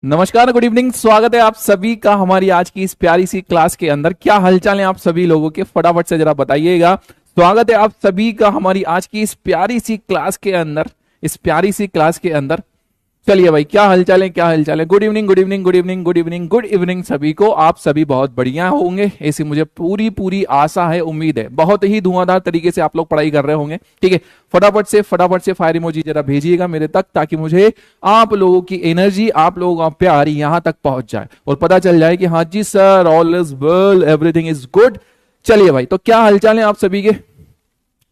नमस्कार, good evening. स्वागत है आप सभी का हमारी आज की इस प्यारी सी क्लास के अंदर। क्या हालचाल है आप सभी लोगों के, फटाफट से जरा बताइएगा। स्वागत है आप सभी का हमारी आज की इस प्यारी सी क्लास के अंदर, इस प्यारी सी क्लास के अंदर। चलिए भाई, क्या हालचाल है, क्या हालचाल है। Good evening, good evening, good evening, good evening, good evening सभी को। आप सभी बहुत बढ़िया होंगे, ऐसी मुझे पूरी पूरी आशा है, उम्मीद है। बहुत ही धुआंधार तरीके से आप लोग पढ़ाई कर रहे होंगे। ठीक है, फटाफट से फायर इमोजी जरा भेजिएगा मेरे तक, ताकि मुझे आप लोगों की एनर्जी, आप लोगों का प्यार यहां तक पहुंच जाए और पता चल जाए कि हाँ जी sir, all is well, everything is good. चलिए भाई, तो क्या हालचाल है आप सभी के।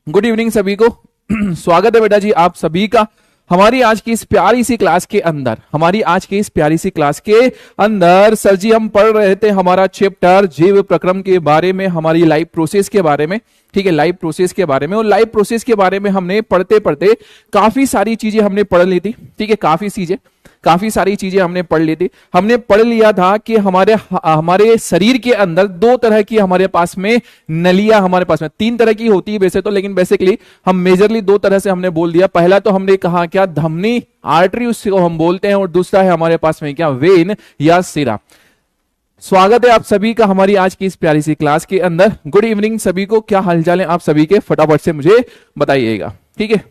गुड इवनिंग सभी को। स्वागत है बेटा जी आप सभी का हमारी आज की इस प्यारी सी क्लास के अंदर। हमारी आज की इस प्यारी सी क्लास के अंदर सर जी हम पढ़ रहे थे हमारा चैप्टर जीव प्रक्रम के बारे में, हमारी लाइफ प्रोसेस के बारे में। ठीक है, लाइफ प्रोसेस के बारे में। और लाइफ प्रोसेस के बारे में हमने पढ़ते पढ़ते काफी सारी चीजें हमने पढ़ ली थी। ठीक है, काफी सारी चीजें हमने पढ़ ली थी। हमने पढ़ लिया था कि हमारे शरीर के अंदर दो तरह की हमारे पास में नलियां, हमारे पास में तीन तरह की होती है वैसे तो, लेकिन बेसिकली हम मेजरली दो तरह से हमने बोल दिया। पहला तो हमने कहा क्या, धमनी, आर्टरी उसको हम बोलते हैं, और दूसरा है हमारे पास में क्या, वेन या सिरा। स्वागत है आप सभी का हमारी आज की इस प्यारी सी क्लास के अंदर। गुड इवनिंग सभी को। क्या हालचाल है आप सभी के, फटाफट से मुझे बताइएगा। ठीक है,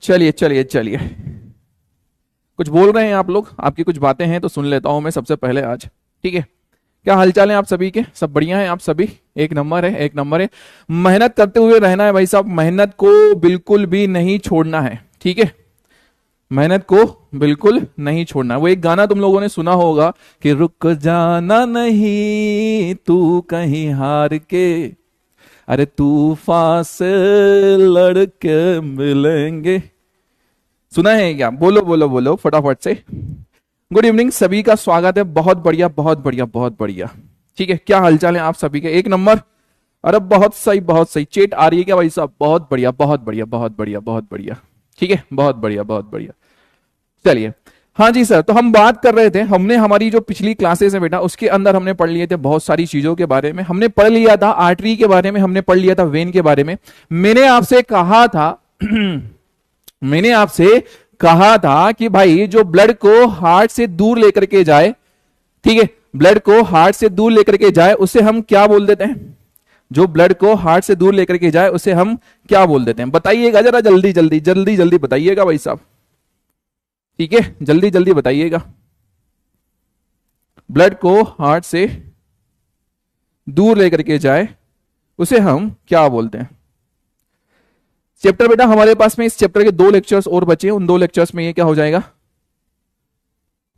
चलिए कुछ बोल रहे हैं आप लोग, आपकी कुछ बातें हैं तो सुन लेता हूं मैं सबसे पहले आज। ठीक है, क्या हालचाल है आप सभी के, सब बढ़िया है आप सभी। एक नंबर है, एक नंबर है। मेहनत करते हुए रहना है भाई साहब, मेहनत को बिल्कुल भी नहीं छोड़ना है। ठीक है, मेहनत को बिल्कुल नहीं छोड़ना। वो एक गाना तुम लोगों ने सुना होगा कि रुक जाना नहीं तू कहीं हार के, अरे तूफान से लड़के मिलेंगे। सुना है क्या, बोलो बोलो बोलो फटाफट से। गुड इवनिंग सभी का स्वागत है। बहुत बढ़िया बहुत बढ़िया बहुत बढ़िया। ठीक है, क्या हालचाल है आप सभी के, एक नंबर। अरे बहुत सही बहुत सही। चेट आ रही है क्या भाई साहब, बहुत बढ़िया बहुत बढ़िया बहुत बढ़िया बहुत बढ़िया। ठीक है, बहुत बढ़िया बहुत बढ़िया। चलिए, हाँ जी सर, तो हम बात कर रहे थे, हमने हमारी जो पिछली क्लासेस है बेटा उसके अंदर हमने पढ़ लिए थे बहुत सारी चीजों के बारे में। हमने पढ़ लिया था आर्टरी के बारे में, हमने पढ़ लिया था वेन के बारे में। मैंने आपसे कहा था मैंने आपसे कहा था कि भाई जो ब्लड को हार्ट से दूर लेकर के जाए, ठीक है, ब्लड को हार्ट से दूर लेकर के जाए उसे हम क्या बोल देते हैं। जो ब्लड को हार्ट से दूर लेकर के जाए उसे हम क्या बोल देते हैं, बताइएगा जरा, जल्दी जल्दी जल्दी जल्दी बताइएगा भाई साहब। ठीक है, जल्दी जल्दी बताइएगा। ब्लड को हार्ट से दूर लेकर के जाए उसे हम क्या बोलते हैं। चैप्टर बेटा हमारे पास में इस चैप्टर के 2 लेक्चर्स और बचे हैं, उन 2 लेक्चर्स में ये क्या हो जाएगा,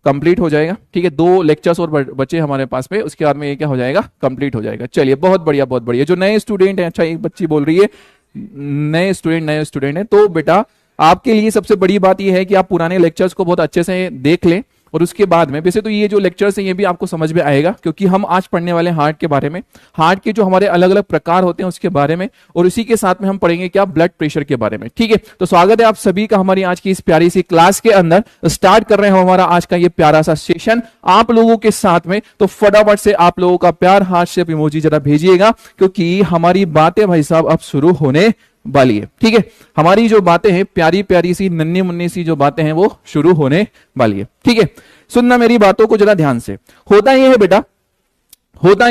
कंप्लीट हो जाएगा। ठीक है, 2 लेक्चर्स और बचे हमारे पास में, उसके बाद में ये क्या हो जाएगा, कंप्लीट हो जाएगा। चलिए, बहुत बढ़िया बहुत बढ़िया। जो नए स्टूडेंट हैं, अच्छा एक बच्ची बोल रही है नए स्टूडेंट है, तो बेटा आपके लिए सबसे बड़ी बात यह है कि आप पुराने लेक्चर्स को बहुत अच्छे से देख लें, और उसके बाद में वैसे तो ये जो लेक्चर्स हैं ये भी आपको समझ में आएगा, क्योंकि हम आज पढ़ने वाले हार्ट के बारे में, हार्ट के जो हमारे अलग अलग प्रकार होते हैं उसके बारे में, और इसी के साथ में हम पढ़ेंगे क्या, ब्लड प्रेशर के बारे में। ठीक है, तो स्वागत है आप सभी का हमारी आज की इस प्यारी सी क्लास के अंदर। स्टार्ट कर रहे हैं हमारा आज का ये प्यारा सा सेशन आप लोगों के साथ में। तो फटाफट से आप लोगों का प्यार हार्ट शेप इमोजी जरा भेजिएगा, क्योंकि हमारी बातें भाई साहब अब शुरू होने वाली है। ठीक है, हमारी जो बातें हैं, प्यारी प्यारी सी नन्ही मुन्नी सी जो बातें हैं वो शुरू होने वाली है। ठीक है, सुनना मेरी बातों को जरा ध्यान से। होता यह है बेटा, होता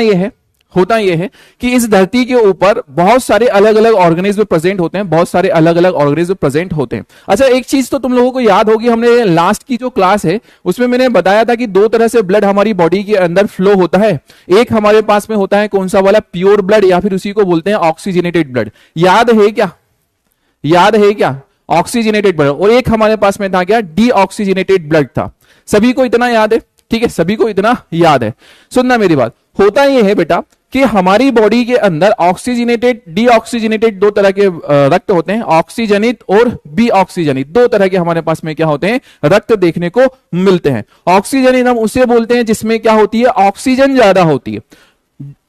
यह है कि इस धरती के ऊपर बहुत सारे अलग अलग ऑर्गेनिज्म प्रेजेंट होते हैं, बहुत सारे अलग अलग ऑर्गेनिज्म प्रेजेंट होते हैं। अच्छा, एक चीज तो तुम लोगों को याद होगी, हमने लास्ट की जो क्लास है उसमें मैंने बताया था कि 2 तरह से ब्लड हमारी बॉडी के अंदर फ्लो होता है। एक हमारे पास में होता है कौन सा वाला, प्योर ब्लड, या फिर उसी को बोलते हैं ऑक्सीजनेटेड ब्लड। याद है क्या, ऑक्सीजनेटेड ब्लड। और एक हमारे पास में था क्या, डीऑक्सीजनेटेड ब्लड था। सभी को इतना याद है, ठीक है, सभी को इतना याद है। सुनना मेरी बात, होता यह है बेटा कि हमारी बॉडी के अंदर ऑक्सीजनेटेड, डीऑक्सीजनेटेड 2 तरह के रक्त होते हैं, ऑक्सीजनित और बी ऑक्सीजनित, 2 तरह के हमारे पास में क्या होते हैं, रक्त देखने को मिलते हैं। ऑक्सीजनित हम उसे बोलते हैं जिसमें क्या होती है, ऑक्सीजन ज्यादा होती है।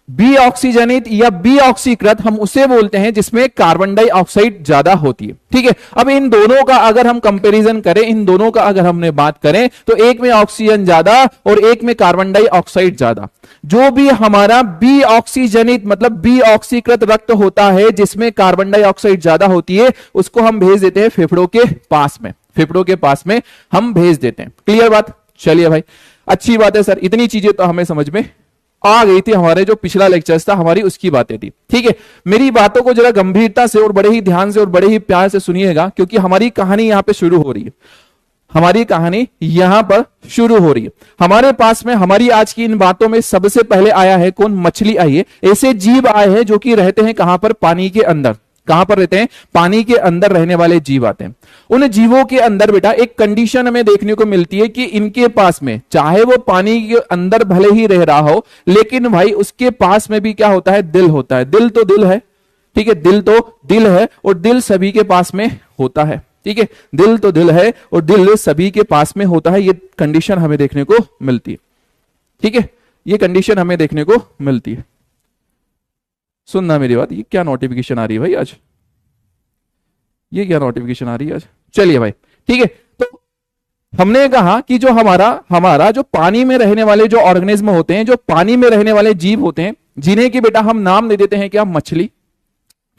बी ऑक्सीजनित या बी ऑक्सीकृत हम उसे बोलते हैं जिसमें कार्बन डाइऑक्साइड ज्यादा होती है। ठीक है, अब इन दोनों का अगर हम कंपैरिजन करें, इन दोनों का अगर हमने बात करें, तो एक में ऑक्सीजन ज्यादा और एक में कार्बन डाइऑक्साइड ज्यादा। जो भी हमारा बी ऑक्सीजनित मतलब बी ऑक्सीकृत रक्त होता है जिसमें कार्बन डाइऑक्साइड ज्यादा होती है, उसको हम भेज देते हैं फेफड़ों के पास में, फेफड़ों के पास में हम भेज देते हैं। क्लियर बात, चलिए भाई, अच्छी बात है सर, इतनी चीजें तो हमें समझ में आ गई थी, हमारे जो पिछला लेक्चर्स था हमारी उसकी बातें थी। ठीक है, मेरी बातों को जरा गंभीरता से और बड़े ही ध्यान से और बड़े ही प्यार से सुनिएगा, क्योंकि हमारी कहानी यहां पे शुरू हो रही है। हमारी कहानी यहां पर शुरू हो रही है। हमारे पास में हमारी आज की इन बातों में सबसे पहले आया है कौन? मछली आई है। ऐसे जीव आए हैं जो कि रहते हैं कहां पर? पानी के अंदर। कहां पर रहते हैं? पानी के अंदर रहने वाले जीव आते हैं। उन जीवों के अंदर बेटा एक कंडीशन हमें देखने को मिलती है कि इनके पास में, चाहे वो पानी के अंदर भले ही रह रहा हो, लेकिन भाई उसके पास में भी क्या होता है? दिल होता है। दिल तो दिल है, ठीक है, दिल तो दिल है, और दिल सभी के पास में होता है। ठीक है, दिल तो दिल है और दिल सभी के पास में होता है। ये कंडीशन हमें देखने को मिलती है। ठीक है, ये कंडीशन हमें देखने को मिलती है। सुनना मेरी बात, ये क्या नोटिफिकेशन आ रही है भाई आज? ये क्या नोटिफिकेशन आ रही है आज? चलिए भाई, ठीक है, तो हमने कहा कि जो हमारा जो पानी में रहने वाले जो ऑर्गेनिज्म होते हैं, जो पानी में रहने वाले जीव होते हैं, जिन्हें कि बेटा हम नाम दे देते हैं क्या? मछली।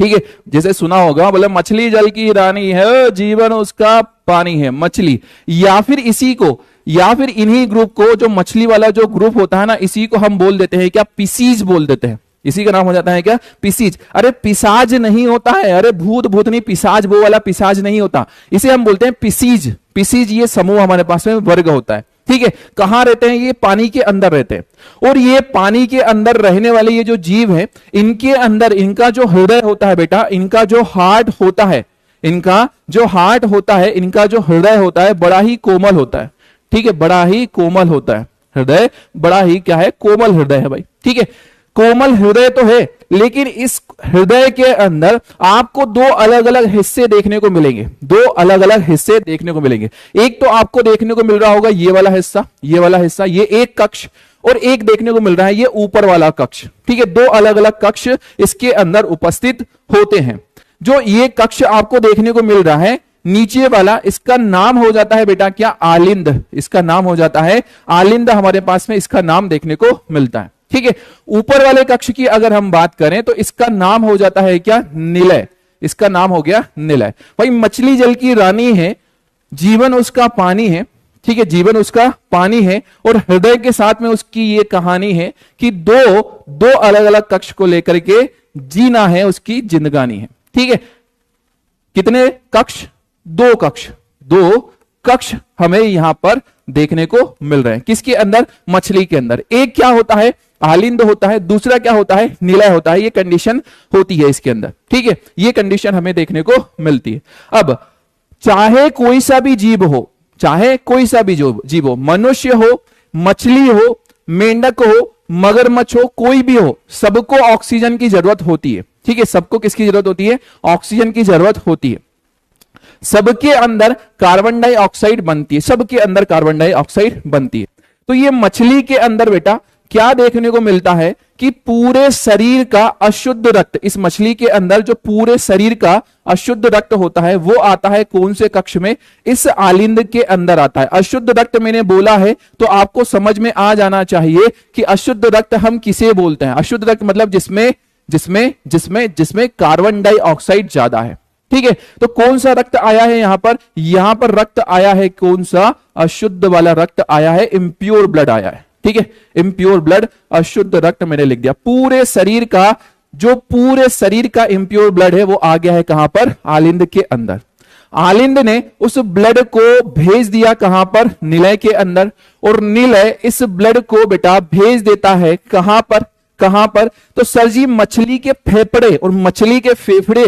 ठीक है, जैसे सुना होगा, बोले मछली जल की रानी है, जीवन उसका पानी है, मछली। या फिर इसी को, या फिर इन्हीं ग्रुप को, जो मछली वाला जो ग्रुप होता है ना, इसी को हम बोल देते हैं क्या? पिसीज बोल देते हैं। इसी का नाम हो जाता है क्या? पिसीज। अरे पिसाज नहीं होता है, अरे भूत भूतनी पिसाज, वो वाला पिसाज नहीं होता, इसे हम बोलते हैं पिसीज। पिसीज ये समूह हमारे पास में वर्ग होता है। ठीक है, कहां रहते हैं? ये पानी के अंदर रहते हैं। और ये पानी के अंदर रहने वाले ये जो जीव हैं, इनके अंदर इनका जो हृदय होता है बेटा, इनका जो हार्ट होता है, इनका जो हार्ट होता है, इनका जो हृदय होता है, बड़ा ही कोमल होता है। ठीक है, बड़ा ही कोमल होता है हृदय, बड़ा ही क्या है? कोमल हृदय है भाई। ठीक है, कोमल हृदय तो है, लेकिन इस हृदय के अंदर आपको दो अलग अलग हिस्से देखने को मिलेंगे। दो अलग अलग हिस्से देखने को मिलेंगे। एक तो आपको देखने को मिल रहा होगा ये वाला हिस्सा, ये वाला हिस्सा, ये एक कक्ष, और एक देखने को मिल रहा है ये ऊपर वाला कक्ष। ठीक है, दो अलग अलग कक्ष इसके अंदर उपस्थित होते हैं। जो ये कक्ष आपको देखने को मिल रहा है नीचे वाला, इसका नाम हो जाता है बेटा क्या? आलिंद। इसका नाम हो जाता है आलिंद। हमारे पास में इसका नाम देखने को मिलता है। ठीक है, ऊपर वाले कक्ष की अगर हम बात करें तो इसका नाम हो जाता है क्या? निलय। इसका नाम हो गया निलय। भाई मछली जल की रानी है, जीवन उसका पानी है। ठीक है, जीवन उसका पानी है, और हृदय के साथ में उसकी ये कहानी है कि दो अलग अलग कक्ष को लेकर के जीना है, उसकी जिंदगानी है। ठीक है, कितने कक्ष? दो कक्ष। दो कक्ष हमें यहां पर देखने को मिल रहे हैं। किसके अंदर? मछली के अंदर। एक क्या होता है? आलिंद होता है, दूसरा क्या होता है? निलय होता है। ये कंडीशन होती है इसके अंदर। ठीक है, ये कंडीशन हमें देखने को मिलती है। अब चाहे कोई सा भी जीव हो, चाहे कोई सा भी जीव हो, मनुष्य हो, मछली हो, मेंढक हो, मगरमच्छ हो, कोई भी हो, सबको ऑक्सीजन की जरूरत होती है। ठीक है, सबको किसकी जरूरत होती है? ऑक्सीजन की जरूरत होती है। सबके अंदर कार्बन डाइऑक्साइड बनती है, सबके अंदर कार्बन डाइऑक्साइड बनती है। तो ये मछली के अंदर बेटा क्या देखने को मिलता है कि पूरे शरीर का अशुद्ध रक्त, इस मछली के अंदर जो पूरे शरीर का अशुद्ध रक्त होता है वो आता है कौन से कक्ष में? इस आलिंद के अंदर आता है। अशुद्ध रक्त मैंने बोला है तो आपको समझ में आ जाना चाहिए कि अशुद्ध रक्त हम किसे बोलते हैं। अशुद्ध रक्त मतलब जिसमें जिसमें जिसमें जिसमें कार्बन डाइऑक्साइड ज्यादा है। ठीक है, तो कौन सा रक्त आया है यहां पर? यहां पर रक्त आया है कौन सा? अशुद्ध वाला रक्त आया है, इम्प्योर ब्लड आया है। ठीक है, इम्प्योर ब्लड, अशुद्ध रक्त मैंने लिख दिया। पूरे शरीर का, जो पूरे शरीर का इम्प्योर ब्लड है वो आ गया है कहां पर? आलिंद के अंदर। आलिंद ने उस ब्लड को भेज दिया कहां पर? निलय के अंदर। और निलय इस ब्लड को बेटा भेज देता है कहां पर? कहां पर? तो सर जी मछली के फेफड़े, और मछली के फेफड़े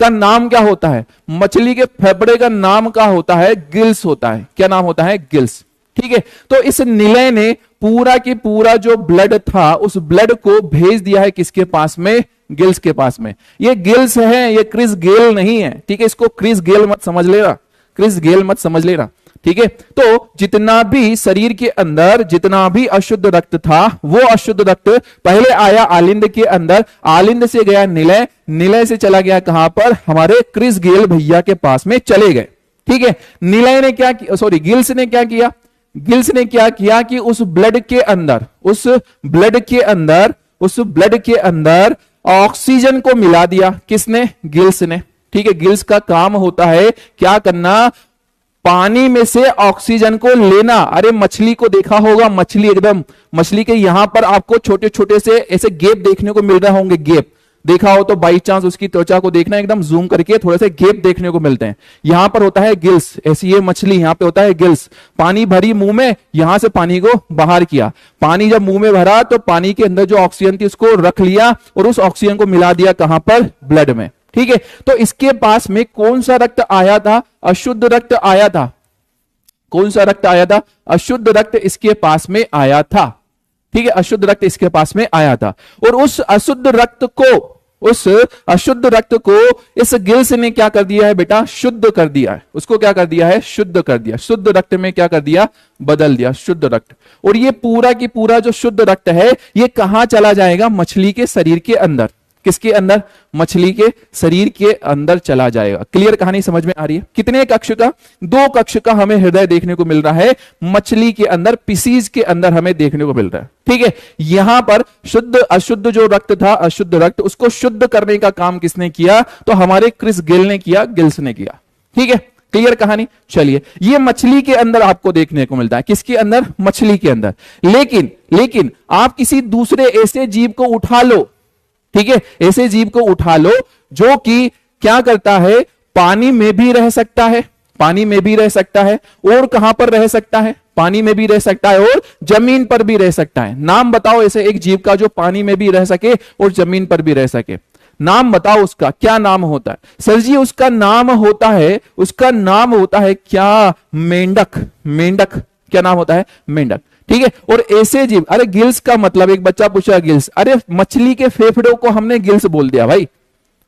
का नाम क्या होता है? मछली के फेफड़े का नाम क्या होता है? गिल्स होता है। क्या नाम होता है? गिल्स। ठीक है, तो इस निलय ने पूरा की पूरा जो ब्लड था उस ब्लड को भेज दिया है किसके पास में? गिल्स के पास में। ये गिल्स है, ये क्रिस गेल नहीं है। ठीक है, इसको क्रिस गेल मत समझ लेना, क्रिस गेल मत समझ लेना। ठीक है, तो जितना भी शरीर के अंदर जितना भी अशुद्ध रक्त था वो अशुद्ध रक्त पहले आया आलिंद के अंदर, आलिंद से गया निलय, निलय से चला गया कहां पर? हमारे क्रिस गेल भैया के पास में चले गए। ठीक है, निलय ने क्या किया? सॉरी, गिल्स ने क्या किया? गिल्स ने क्या किया कि उस ब्लड के अंदर, उस ब्लड के अंदर, उस ब्लड के अंदर ऑक्सीजन को मिला दिया। किसने? गिल्स ने। ठीक है, गिल्स का काम होता है क्या करना? पानी में से ऑक्सीजन को लेना। अरे मछली को देखा होगा, मछली एकदम, मछली के यहां पर आपको छोटे छोटे से ऐसे गैप देखने को मिल रहे होंगे, गैप देखा हो तो बाई चांस उसकी त्वचा को देखना, एकदम जूम करके थोड़े से गैप देखने को मिलते हैं। यहां पर होता है गिल्स, ऐसी ये मछली यहां पे होता है गिल्स। पानी भरी मुंह में, यहां से पानी को बाहर किया, पानी जब मुंह में भरा तो पानी के अंदर जो ऑक्सीजन थी उसको रख लिया और उस ऑक्सीजन को मिला दिया कहां पर, ब्लड में। ठीक है, तो इसके पास में कौन सा रक्त आया था, अशुद्ध रक्त आया था। कौन सा रक्त आया था, अशुद्ध रक्त इसके पास में आया था। ठीक है, अशुद्ध रक्त इसके पास में आया था और उस अशुद्ध रक्त को इस गिल्स ने क्या कर दिया है बेटा, शुद्ध कर दिया है। उसको क्या कर दिया है, शुद्ध कर दिया, शुद्ध रक्त में क्या कर दिया, बदल दिया, शुद्ध रक्त। और ये पूरा की पूरा जो शुद्ध रक्त है ये कहां चला जाएगा, मछली के शरीर के अंदर। किसके अंदर, मछली के शरीर के अंदर चला जाएगा। क्लियर कहानी समझ में आ रही है। कितने कक्ष का, 2 कक्ष का हमें हृदय देखने को मिल रहा है मछली के अंदर, पीसीज के अंदर हमें देखने को मिल रहा है। ठीक है, यहां पर शुद्ध अशुद्ध जो रक्त था, अशुद्ध रक्त, उसको शुद्ध करने का काम किसने किया, तो हमारे क्रिस गेल ने किया, गिल्स ने किया। ठीक है, क्लियर कहानी। चलिए, ये मछली के अंदर आपको देखने को मिलता है, किसके अंदर, मछली के अंदर। लेकिन आप किसी दूसरे ऐसे जीव को उठा लो, ठीक है, ऐसे जीव को उठा लो जो कि क्या करता है, पानी में भी रह सकता है, पानी में भी रह सकता है, और कहां पर रह सकता है, पानी में भी रह सकता है और जमीन पर भी रह सकता है। नाम बताओ ऐसे एक जीव का जो पानी में भी रह सके और जमीन पर भी रह सके। नाम बताओ उसका, क्या नाम होता है। सर जी उसका नाम होता है क्या, मेंढक। मेंढक, क्या नाम होता है, मेंढक। ठीक है, और ऐसे जीव, अरे गिल्स का मतलब, एक बच्चा पूछा गिल्स, अरे मछली के फेफड़ों को हमने गिल्स बोल दिया भाई,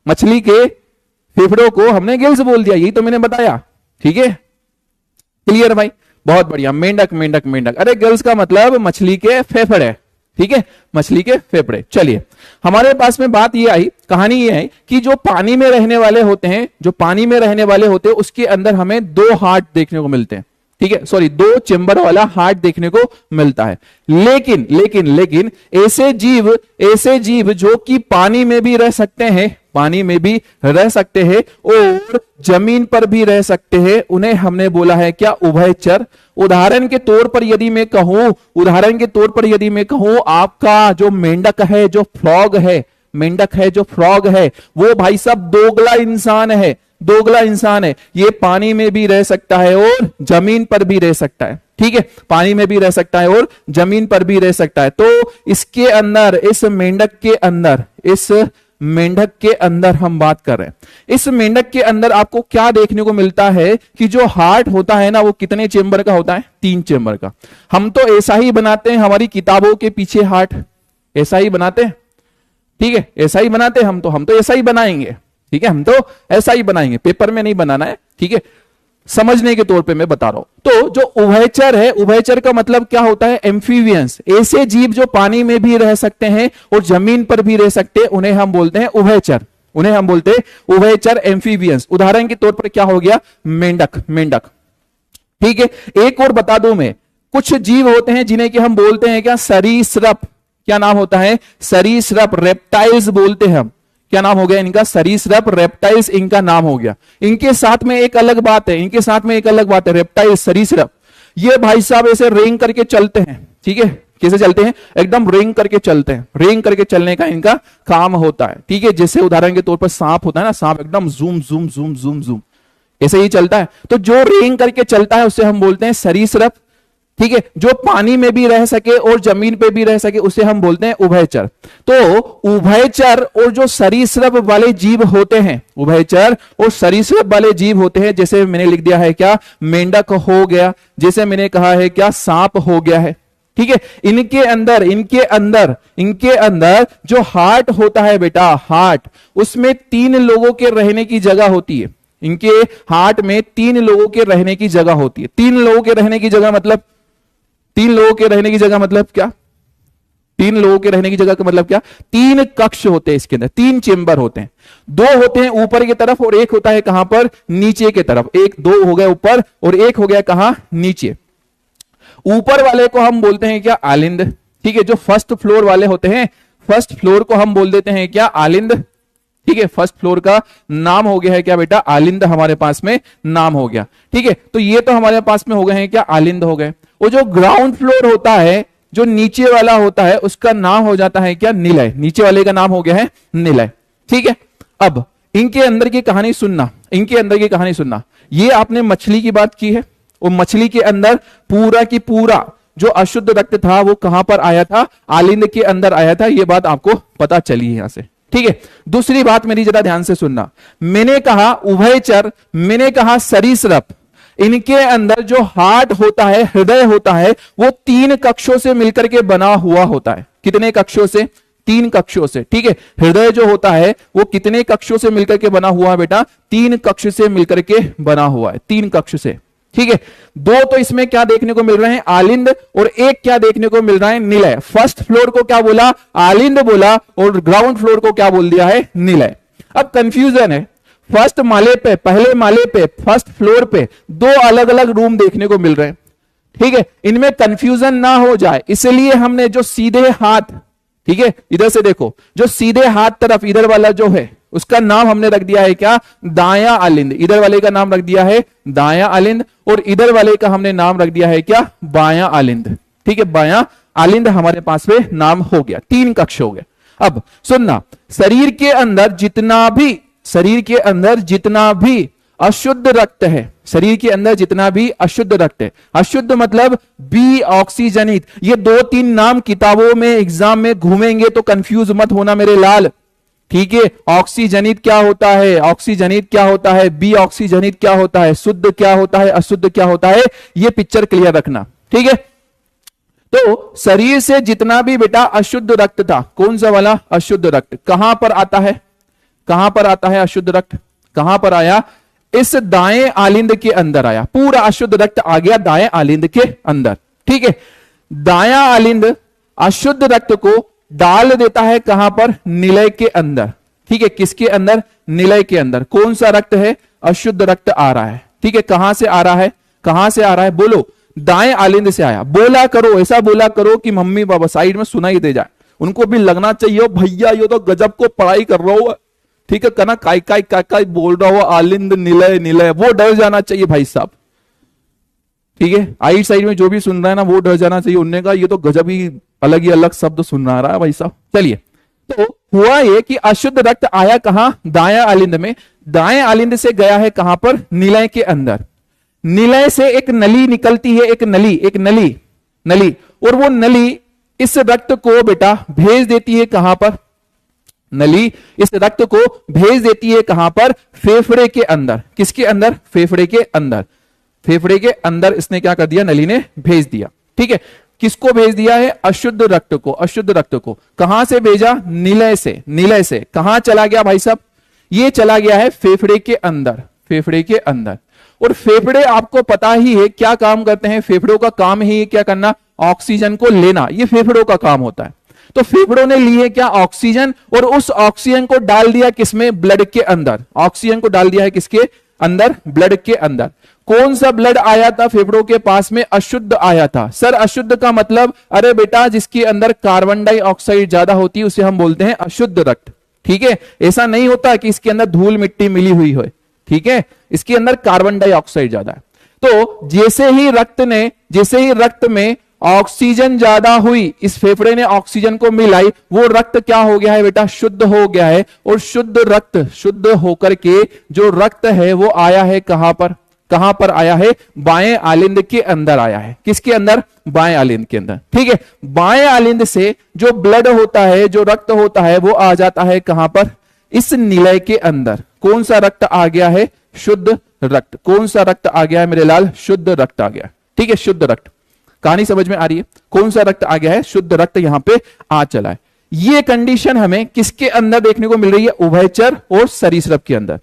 मछली के फेफड़ों को हमने गिल्स बोल दिया, यही तो मैंने बताया। ठीक है, क्लियर भाई, बहुत बढ़िया। मेंढक मेंढक मेंढक, अरे गिल्स का मतलब मछली के फेफड़े। ठीक है, मछली के फेफड़े। चलिए, हमारे पास में बात ये आई, कहानी ये है कि जो पानी में रहने वाले होते हैं, उसके अंदर हमें 2 हार्ट देखने को मिलते हैं। ठीक है, सॉरी, 2 चेंबर वाला हार्ट देखने को मिलता है। लेकिन ऐसे जीव जो कि पानी में भी रह सकते हैं, और जमीन पर भी रह सकते हैं, उन्हें हमने बोला है क्या, उभयचर। उदाहरण के तौर पर यदि मैं कहूं, आपका जो मेंढक है, जो फ्रॉग है, वो भाई साहब दोगला इंसान है। ये पानी में भी रह सकता है और जमीन पर भी रह सकता है। ठीक है, पानी में भी रह सकता है और जमीन पर भी रह सकता है। तो इसके अंदर, इस मेंढक के अंदर हम बात कर रहे हैं। इस मेंढक के अंदर आपको क्या देखने को मिलता है कि जो हार्ट होता है ना, वो कितने चेंबर का होता है, 3 चेंबर का। हम तो ऐसा ही बनाते हैं, हमारी किताबों के पीछे हार्ट ऐसा ही बनाते हैं। ठीक है, ऐसा ही बनाते हैं हम तो ऐसा ही बनाएंगे। ठीक है, हम तो ऐसा ही बनाएंगे, पेपर में नहीं बनाना है। ठीक है, समझने के तौर पे मैं बता रहा हूं। तो जो उभयचर है, उभयचर का मतलब क्या होता है, एम्फीबियंस। ऐसे जीव जो पानी में भी रह सकते हैं और जमीन पर भी रह सकते हैं, उन्हें हम बोलते हैं उभयचर, एम्फीबियंस। उदाहरण के तौर पर क्या हो गया, मेंढक। ठीक है, एक और बता दूं मैं, कुछ जीव होते हैं जिन्हें कि हम बोलते हैं क्या, सरीसृप। क्या नाम होता है, सरीसृप, रेप्टाइल्स बोलते हैं हम। क्या नाम हो गया इनका, सरीसृप, रेप्टाइल्स इनका नाम हो गया। इनके साथ में एक अलग बात है, रेप्टाइल्स, सरीसृप, ये भाई साहब ऐसे रेंग करके चलते हैं। ठीक है, कैसे चलते हैं, एकदम रेंग करके चलते हैं। रेंग करके चलने का इनका काम होता है। ठीक है, जैसे उदाहरण के तौर पर सांप होता है ना, सांप एकदम zoom zoom zoom zoom zoom ऐसे ही चलता है। तो जो रेंग करके चलता है उसे हम बोलते हैं सरीसृप। ठीक है, जो पानी में भी रह सके और जमीन पे भी रह सके उसे हम बोलते हैं उभयचर। तो उभयचर और जो सरीसृप वाले जीव होते हैं, जैसे मैंने लिख दिया है क्या, मेंढक हो गया, जैसे मैंने कहा है क्या, सांप हो गया है। ठीक है, इनके अंदर जो हार्ट होता है बेटा, हार्ट, उसमें 3 लोगों के रहने की जगह होती है। इनके हार्ट में 3 लोगों के रहने की जगह होती है। 3 लोगों के रहने की जगह मतलब क्या, 3 लोगों के रहने की जगह का मतलब क्या, 3 कक्ष होते हैं इसके अंदर, 3 चेंबर होते हैं। 2 होते हैं ऊपर की तरफ और 1 होता है कहां पर, नीचे की तरफ। 2 हो गया ऊपर और 1 हो गया कहां, नीचे। ऊपर वाले को हम बोलते हैं क्या, आलिंद। ठीक है, जो फर्स्ट फ्लोर वाले होते हैं, फर्स्ट फ्लोर को हम बोल देते हैं क्या, आलिंद। ठीक है, फर्स्ट फ्लोर का नाम हो गया है क्या बेटा, आलिंद हमारे पास में नाम हो गया। ठीक है, तो ये तो हमारे पास में हो गए हैं क्या, आलिंद हो गए। वो जो ग्राउंड फ्लोर होता है, जो नीचे वाला होता है, उसका नाम हो जाता है क्या, निलय। नीचे वाले का नाम हो गया है निलय। ठीक है, अब इनके अंदर की कहानी सुनना, इनके अंदर की कहानी सुनना। ये आपने मछली की बात की है, वो मछली के अंदर पूरा की पूरा जो अशुद्ध रक्त था वो कहां पर आया था, आलिंद के अंदर आया था। ये बात आपको पता चली है यहां से। ठीक है, दूसरी बात मेरी जरा ध्यान से सुनना। मैंने कहा उभयचर, मैंने कहा सरीसृप, इनके अंदर जो हार्ट होता है, हृदय होता है, वो 3 कक्षों से मिलकर के बना हुआ होता है। कितने कक्षों से, 3 कक्षों से। ठीक है, हृदय जो होता है वो कितने कक्षों से मिलकर के बना हुआ है बेटा, 3 कक्ष से मिलकर के बना हुआ है, 3 कक्ष से। ठीक है, 2 तो इसमें क्या देखने को मिल रहे हैं, आलिंद, और 1 क्या देखने को मिल रहा है, निलय। फर्स्ट फ्लोर को क्या बोला, आलिंद बोला, और ग्राउंड फ्लोर को क्या बोल दिया है, निलय। अब कंफ्यूजन है, फर्स्ट माले पे, पहले माले पे, फर्स्ट फ्लोर पे 2 अलग अलग रूम देखने को मिल रहे हैं। ठीक है, इनमें कंफ्यूजन ना हो जाए इसलिए हमने जो सीधे हाथ, ठीक है, इधर से देखो, जो सीधे हाथ तरफ इधर वाला जो है उसका नाम हमने रख दिया है क्या, दाया आलिंद। इधर वाले का नाम रख दिया है दाया आलिंद, और इधर वाले का हमने नाम रख दिया है क्या, बाया आलिंद। ठीक है, बाया आलिंद हमारे पास में नाम हो गया, 3 कक्ष हो गए। अब सुनना, शरीर के अंदर जितना भी, शरीर के अंदर जितना भी अशुद्ध रक्त है, शरीर के अंदर जितना भी अशुद्ध रक्त है, अशुद्ध मतलब बी ऑक्सीजनित। ये 2-3 नाम किताबों में एग्जाम में घूमेंगे तो कंफ्यूज मत होना मेरे लाल। ठीक है, ऑक्सीजनित क्या होता है, ऑक्सीजनित क्या होता है, बी ऑक्सीजनित क्या होता है, शुद्ध क्या होता है, अशुद्ध क्या होता है, ये पिक्चर क्लियर रखना। ठीक है, तो शरीर से जितना भी बेटा अशुद्ध रक्त था, कौन सा वाला अशुद्ध रक्त, कहां पर आता है, कहां पर आता है अशुद्ध रक्त, कहां पर आया, इस दाएं आलिंद के अंदर आया। पूरा अशुद्ध रक्त आ गया दाएं आलिंद के अंदर। ठीक है, दाया आलिंद अशुद्ध रक्त को डाल देता है कहां पर, निलय के अंदर। ठीक है, किसके अंदर, निलय के अंदर। कौन सा रक्त है, अशुद्ध रक्त आ रहा है। ठीक है, कहां से आ रहा है, कहां से आ रहा है, बोलो, दाएं आलिंद से आया। बोला करो, ऐसा बोला करो कि मम्मी बाबा साइड में सुनाई दे जाए, उनको भी लगना चाहिए भैया ये तो गजब को पढ़ाई कर रहा हो। ठीक है, कहना काय काय काय काय बोल रहा हो, आलिंद निलय निलय, वो डर जाना चाहिए भाई साहब। ठीक है, आइट साइड में जो भी सुन रहा है ना वो डर जाना चाहिए, उनने कहा ये तो गजब ही अलग शब्द सुन रहा है भाई साहब। चलिए, तो हुआ ये कि अशुद्ध रक्त आया कहां, दाया आलिंद में, दाएं आलिंद से गया है कहां पर, निलय के अंदर। निलय से एक नली निकलती है, एक नली, और वो नली इस रक्त को बेटा भेज देती है कहां पर, नली इस रक्त को भेज देती है कहां पर, फेफड़े के अंदर। किसके अंदर, फेफड़े के अंदर। फेफड़े के अंदर इसने क्या कर दिया, नली ने भेज दिया। ठीक है, किसको भेज दिया है, अशुद्ध रक्त को, अशुद्ध रक्त को। कहां से भेजा, निलय से, निलय से कहां चला गया भाई साहब, ये चला गया है फेफड़े के अंदर, फेफड़े के अंदर। और फेफड़े आपको पता ही है क्या काम करते हैं, फेफड़ों का काम ही क्या करना, ऑक्सीजन को लेना, ये फेफड़ों का काम होता है। तो फेफड़ों ने लिए क्या, ऑक्सीजन, और उस ऑक्सीजन को डाल दिया किसमें, ब्लड के अंदर। ऑक्सीजन को डाल दिया है किसके अंदर, ब्लड के अंदर। कौन सा ब्लड आया था फेफड़ों के पास में, अशुद्ध आया था। सर अशुद्ध का मतलब, अरे बेटा जिसके अंदर कार्बन डाइऑक्साइड ज्यादा होती है उसे हम बोलते हैं अशुद्ध रक्त। ठीक है, ऐसा नहीं होता कि इसके अंदर धूल मिट्टी मिली हुई हो। ठीक है, इसके अंदर कार्बन डाइऑक्साइड ज्यादा है। तो जैसे ही रक्त में ऑक्सीजन ज्यादा हुई, इस फेफड़े ने ऑक्सीजन को मिलाई, वो रक्त क्या हो गया है बेटा, शुद्ध हो गया है। और शुद्ध रक्त, शुद्ध होकर के जो रक्त है वो आया है कहां पर, कहां पर आया है, बाएं आलिंद के अंदर आया है। किसके अंदर, बाएं आलिंद के अंदर। ठीक है, बाएं आलिंद से जो ब्लड होता है, जो रक्त होता है, वो आ जाता है कहां पर, इस निलय के अंदर। कौन सा रक्त आ गया है, शुद्ध रक्त। कौन सा रक्त आ गया है मेरे लाल, शुद्ध रक्त आ गया। ठीक है, शुद्ध रक्त। कहानी समझ में आ रही है, कौन सा रक्त आ गया है, शुद्ध रक्त यहां पे आ चला है। ये कंडीशन हमें किसके अंदर देखने को मिल रही है, उभयचर और सरीसृप के अंदर।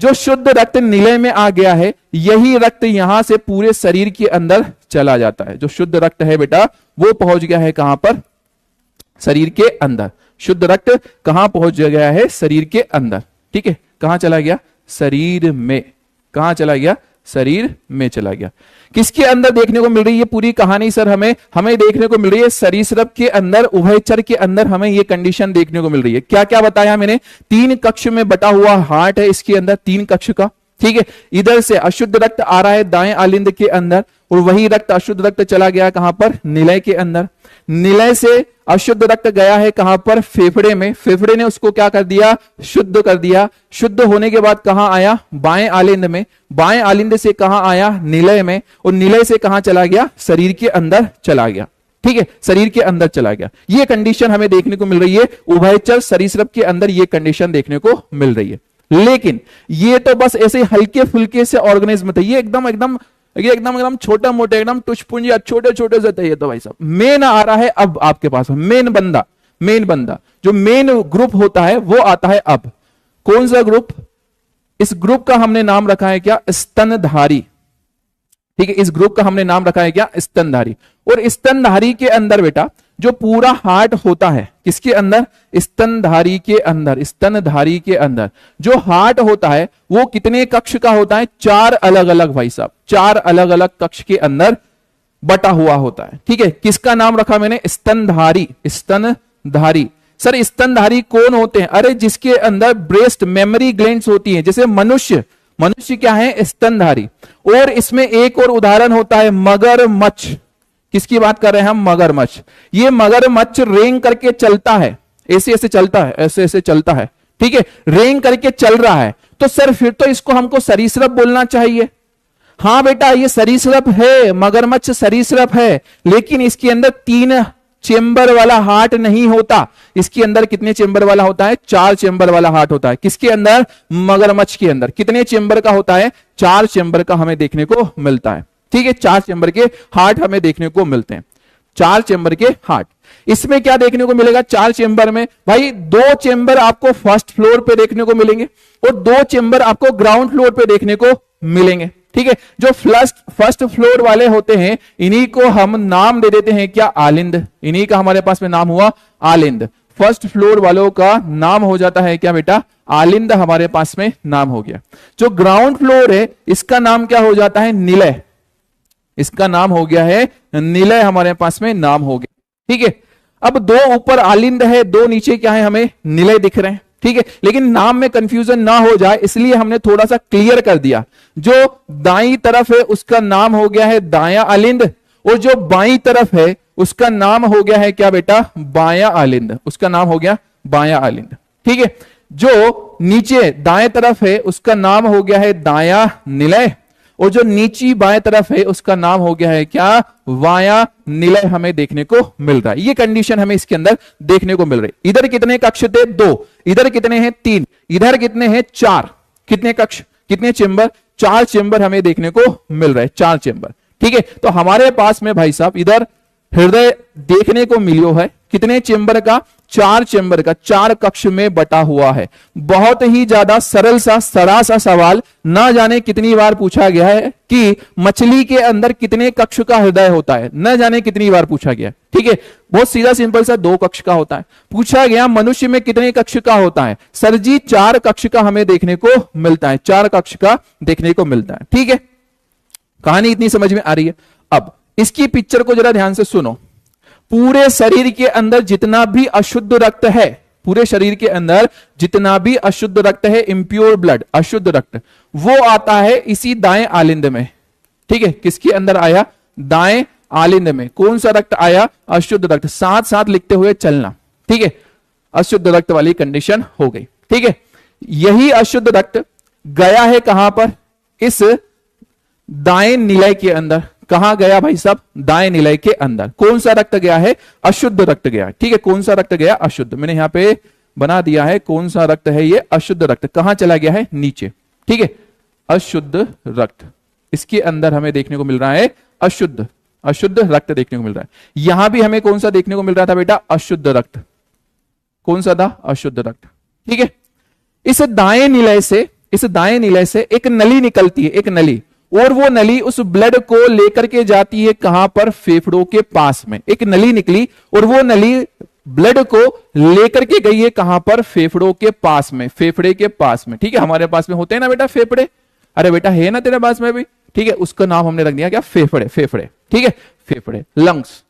जो शुद्ध रक्त निलय में आ गया है, यही रक्त यहां से पूरे शरीर के अंदर चला जाता है। जो शुद्ध रक्त है बेटा वो पहुंच गया है कहां पर, शरीर के अंदर। शुद्ध रक्त कहां पहुंच गया है, शरीर के अंदर। ठीक है, कहां चला गया, शरीर में। कहां चला गया, शरीर में चला गया। किसके अंदर देखने को मिल रही है पूरी कहानी सर? हमें देखने को मिल रही है सरीसृप के अंदर, उभयचर के अंदर हमें ये कंडीशन देखने को मिल रही है। क्या क्या बताया मैंने? 3 कक्ष में बटा हुआ हार्ट है इसके अंदर, 3 कक्ष का, ठीक है। इधर से अशुद्ध रक्त आ रहा है दाएं आलिंद के अंदर, और वही रक्त अशुद्ध रक्त चला गया कहां पर? निलय के अंदर। निलय से अशुद्ध रक्त गया है कहां पर? फेफड़े में। फेफड़े ने उसको क्या कर दिया? शुद्ध कर दिया। शुद्ध होने के बाद कहां आया? बाएं आलिंद में। बाएं आलिंद से कहां आया? निलय में। और निलय से कहां चला गया? शरीर के अंदर चला गया, ठीक है, शरीर के अंदर चला गया। ये कंडीशन हमें देखने को मिल रही है उभयचर सरीसृप के अंदर, ये कंडीशन देखने को मिल रही है। लेकिन ये तो बस ऐसे हल्के फुल्के से ऑर्गेनिज्म थे, ये एकदम छोटा मोटे, एकदम टुचपुंज छोटे छोटे से थे ये तो भाई साहब। मेन आ रहा है अब आपके पास मेन बंदा जो मेन ग्रुप होता है वो आता है अब। कौन सा ग्रुप? इस ग्रुप का हमने नाम रखा है क्या? स्तनधारी, ठीक है। इस ग्रुप का हमने नाम रखा है क्या? स्तनधारी। और स्तनधारी के अंदर बेटा जो पूरा हार्ट होता है, किसके अंदर? स्तनधारी के अंदर। स्तनधारी के अंदर जो हार्ट होता है वो कितने कक्ष का होता है? 4 अलग अलग भाई साहब, 4 अलग अलग कक्ष के अंदर बटा हुआ होता है, ठीक है। किसका नाम रखा मैंने? स्तनधारी। स्तनधारी सर, स्तनधारी कौन होते हैं? अरे जिसके अंदर ब्रेस्ट मेमोरी ग्लैंड्स होती हैं, जैसे मनुष्य क्या है? स्तनधारी। और इसमें एक और उदाहरण होता है मगरमच्छ। किसकी बात कर रहे हैं हम? मगरमच्छ। ये मगरमच्छ रेंग करके चलता है, ऐसे ऐसे चलता है, ऐसे ऐसे चलता है, ठीक है, रेंग करके चल रहा है। तो सर फिर तो इसको हमको सरीसृप बोलना चाहिए। हाँ बेटा ये सरीसृप है, मगरमच्छ सरीसृप है, लेकिन इसके अंदर 3 चेंबर वाला हार्ट नहीं होता। इसके अंदर कितने चेंबर वाला होता है? 4 चेंबर वाला हार्ट होता है। किसके अंदर? मगरमच्छ के अंदर। कितने चेंबर का होता है? 4 चेंबर का हमें देखने को मिलता है, ठीक है। 4 चेंबर के हार्ट हमें देखने को मिलते हैं, 4 चेंबर के हार्ट। इसमें क्या देखने को मिलेगा? 4 चेंबर में भाई 2 चेंबर आपको फर्स्ट फ्लोर पे देखने को मिलेंगे और 2 चेंबर आपको ग्राउंड फ्लोर पे देखने को मिलेंगे, ठीक है। जो फर्स्ट फ्लोर वाले होते हैं इन्हीं को हम नाम दे देते हैं क्या? आलिंद। इन्हीं का हमारे पास में नाम हुआ आलिंद। फर्स्ट फ्लोर वालों का नाम हो जाता है क्या बेटा? आलिंद हमारे पास में नाम हो गया। जो ग्राउंड फ्लोर है इसका नाम क्या हो जाता है? निलय। इसका नाम हो गया है निलय, हमारे पास में नाम हो गया, ठीक है। अब 2 ऊपर आलिंद है, 2 नीचे क्या है? हमें निलय दिख रहे हैं, ठीक है। लेकिन नाम में कंफ्यूजन ना हो जाए इसलिए हमने थोड़ा सा क्लियर कर दिया। जो दाईं तरफ है उसका नाम हो गया है दायां आलिंद, और जो बाईं तरफ है उसका नाम हो गया है क्या बेटा? बायां आलिंद। उसका नाम हो गया बायां आलिंद, ठीक है। जो नीचे दाएं तरफ है उसका नाम हो गया है दायां निलय, और जो नीची बाएं तरफ है उसका नाम हो गया है क्या? वाया निलय हमें देखने को मिल रहा है। ये कंडीशन हमें इसके अंदर देखने को मिल रही है। इधर कितने कक्ष थे? 2। इधर कितने हैं? 3। इधर कितने हैं? 4। कितने कक्ष, कितने चेंबर? 4 चेंबर हमें देखने को मिल रहे हैं, 4 चेंबर, ठीक है। तो हमारे पास में भाई साहब इधर हृदय देखने को मिलियो है, कितने चेंबर का? 4 चेंबर का, 4 कक्ष में बटा हुआ है। बहुत ही ज्यादा सरल सा सरा सा सवाल, ना जाने कितनी बार पूछा गया है कि मछली के अंदर कितने कक्ष का हृदय होता है, न जाने कितनी बार पूछा गया, ठीक है। बहुत सीधा सिंपल सा 2 कक्ष का होता है। पूछा गया मनुष्य में कितने कक्ष का होता है? सर जी 4 कक्ष का हमें देखने को मिलता है, 4 कक्ष का देखने को मिलता है, ठीक है। कहानी इतनी समझ में आ रही है? अब इसकी पिक्चर को जरा ध्यान से सुनो। पूरे शरीर के अंदर जितना भी अशुद्ध रक्त है, पूरे शरीर के अंदर जितना भी अशुद्ध रक्त है, इंप्योर ब्लड, अशुद्ध रक्त, वो आता है इसी दाएं आलिंद में, ठीक है। किसके अंदर आया? दाएं आलिंद में। कौन सा रक्त आया? अशुद्ध रक्त। साथ साथ लिखते हुए चलना, ठीक है। अशुद्ध रक्त वाली कंडीशन हो गई, ठीक है। यही अशुद्ध रक्त गया है कहां पर? इस दाएं निलय के अंदर। कहां गया भाई साहब? दाएं निलय के अंदर। कौन सा रक्त गया है? अशुद्ध रक्त गया, ठीक है। कौन सा रक्त गया? अशुद्ध। मैंने यहां पे बना दिया है कौन सा रक्त है ये? अशुद्ध रक्त। कहां चला गया है? नीचे, ठीक है। अशुद्ध रक्त इसके अंदर हमें देखने को मिल रहा है, अशुद्ध रक्त देखने को मिल रहा है। यहां भी हमें कौन सा देखने को मिल रहा था बेटा? अशुद्ध रक्त। कौन सा था? अशुद्ध रक्त, ठीक है। इस दाएं निलय से एक नली निकलती है, एक नली, और वो नली उस ब्लड को लेकर के जाती है कहां पर? फेफड़ों के पास में। एक नली निकली और वो नली ब्लड को लेकर के गई है कहां पर? फेफड़ों के पास में, फेफड़े के पास में, ठीक है। हमारे पास में होते हैं ना बेटा फेफड़े, अरे बेटा है ना तेरे पास में भी, ठीक है, उसका नाम हमने रख दिया क्या, फेफड़े, फेफड़े, ठीक है, फेफड़े, लंग्स।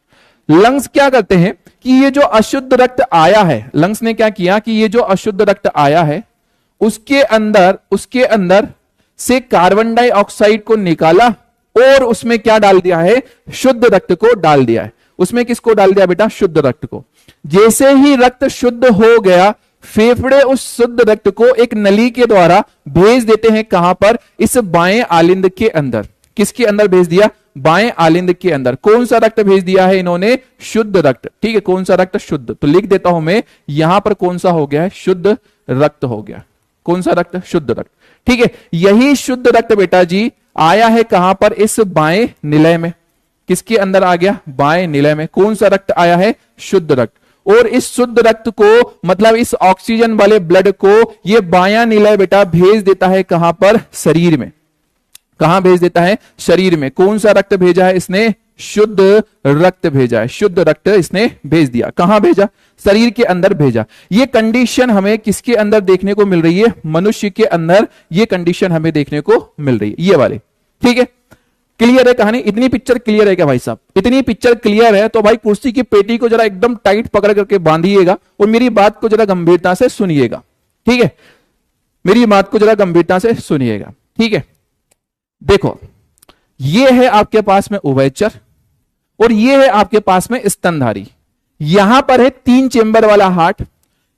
लंग्स क्या करते हैं कि ये जो अशुद्ध रक्त आया है, लंग्स ने क्या किया कि ये जो अशुद्ध रक्त आया है उसके अंदर से कार्बन डाइऑक्साइड को निकाला और उसमें क्या डाल दिया है, शुद्ध रक्त को डाल दिया है। उसमें किसको डाल दिया बेटा, शुद्ध रक्त को। जैसे ही रक्त शुद्ध हो गया, फेफड़े उस शुद्ध रक्त को एक नली के द्वारा भेज देते हैं, कहां पर, इस बाएं आलिंद के अंदर। किसके अंदर भेज दिया, बाएं आलिंद के अंदर। कौन सा रक्त भेज दिया है इन्होंने, शुद्ध रक्त, ठीक है, कौन सा रक्त, शुद्ध। तो लिख देता हूं मैं यहां पर कौन सा हो गया है, शुद्ध रक्त हो गया। कौन सा रक्त, शुद्ध रक्त, ठीक है। यही शुद्ध रक्त बेटा जी आया है कहां पर, इस बाएं निलय में। किसके अंदर आ गया, बाएं निलय में। कौन सा रक्त आया है, शुद्ध रक्त। और इस शुद्ध रक्त को, मतलब इस ऑक्सीजन वाले ब्लड को, ये बायां निलय बेटा भेज देता है कहां पर, शरीर में। कहां भेज देता है, शरीर में। कौन सा रक्त भेजा है इसने, शुद्ध रक्त भेजा है। शुद्ध रक्त इसने भेज दिया, कहां भेजा, शरीर के अंदर भेजा। ये कंडीशन हमें किसके अंदर देखने को मिल रही है, मनुष्य के अंदर ये कंडीशन हमें देखने को मिल रही है, ये वाली, ठीक है। क्लियर है कहानी, इतनी पिक्चर क्लियर है क्या भाई साहब, इतनी पिक्चर क्लियर है तो भाई कुर्सी की पेटी को जरा एकदम टाइट पकड़ करके बांधिएगा और मेरी बात को जरा गंभीरता से सुनिएगा, ठीक है, मेरी बात को जरा गंभीरता से सुनिएगा, ठीक है। देखो ये है आपके पास में उभयचर और ये है आपके पास में स्तनधारी। यहां पर है 3 चेंबर वाला हार्ट,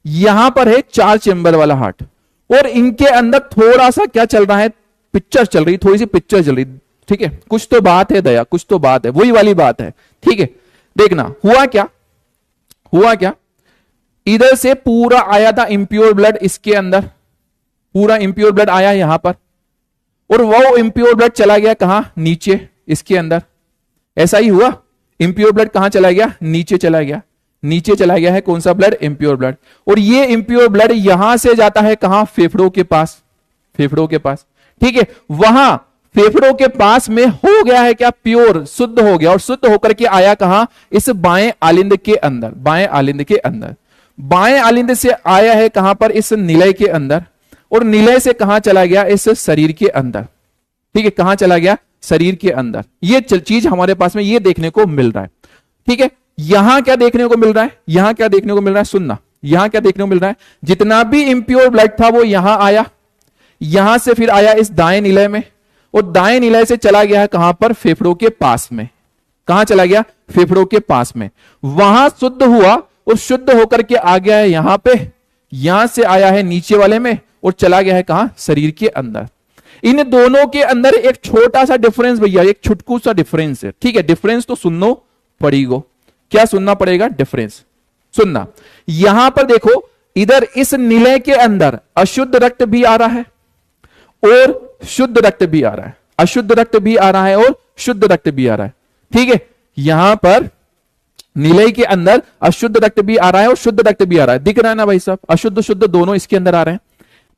यहां पर है 4 चेंबर वाला हार्ट, और इनके अंदर थोड़ा सा क्या चल रहा है, पिक्चर चल रही, थोड़ी सी पिक्चर चल रही, ठीक है। कुछ तो बात है दया, कुछ तो बात है, वही वाली बात है, ठीक है। देखना हुआ क्या, हुआ क्या, इधर से पूरा आया था इंप्योर ब्लड, इसके अंदर पूरा इंप्योर ब्लड आया यहां पर, और वो इंप्योर ब्लड चला गया कहां, नीचे, इसके अंदर। ऐसा ही हुआ, इंप्योर ब्लड कहां चला गया, नीचे चला गया। नीचे चला गया है कौन सा ब्लड, इंप्योर ब्लड। और ये इंप्योर ब्लड यहां से जाता है कहां, फेफड़ों के पास, फेफड़ों के पास, ठीक है। वहां फेफड़ों के पास में हो गया है क्या, प्योर, शुद्ध हो गया, और शुद्ध होकर के आया कहां, इस बाएं आलिंद के अंदर, बाएं आलिंद के अंदर। बाएं आलिंद से आया है कहां पर, इस निलय के अंदर, और निलय से कहां चला गया, इस शरीर के अंदर, ठीक है। कहां चला गया, शरीर के अंदर। ये चीज हमारे पास में ये देखने को मिल रहा है, ठीक है। यहां क्या देखने को मिल रहा है, यहां क्या देखने को मिल रहा है, सुनना, यहां क्या देखने को मिल रहा है, जितना भी इंप्योर ब्लड था वो यहां आया, यहां से फिर आया इस दाएं निलय में, और दाएं निलय से चला गया है कहां पर, फेफड़ों के पास में। कहां चला गया, फेफड़ों के पास में। वहां शुद्ध हुआ और शुद्ध होकर के आ गया है यहां पे, यहां से आया है नीचे वाले में और चला गया है कहां, शरीर के अंदर। इन दोनों के अंदर एक छोटा सा डिफरेंस भैया, एक छुटकू सा डिफरेंस है, ठीक है। डिफरेंस तो सुनना पड़ेगा, क्या सुनना पड़ेगा, डिफरेंस सुनना। यहां पर देखो, इधर इस निलय के अंदर अशुद्ध रक्त भी आ रहा है और शुद्ध रक्त भी आ रहा है, अशुद्ध रक्त भी आ रहा है और शुद्ध रक्त भी आ रहा है, ठीक है। यहां पर निलय के अंदर अशुद्ध रक्त भी आ रहा है और शुद्ध रक्त भी आ रहा है, दिख रहा है ना भाई साहब, अशुद्ध शुद्ध दोनों इसके अंदर आ रहे हैं,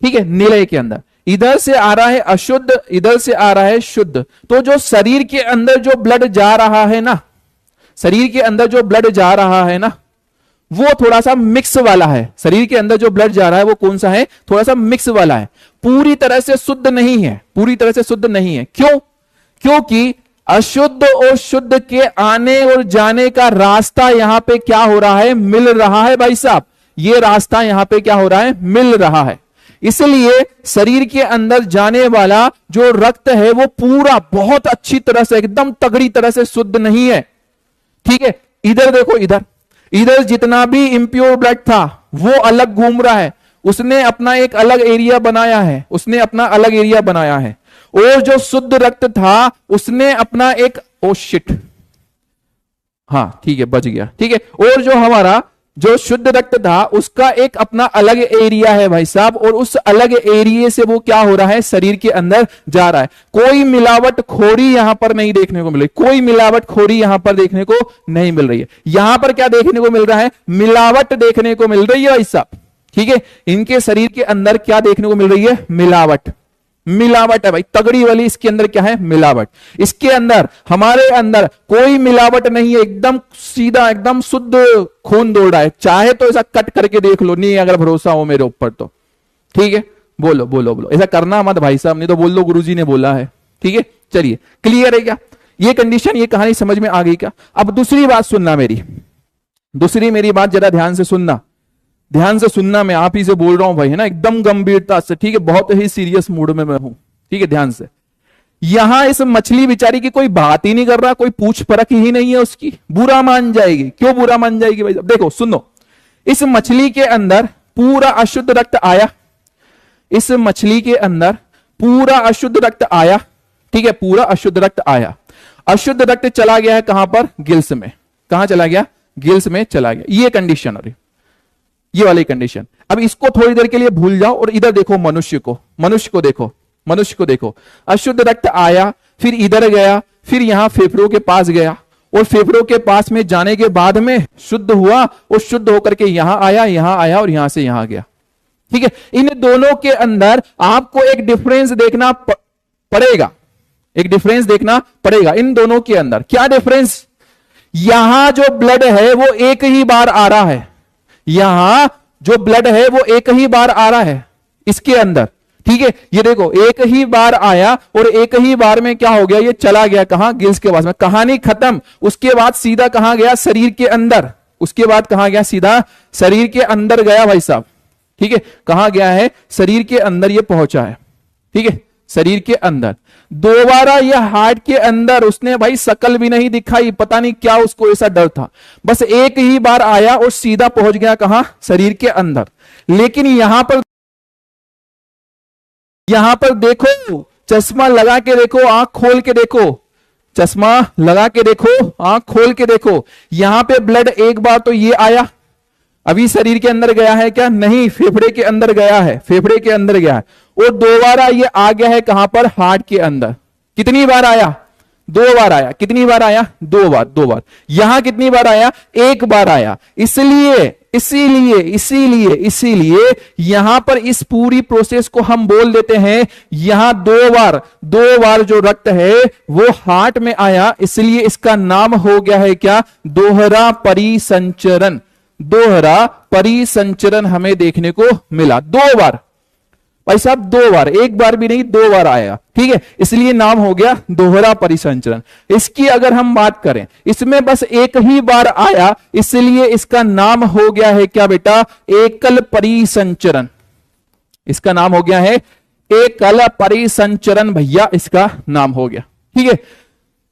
ठीक है। निलय के अंदर इधर से आ रहा है अशुद्ध, इधर से आ रहा है शुद्ध। तो जो शरीर के अंदर जो ब्लड जा रहा है ना, शरीर के अंदर जो ब्लड जा रहा है ना, वो थोड़ा सा मिक्स वाला है। शरीर के अंदर जो ब्लड जा रहा है वो कौन सा है, थोड़ा सा मिक्स वाला है, पूरी तरह से शुद्ध नहीं है, पूरी तरह से शुद्ध नहीं है। क्यों, क्योंकि अशुद्ध और शुद्ध के आने और जाने का रास्ता यहां पे क्या हो रहा है, मिल रहा है भाई साहब। ये रास्ता यहां पे क्या हो रहा है, मिल रहा है। इसलिए शरीर के अंदर जाने वाला जो रक्त है वो पूरा बहुत अच्छी तरह से, एकदम तगड़ी तरह से शुद्ध नहीं है, ठीक है। इधर देखो, इधर इधर जितना भी इंप्योर ब्लड था वो अलग घूम रहा है, उसने अपना एक अलग एरिया बनाया है, उसने अपना अलग एरिया बनाया है। और जो शुद्ध रक्त था उसने अपना एक, ओ शिट, हाँ ठीक है, बच गया, ठीक है। और जो हमारा जो शुद्ध रक्त था उसका एक अपना अलग एरिया है भाई साहब, और उस अलग एरिया से वो क्या हो रहा है, शरीर के अंदर जा रहा है। कोई मिलावट खोरी यहां पर नहीं देखने को मिल रही, कोई मिलावट खोरी यहां पर देखने को नहीं मिल रही है। यहां पर क्या देखने को मिल रहा है, मिलावट देखने को मिल रही है भाई साहब, ठीक है। इनके शरीर के अंदर क्या देखने को मिल रही है, मिलावट, मिलावट है भाई, तगड़ी वाली इसके अंदर क्या है, मिलावट। इसके अंदर, हमारे अंदर कोई मिलावट नहीं है, एकदम सीधा, एकदम शुद्ध खून दौड़ रहा है। चाहे तो ऐसा कट करके देख लो, नहीं अगर भरोसा हो मेरे ऊपर तो, ठीक है। बोलो बोलो बोलो, ऐसा करना मत भाई साहब, नहीं तो बोल दो गुरुजी ने बोला है। ठीक है, चलिए क्लियर है क्या ये कंडीशन, ये कहानी समझ में आ गई क्या? अब दूसरी बात सुनना, दूसरी मेरी बात जरा ध्यान से सुनना, ध्यान से सुनना, मैं आप ही से बोल रहा हूं भाई, है ना, एकदम गंभीरता से। ठीक है, बहुत ही सीरियस मूड में मैं हूं। ठीक है, ध्यान से। यहां इस मछली बेचारी की कोई बात ही नहीं कर रहा, कोई पूछ परख ही नहीं है उसकी, बुरा मान जाएगी। क्यों बुरा मान जाएगी भाई? देखो सुनो, इस मछली के अंदर पूरा अशुद्ध रक्त आया, इस मछली के अंदर पूरा अशुद्ध रक्त आया। ठीक है, पूरा अशुद्ध रक्त आया। अशुद्ध रक्त चला गया है कहां पर? गिल्स में। कहां चला गया? गिल्स में चला गया। ये कंडीशन, अरे ये वाली कंडीशन। अब इसको थोड़ी देर के लिए भूल जाओ और इधर देखो, मनुष्य को देखो, मनुष्य को देखो। अशुद्ध रक्त आया, फिर इधर गया, फिर यहां फेफड़ों के पास गया, और फेफड़ों के पास में जाने के बाद में शुद्ध हुआ, और शुद्ध होकर के यहां आया और यहां से यहां गया। ठीक है, इन दोनों के अंदर आपको एक डिफरेंस देखना पड़ेगा, एक डिफरेंस देखना पड़ेगा इन दोनों के अंदर। क्या डिफरेंस? यहां जो ब्लड है वो एक ही बार आ रहा है, यहां जो ब्लड है वो एक ही बार आ रहा है इसके अंदर। ठीक है, ये देखो एक ही बार आया और एक ही बार में क्या हो गया, ये चला गया कहां? गिल्स के पास में। कहानी खत्म। उसके बाद सीधा कहां गया? शरीर के अंदर। उसके बाद कहां गया? सीधा शरीर के अंदर गया भाई साहब। ठीक है, कहां गया है? शरीर के अंदर ये पहुंचा है। ठीक है, शरीर के अंदर। दोबारा ये हार्ट के अंदर उसने भाई शकल भी नहीं दिखाई, पता नहीं क्या उसको ऐसा डर था, बस एक ही बार आया और सीधा पहुंच गया कहां? शरीर के अंदर। लेकिन यहां पर देखो, चश्मा लगा के देखो, आंख खोल के देखो, चश्मा लगा के देखो, आंख खोल के देखो, यहां पे ब्लड एक बार तो ये आया, अभी शरीर के अंदर गया है क्या? नहीं, फेफड़े के अंदर गया है, फेफड़े के अंदर गया है, और दोबारा ये आ गया है कहां पर? हार्ट के अंदर। कितनी बार आया? 2 बार आया। कितनी बार आया? 2 बार। 2 बार। यहां कितनी बार आया? 1 बार आया। इसीलिए यहां पर इस पूरी प्रोसेस को हम बोल देते हैं, यहां 2 बार जो रक्त है वो हार्ट में आया, इसलिए इसका नाम हो गया है क्या? दोहरा परिसंचरण। दोहरा परिसंचरण हमें देखने को मिला। 2 बार भाई साहब, 2 बार, 1 बार भी नहीं, 2 बार आएगा। ठीक है, इसलिए नाम हो गया दोहरा परिसंचरण। इसकी अगर हम बात करें, इसमें बस एक ही बार आया, इसलिए इसका नाम हो गया है क्या बेटा? एकल परिसंचरण। इसका नाम हो गया है एकल परिसंचरण भैया, इसका नाम हो गया। ठीक है,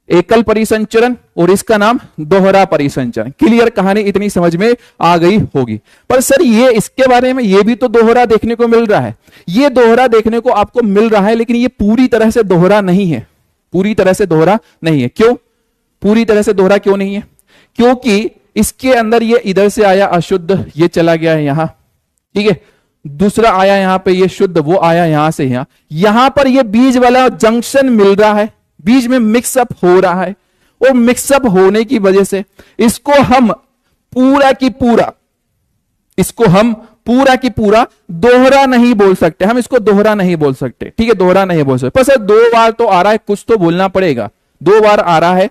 एकल परिसंचरण, और इसका नाम दोहरा परिसंचरण। क्लियर? कहानी इतनी समझ में आ गई होगी। पर सर ये इसके बारे में ये भी तो दोहरा देखने को मिल रहा है, ये दोहरा देखने को आपको मिल रहा है, लेकिन ये पूरी तरह से दोहरा नहीं है, पूरी तरह से दोहरा नहीं है। क्यों पूरी तरह से दोहरा क्यों नहीं है? क्योंकि इसके अंदर ये इधर से आया अशुद्ध, ये चला गया है यहां। ठीक है, दूसरा आया यहां पे ये शुद्ध, वो आया यहां से यहां पर ये बीज वाला जंक्शन मिल रहा है, बीच में मिक्सअप हो रहा है, और मिक्सअप होने की वजह से इसको हम पूरा की पूरा दोहरा नहीं बोल सकते, हम इसको दोहरा नहीं बोल सकते। ठीक है, दोहरा नहीं बोल सकते। पर सर 2 बार तो आ रहा है, कुछ तो बोलना पड़ेगा। 2 बार आ रहा है,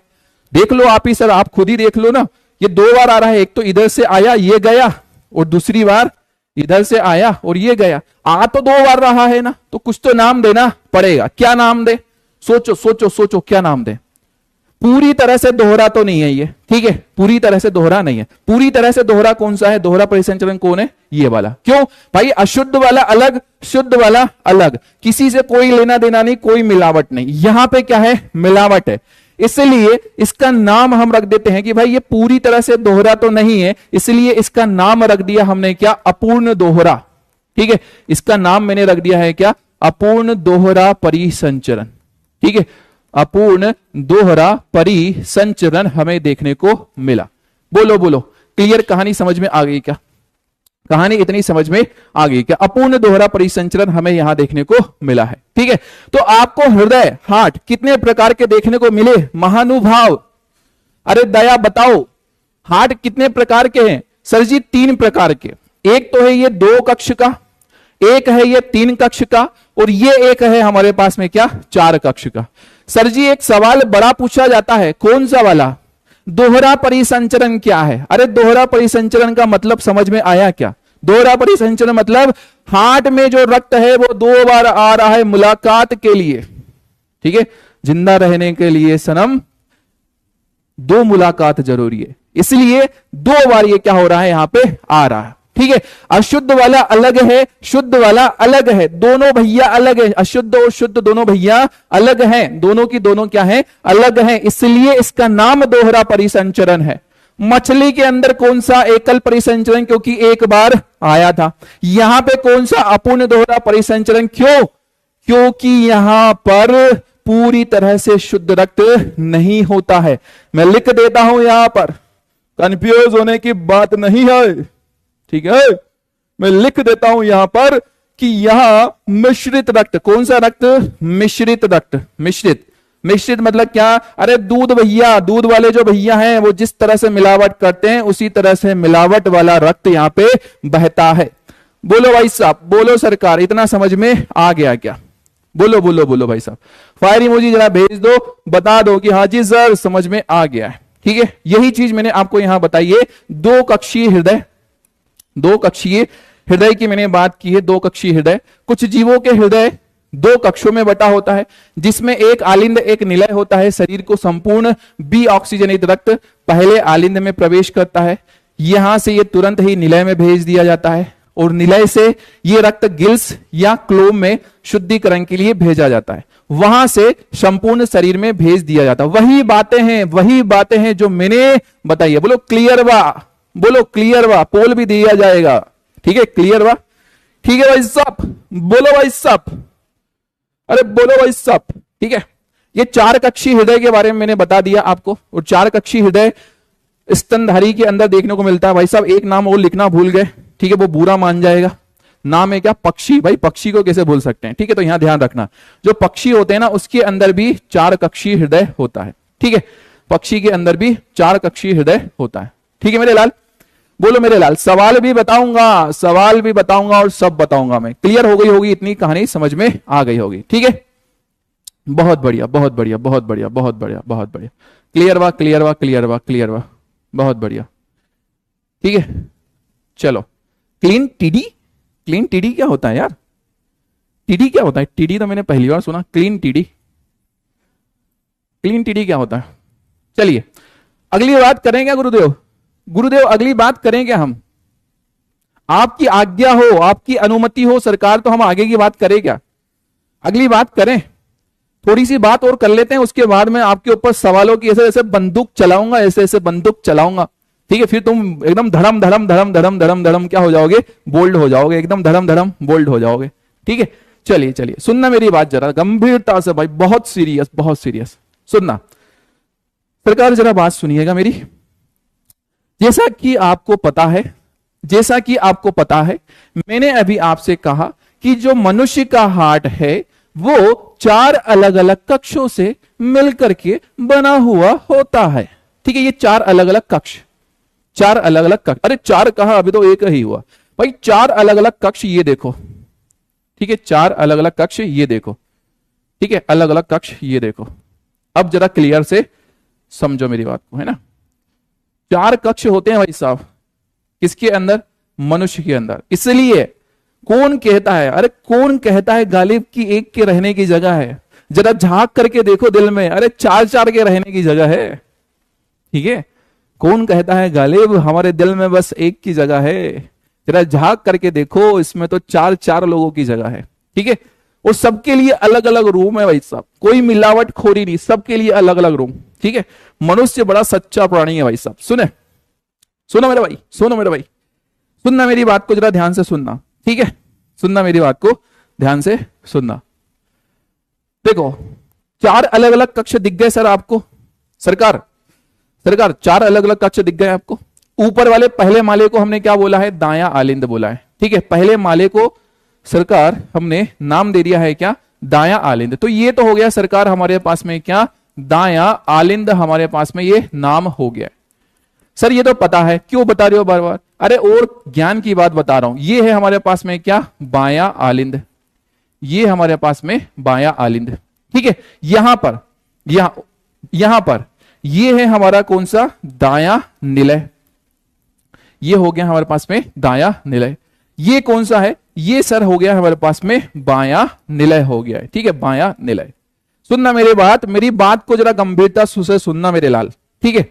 देख लो आप ही सर, आप खुद ही देख लो ना, ये 2 बार आ रहा है। एक तो इधर से आया, ये गया, और दूसरी बार इधर से आया और ये गया। आ तो 2 बार रहा है ना, तो कुछ तो नाम देना पड़ेगा। क्या नाम दे? सोचो क्या नाम दे? पूरी तरह से दोहरा तो नहीं है ये। ठीक है, पूरी तरह से दोहरा नहीं है। पूरी तरह से दोहरा कौन सा है? दोहरा परिसंचरण कौन है? ये वाला। क्यों भाई? अशुद्ध वाला अलग, शुद्ध वाला अलग, किसी से कोई लेना देना नहीं, कोई मिलावट नहीं। यहां पे क्या है? मिलावट है। इसलिए इसका नाम हम रख देते हैं कि भाई ये पूरी तरह से दोहरा तो नहीं है, इसलिए इसका नाम रख दिया हमने क्या? अपूर्ण दोहरा। ठीक है, इसका नाम मैंने रख दिया है क्या? अपूर्ण दोहरा परिसंचरण। ठीक है, अपूर्ण दोहरा परिसंचरण हमें देखने को मिला। बोलो क्लियर? कहानी समझ में आ गई क्या? कहानी इतनी समझ में आ गई क्या? अपूर्ण दोहरा परिसंचरण हमें यहां देखने को मिला है। ठीक है, तो आपको हृदय, हार्ट कितने प्रकार के देखने को मिले? महानुभाव, अरे दया बताओ, हार्ट कितने प्रकार के हैं? सर जी 3 प्रकार के। एक तो है ये 2 कक्ष का, एक है ये 3 कक्ष का, और ये एक है हमारे पास में क्या? 4 कक्ष का। सर जी एक सवाल बड़ा पूछा जाता है, कौन सा वाला? दोहरा परिसंचरण क्या है? अरे दोहरा परिसंचरण का मतलब समझ में आया क्या? दोहरा परिसंचरण मतलब हार्ट में जो रक्त है वो 2 बार आ रहा है मुलाकात के लिए, ठीक है। जिंदा रहने के लिए सनम 2 मुलाकात जरूरी है, इसलिए 2 बार ये क्या हो रहा है, यहां पे आ रहा है, ठीक है। अशुद्ध वाला अलग है, शुद्ध वाला अलग है, दोनों भैया अलग है, अशुद्ध और शुद्ध दोनों भैया अलग हैं, दोनों की दोनों क्या है, अलग है, इसलिए इसका नाम दोहरा परिसंचरण है। मछली के अंदर कौन सा एकल परिसंचरण, क्योंकि एक बार आया था। यहां पे कौन सा अपूर्ण दोहरा परिसंचरण, क्यों, क्योंकि यहां पर पूरी तरह से शुद्ध रक्त नहीं होता है। मैं लिख देता हूं यहां पर, कंफ्यूज होने की बात नहीं है, ठीक है। मैं लिख देता हूं यहां पर कि यहां मिश्रित रक्त, कौन सा रक्त, मिश्रित रक्त, मिश्रित, मिश्रित मतलब क्या, अरे दूध भैया, दूध वाले जो भैया हैं वो जिस तरह से मिलावट करते हैं उसी तरह से मिलावट वाला रक्त यहां पे बहता है। बोलो भाई साहब, बोलो सरकार, इतना समझ में आ गया क्या, बोलो बोलो बोलो भाई साहब, फायर इमोजी जरा भेज दो, बता दो कि हाँ जी सर समझ में आ गया है, ठीक है। यही चीज मैंने आपको यहां बताई है, 2 कक्षीय हृदय, 2 कक्षीय हृदय की मैंने बात की है, 2 कक्षीय हृदय। कुछ जीवों के हृदय 2 कक्षों में बटा होता है, जिसमें एक आलिंद एक निलय होता है। शरीर को संपूर्ण बी ऑक्सीजनित रक्त पहले आलिंद में प्रवेश करता है, यहां से यह तुरंत ही निलय में भेज दिया जाता है, और निलय से यह रक्त गिल्स या क्लोम में शुद्धिकरण के लिए भेजा जाता है, वहां से संपूर्ण शरीर में भेज दिया जाता है। वही बातें हैं जो मैंने बताई है। बोलो क्लियर वा, बोलो क्लियर वा, पोल भी दिया जाएगा, ठीक है, क्लियर वा, ठीक है भाई साहब, बोलो भाई साहब, अरे बोलो भाई साहब, ठीक है। ये 4 कक्षीय हृदय के बारे में मैंने बता दिया आपको, और 4 कक्षीय हृदय स्तनधारी के अंदर देखने को मिलता है। भाई साहब एक नाम और लिखना भूल गए, ठीक है, वो बुरा मान जाएगा। नाम है क्या, पक्षी। भाई पक्षी को कैसे भूल सकते हैं, ठीक है, तो यहां ध्यान रखना, जो पक्षी होते हैं ना उसके अंदर भी 4 कक्षीय हृदय होता है, ठीक है, पक्षी के अंदर भी 4 कक्षीय हृदय होता है, ठीक है मेरे लाल, बोलो मेरे लाल। सवाल भी बताऊंगा, सवाल भी बताऊंगा और सब बताऊंगा मैं। क्लियर हो गई होगी, इतनी कहानी समझ में आ गई होगी, ठीक है, बहुत बढ़िया बहुत बढ़िया बहुत बढ़िया बहुत बढ़िया बहुत बढ़िया, क्लियर वा क्लियर वा क्लियर वा क्लियर वा, बहुत बढ़िया, ठीक है। चलो क्लीन टीडी, क्लीन टीडी क्या होता है यार, टीडी क्या होता है, टीडी तो मैंने पहली बार सुना, क्लीन टीडी, क्लीन टीडी क्या होता है। चलिए अगली बात करें क्या गुरुदेव, गुरुदेव अगली बात करें क्या हम, आपकी आज्ञा हो, आपकी अनुमति हो सरकार, तो हम आगे की बात करें क्या, अगली बात करें, थोड़ी सी बात और कर लेते हैं, उसके बाद मैं आपके ऊपर सवालों की ऐसे ऐसे बंदूक चलाऊंगा, ऐसे ऐसे बंदूक चलाऊंगा, ठीक है, फिर तुम एकदम धड़म धड़म धड़म धड़म धड़म धड़म क्या हो जाओगे, बोल्ड हो जाओगे, एकदम धड़म धड़म बोल्ड हो जाओगे, ठीक है। चलिए चलिए सुनना मेरी बात जरा गंभीरता से भाई, बहुत सीरियस बहुत सीरियस सुनना सरकार, जरा बात सुनिएगा मेरी। जैसा कि आपको पता है, जैसा कि आपको पता है, मैंने अभी आपसे कहा कि जो मनुष्य का हार्ट है वो 4 अलग अलग कक्षों से मिलकर के बना हुआ होता है, ठीक है। ये 4 अलग अलग कक्ष, 4 अलग अलग कक्ष, अरे 4 कहा, अभी तो एक ही हुआ भाई, 4 अलग अलग कक्ष ये देखो, ठीक है, 4 अलग अलग कक्ष ये देखो, ठीक है, अलग अलग कक्ष ये देखो। अब जरा क्लियर से समझो मेरी बात को, है ना। 4 कक्ष होते हैं भाई साहब, किसके अंदर, मनुष्य के अंदर। इसलिए कौन कहता है, अरे कौन कहता है गालिब की एक के रहने की जगह है, जरा झांक करके देखो दिल में, अरे 4 के रहने की जगह है, ठीक है। कौन कहता है गालिब हमारे दिल में बस एक की जगह है, जरा झांक करके देखो, इसमें तो 4 लोगों की जगह है, ठीक है। और सबके लिए अलग अलग रूम है भाई साहब, कोई मिलावट खोरी नहीं, सबके लिए अलग अलग रूम, ठीक है। मनुष्य बड़ा सच्चा प्राणी है भाई साहब। सुने, सुनो मेरे भाई, सुनो मेरे भाई, सुनना मेरी बात को जरा ध्यान से सुनना, ठीक है, सुनना मेरी बात को ध्यान से सुनना। देखो 4 अलग अलग कक्ष दिख गए सर आपको, सरकार सरकार 4 अलग अलग कक्ष दिख गए आपको। ऊपर वाले पहले माले को हमने क्या बोला है, दाया आलिंद बोला है, ठीक है। पहले माले को सरकार हमने नाम दे दिया है क्या, दाया आलिंद। तो ये तो हो गया सरकार हमारे पास में क्या, दाया आलिंद हमारे पास में ये नाम हो गया। सर ये तो पता है, क्यों बता रहे हो बार बार, अरे और ज्ञान की बात बता रहा हूं। ये है हमारे पास में क्या, बाया आलिंद, ये हमारे पास में बाया आलिंद, ठीक है। यहां पर यहां पर ये है हमारा कौन सा, दाया निलय, ये हो गया हमारे पास में दाया निलय। ये कौन सा है, ये सर हो गया हमारे पास में बायां निलय हो गया है। ठीक है, बायां निलय। सुनना मेरी बात को जरा गंभीरता से सुनना मेरे लाल। ठीक है,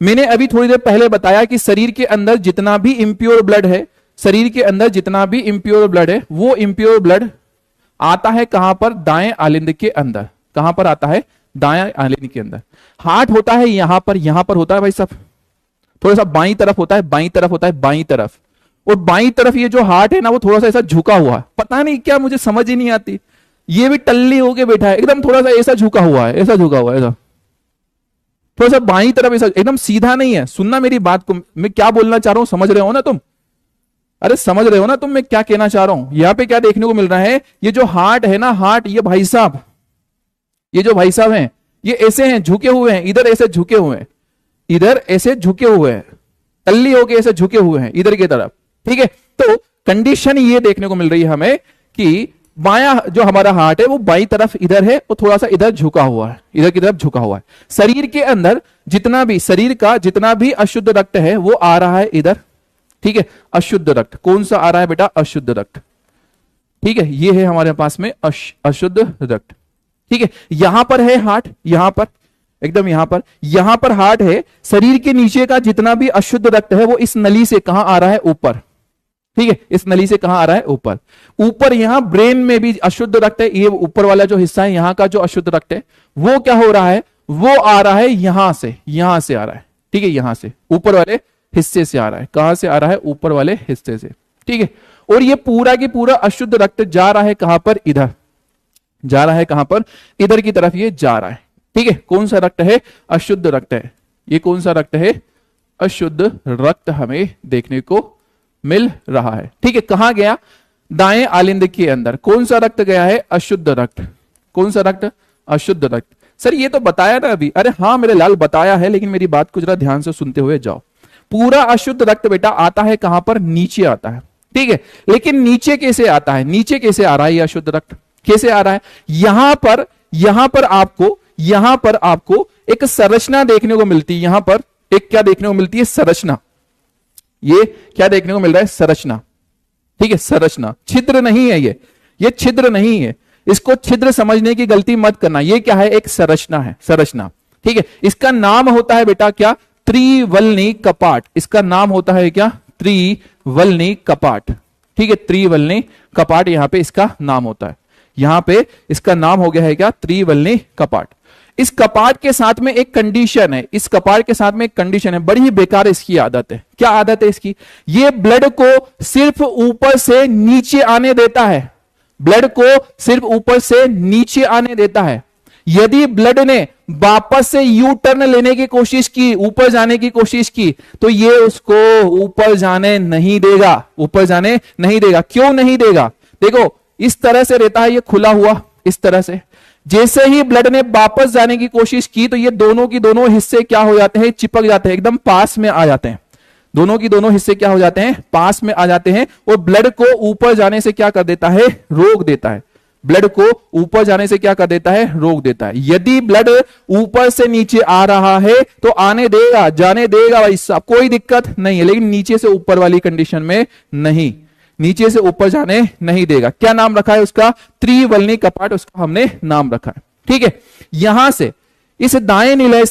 मैंने अभी थोड़ी देर पहले बताया कि शरीर के अंदर जितना भी इम्प्योर ब्लड है, शरीर के अंदर जितना भी इम्प्योर ब्लड है, वो इम्प्योर ब्लड आता है कहां पर, दाएं आलिंद के अंदर। कहां पर आता है, दाएं आलिंद के अंदर। हार्ट होता है यहां पर होता है भाई साहब, थोड़ा सा बाईं तरफ होता है, बाईं तरफ होता है, बाईं तरफ। और बाईं तरफ ये जो हार्ट है ना, वो थोड़ा सा ऐसा झुका हुआ है, पता नहीं क्या, मुझे समझ ही नहीं आती। ये भी टल्ली होके बैठा है, एकदम थोड़ा सा ऐसा झुका हुआ है, ऐसा झुका हुआ है, ऐसा थोड़ा सा बाईं तरफ, ऐसा एकदम सीधा नहीं है। सुनना मेरी बात को, मैं क्या बोलना चाह रहा हूं, समझ रहे हो ना तुम? अरे समझ रहे हो ना तुम मैं क्या कहना चाह रहा हूं? यहां पे क्या देखने को मिल रहा है, ये जो हार्ट है ना, हार्ट, ये भाई साहब, ये जो भाई साहब हैं, ये ऐसे हैं, झुके हुए हैं, इधर ऐसे झुके हुए हैं, इधर ऐसे झुके हुए हैं, टल्ली होके ऐसे झुके हुए हैं इधर की तरफ। ठीक है, तो कंडीशन ये देखने को मिल रही है हमें कि बायां जो हमारा हार्ट है वो बाईं तरफ इधर है, वो थोड़ा सा इधर झुका हुआ है, इधर की तरफ झुका हुआ है। शरीर के अंदर जितना भी, शरीर का जितना भी अशुद्ध रक्त है वो आ रहा है इधर। ठीक है, अशुद्ध रक्त कौन सा आ रहा है बेटा, अशुद्ध रक्त। ठीक है, ये है हमारे पास में अशुद्ध रक्त। ठीक है, यहां पर है हार्ट, यहां पर एकदम यहां पर हार्ट है। शरीर के नीचे का जितना भी अशुद्ध रक्त है वो इस नली से कहां आ रहा है, ऊपर। ठीक है, इस नली से कहां आ रहा है, ऊपर। ऊपर यहां ब्रेन में भी अशुद्ध रक्त है, ये ऊपर वाला जो हिस्सा है यहां का जो अशुद्ध रक्त है वो क्या हो रहा है, वो आ रहा है यहां से आ रहा है। ठीक है, यहां से ऊपर वाले हिस्से से आ रहा है। कहां से आ रहा है, ऊपर वाले हिस्से से। ठीक है, और ये पूरा की पूरा अशुद्ध रक्त जा रहा है कहां पर, इधर जा रहा है, कहां पर, इधर की तरफ ये जा रहा है। ठीक है, कौन सा रक्त है, अशुद्ध रक्त है। ये कौन सा रक्त है, अशुद्ध रक्त हमें देखने को मिल रहा है। ठीक है, कहां गया, दाएं आलिंद के अंदर। कौन सा रक्त गया है, अशुद्ध रक्त। कौन सा रक्त, अशुद्ध रक्त। सर ये तो बताया ना अभी। अरे हाँ मेरे लाल बताया है, लेकिन मेरी बात को जरा ध्यान से सुनते हुए जाओ। पूरा अशुद्ध रक्त बेटा आता है कहां पर, नीचे आता है। ठीक है, लेकिन नीचे कैसे आता है, नीचे कैसे आ रहा है ये अशुद्ध रक्त, कैसे आ रहा है, यहां पर आपको एक संरचना देखने को मिलती है। यहां पर एक क्या देखने को मिलती है, संरचना। ये क्या देखने को मिल रहा है, संरचना। ठीक है, संरचना, छिद्र नहीं है ये छिद्र नहीं है, इसको छिद्र समझने की गलती मत करना। ये क्या है, एक संरचना है, संरचना। ठीक है, इसका नाम होता है बेटा क्या, त्रिवलनी कपाट। इसका नाम होता है क्या, त्रिवलनी कपाट। ठीक है, त्रिवलनी कपाट यहां पे इसका नाम होता है। यहां पे इसका नाम हो गया है क्या, त्रिवलनी कपाट। इस कपाट के साथ में एक कंडीशन है, इस कपाट के साथ में एक कंडीशन है, बड़ी ही बेकार इसकी आदत है। क्या आदत है इसकी, ये ब्लड को सिर्फ ऊपर से नीचे आने देता है, ब्लड को सिर्फ ऊपर से नीचे आने देता है। यदि ब्लड ने वापस से यू टर्न लेने की कोशिश की, ऊपर जाने की कोशिश की, तो ये उसको ऊपर जाने नहीं देगा, ऊपर जाने नहीं देगा। क्यों नहीं देगा, देखो इस तरह से रहता है ये खुला हुआ, इस तरह से। जैसे ही ब्लड ने वापस जाने की कोशिश की तो ये दोनों की दोनों हिस्से क्या हो जाते हैं, चिपक जाते हैं, एकदम पास में आ जाते हैं। दोनों की दोनों हिस्से क्या हो जाते हैं, पास में आ जाते हैं, और ब्लड को ऊपर जाने से क्या कर देता है, रोक देता है। ब्लड को ऊपर जाने से क्या कर देता है, रोक देता है। यदि ब्लड ऊपर से नीचे आ रहा है तो आने देगा, जाने देगा भाई साहब, कोई दिक्कत नहीं है। लेकिन नीचे से ऊपर वाली कंडीशन में नहीं, नीचे से ऊपर जाने नहीं देगा। क्या नाम रखा है उसका, त्रिवलनी कपाट उसका हमने नाम रखा है। ठीक है, यहां से इस दाएं निलय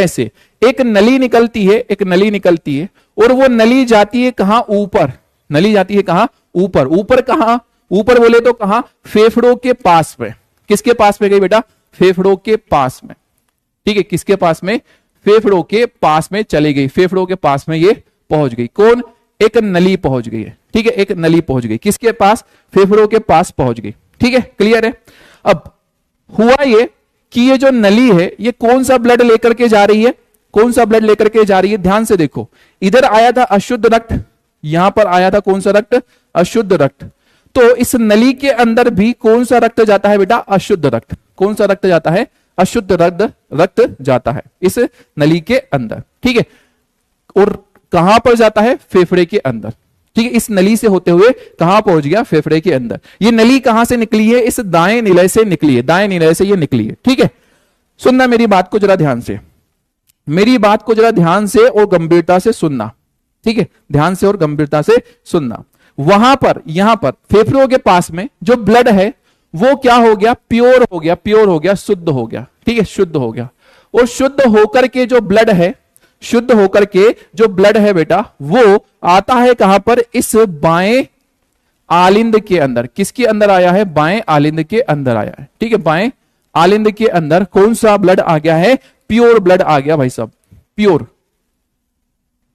से एक नली निकलती है, एक नली निकलती है, और वो नली जाती है कहां, ऊपर। नली जाती है कहां, ऊपर। ऊपर कहां, ऊपर बोले तो कहां, फेफड़ों के पास में। किसके पास में गई बेटा, फेफड़ों के पास में। ठीक है, किसके पास में, फेफड़ों के पास में चली गई, फेफड़ों के पास में ये पहुंच गई। कौन, एक नली पहुंच गई है। ठीक है, एक नली पहुंच गई, किसके पास, फेफड़ों के पास पहुंच गई। ठीक है, क्लियर है। अब हुआ ये कि ये जो नली है ये कौन सा ब्लड लेकर के जा रही है, कौन सा ब्लड लेकर के जा रही है, ध्यान से देखो। इधर आया था अशुद्ध रक्त, यहां पर आया था कौन सा रक्त, अशुद्ध रक्त। तो इस नली के अंदर भी कौन सा रक्त जाता है बेटा, अशुद्ध रक्त। कौन सा रक्त जाता है, अशुद्ध रक्त जाता है इस नली के अंदर। ठीक है, और कहां पर जाता है, फेफड़े के अंदर। ठीक है, इस नली से होते हुए कहां पहुंच गया, फेफड़े के अंदर। ये नली कहां से निकली है, इस दाएं निलय से निकली है, दाएं निलय से ये निकली है। ठीक है, सुनना मेरी बात को जरा ध्यान से, मेरी बात को जरा ध्यान से और गंभीरता से सुनना। ठीक है, ध्यान से और गंभीरता से सुनना। वहां पर यहां पर फेफड़ों के पास में जो ब्लड है वो क्या हो गया, प्योर हो गया, प्योर हो गया, शुद्ध हो गया, ठीक है, शुद्ध हो गया। और शुद्ध होकर के जो ब्लड है, शुद्ध होकर के जो ब्लड है बेटा, वो आता है कहां पर, इस बाएं आलिंद के अंदर। किसके अंदर आया है, बाएं आलिंद के अंदर आया है, ठीक है, बाएं आलिंद के अंदर कौन सा ब्लड आ गया है, प्योर ब्लड आ गया भाई साहब, प्योर,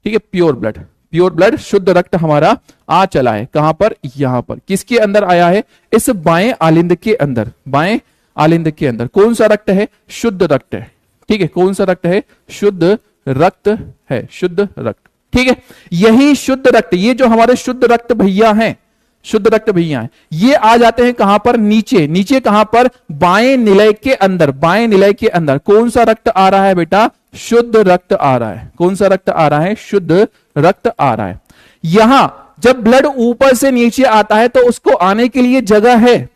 ठीक है, प्योर ब्लड, प्योर ब्लड, शुद्ध रक्त हमारा आ चला है। कहां पर, यहां पर। किसके अंदर आया है, इस बाएं आलिंद के अंदर, बाएं आलिंद के अंदर। कौन सा रक्त है, शुद्ध रक्त है, ठीक है, कौन सा रक्त है, शुद्ध रक्त है, शुद्ध रक्त, ठीक है। यही शुद्ध रक्त, ये जो हमारे शुद्ध रक्त भैया हैं, शुद्ध रक्त भैया हैं, ये आ जाते हैं कहां पर, नीचे, नीचे कहां पर, बाएं निलय के अंदर, बाएं निलय के अंदर। कौन सा रक्त आ रहा है बेटा, शुद्ध रक्त आ रहा है। कौन सा रक्त आ रहा है, शुद्ध रक्त आ रहा है। यहां जब ब्लड ऊपर से नीचे आता है तो उसको आने के लिए जगह है,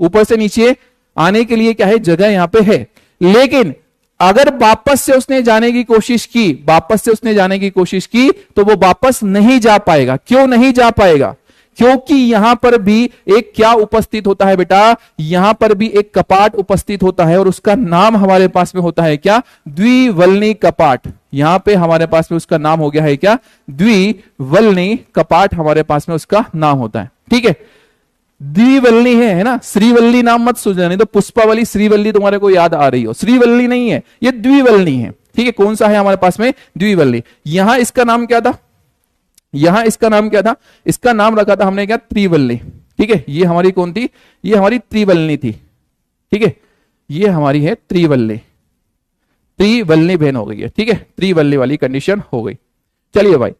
ऊपर से नीचे आने के लिए क्या है, जगह यहां पे है। लेकिन अगर वापस से उसने जाने की कोशिश की, वापस से उसने जाने की कोशिश की तो वो वापस नहीं जा पाएगा। क्यों नहीं जा पाएगा, क्योंकि यहां पर भी एक क्या उपस्थित होता है बेटा, यहां पर भी एक कपाट उपस्थित होता है और उसका नाम हमारे पास में होता है क्या, द्विवल्नी कपाट। यहां पे हमारे पास में उसका नाम हो गया है क्या, द्विवल्नी कपाट हमारे पास में उसका नाम होता है, ठीक है। द्विवल्नी है ना, श्रीवल्ली नाम मत सोचना, नहीं तो पुष्पावली श्रीवल्ली तुम्हारे को याद आ रही हो, श्रीवल्ली नहीं है, ये द्विवल्नी है, ठीक है। कौन सा है हमारे पास में, द्विवल्नी। यहां इसका नाम क्या था, यहां इसका नाम क्या था, इसका नाम रखा था हमने क्या, त्रिवल्ली, ठीक है। ये हमारी कौन थी, ये हमारी त्रिवल्नी थी, ठीक है, ये हमारी है त्रिवल्ली, त्रिवल्ली बहन हो गई है, ठीक है, त्रिवल्ली वाली कंडीशन हो गई। चलिए भाई,